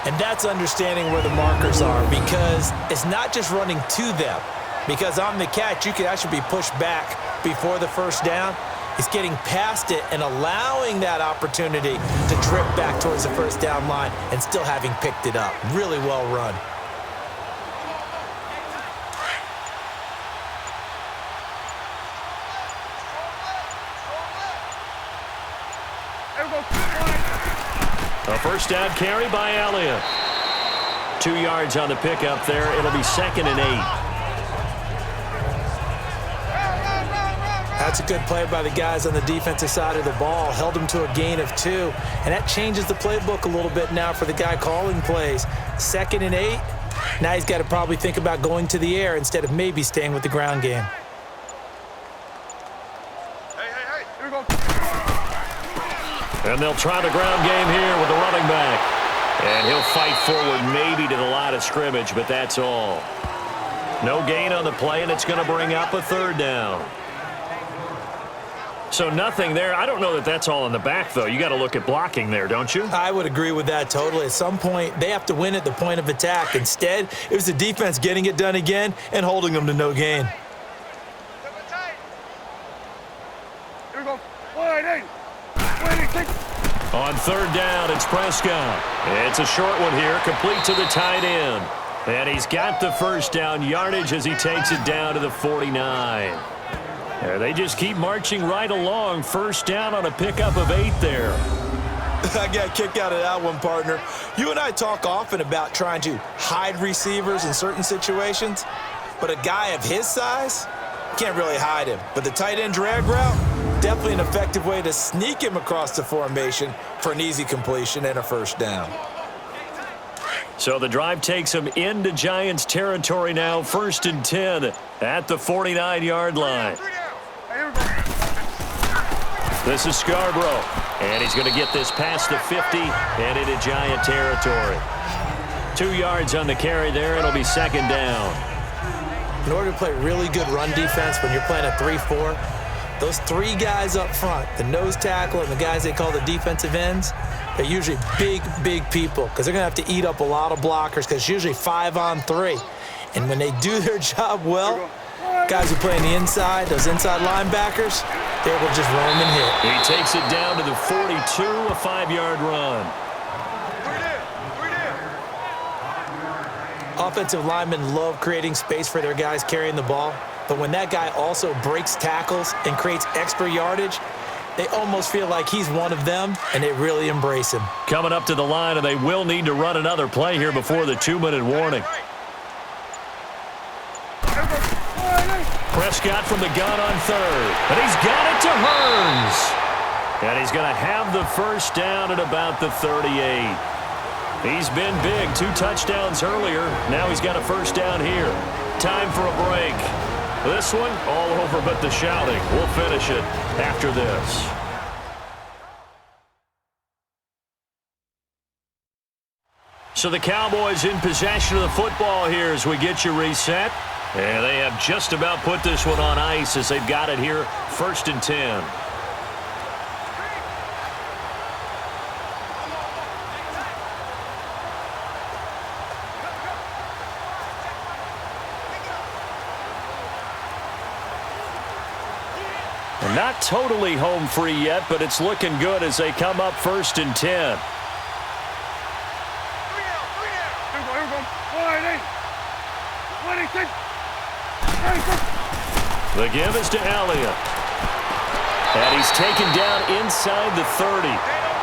And that's understanding where the markers are, because it's not just running to them. Because on the catch, you could actually be pushed back before the first down. It's getting past it and allowing that opportunity to drip back towards the first down line and still having picked it up. Really well run. A first down carry by Elliott. 2 yards on the pickup there. It'll be 2nd and 8. That's a good play by the guys on the defensive side of the ball. Held them to a gain of 2. And that changes the playbook a little bit now for the guy calling plays. 2nd and 8. Now he's got to probably think about going to the air instead of maybe staying with the ground game. Here we go. And they'll try the ground game here with the running back. And he'll fight forward maybe to the line of scrimmage, but that's all. No gain on the play, and it's going to bring up a 3rd down. So nothing there. I don't know that that's all in the back, though. You got to look at blocking there, don't you? I would agree with that totally. At some point, they have to win at the point of attack. Instead, it was the defense getting it done again and holding them to no gain. Here we go. 1-8. On 3rd down, it's Prescott. It's a short one here, complete to the tight end. And he's got the first down yardage as he takes it down to the 49. There, they just keep marching right along. First down on a pickup of 8 there. I got kicked out of that one, partner. You and I talk often about trying to hide receivers in certain situations, but a guy of his size, can't really hide him. But the tight end drag route, definitely an effective way to sneak him across the formation for an easy completion and a first down. So the drive takes him into Giants territory now. 1st and 10 at the 49-yard line. This is Scarborough. And he's going to get this past the 50 and into Giant territory. 2 yards on the carry there. It'll be 2nd down. In order to play really good run defense when you're playing a 3-4, those 3 guys up front, the nose tackle and the guys they call the defensive ends, they're usually big, big people because they're going to have to eat up a lot of blockers because it's usually 5-on-3. And when they do their job well, guys who play on the inside, those inside linebackers, they're able to just roam and hit. He takes it down to the 42, a 5-yard run. Offensive linemen love creating space for their guys carrying the ball, but when that guy also breaks tackles and creates extra yardage, they almost feel like he's one of them, and they really embrace him. Coming up to the line, and they will need to run another play here before the 2-minute warning. Prescott from the gun on 3rd, and he's got it to Hearns. And he's going to have the first down at about the 38. He's been big, 2 touchdowns earlier. Now he's got a first down here. Time for a break. This one, all over but the shouting. We'll finish it after this. So the Cowboys in possession of the football here as we get you reset. And they have just about put this one on ice as they've got it here, 1st and 10. Not totally home free yet, but it's looking good as they come up 1st and 10. The give is to Elliott. And he's taken down inside the 30.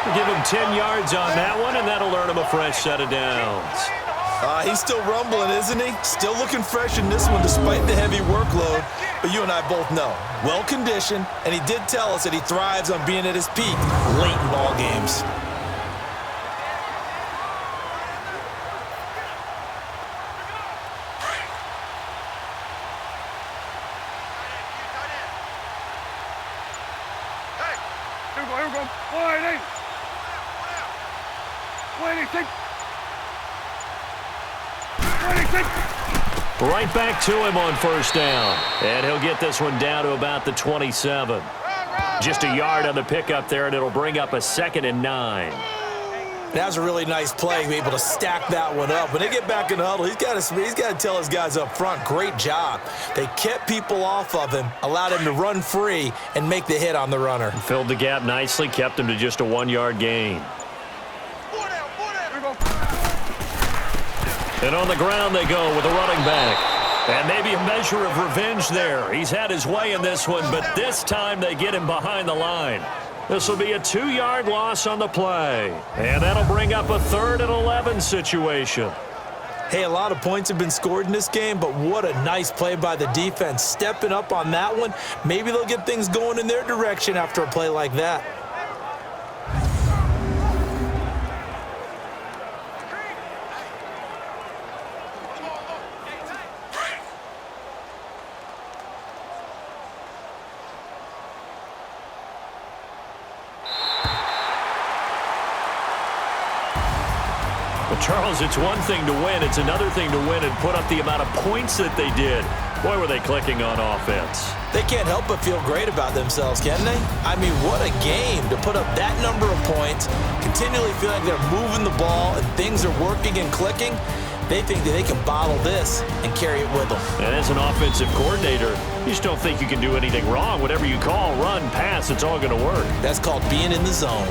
We'll give him 10 yards on that one, and that'll earn him a fresh set of downs. He's still rumbling, isn't he? Still looking fresh in this one despite the heavy workload. But you and I both know, well-conditioned, and he did tell us that he thrives on being at his peak late in ball games. Here we go. 180. 186. 186. Right back to him on first down. And he'll get this one down to about the 27. Just a yard on the pickup there, and it'll bring up a 2nd and 9. That was a really nice play, be able to stack that one up. When they get back in the huddle, he's got to tell his guys up front, great job. They kept people off of him, allowed him to run free, and make the hit on the runner. Filled the gap nicely, kept him to just a 1-yard gain. And on the ground they go with a running back. And maybe a measure of revenge there. He's had his way in this one, but this time they get him behind the line. This will be a 2-yard loss on the play. And that'll bring up a 3rd and 11 situation. Hey, a lot of points have been scored in this game, but what a nice play by the defense. Stepping up on that one. Maybe they'll get things going in their direction after a play like that. Charles, it's one thing to win. It's another thing to win and put up the amount of points that they did. Boy, were they clicking on offense. They can't help but feel great about themselves, can they? I mean, what a game to put up that number of points, continually feel like they're moving the ball and things are working and clicking. They think that they can bottle this and carry it with them. And as an offensive coordinator, you just don't think you can do anything wrong. Whatever you call, run, pass, it's all going to work. That's called being in the zone.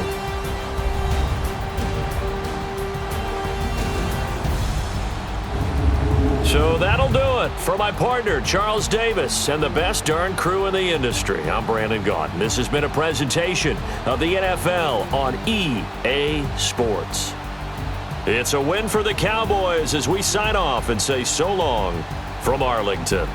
So that'll do it for my partner, Charles Davis, and the best darn crew in the industry. I'm Brandon Gaudin. This has been a presentation of the NFL on EA Sports. It's a win for the Cowboys as we sign off and say so long from Arlington.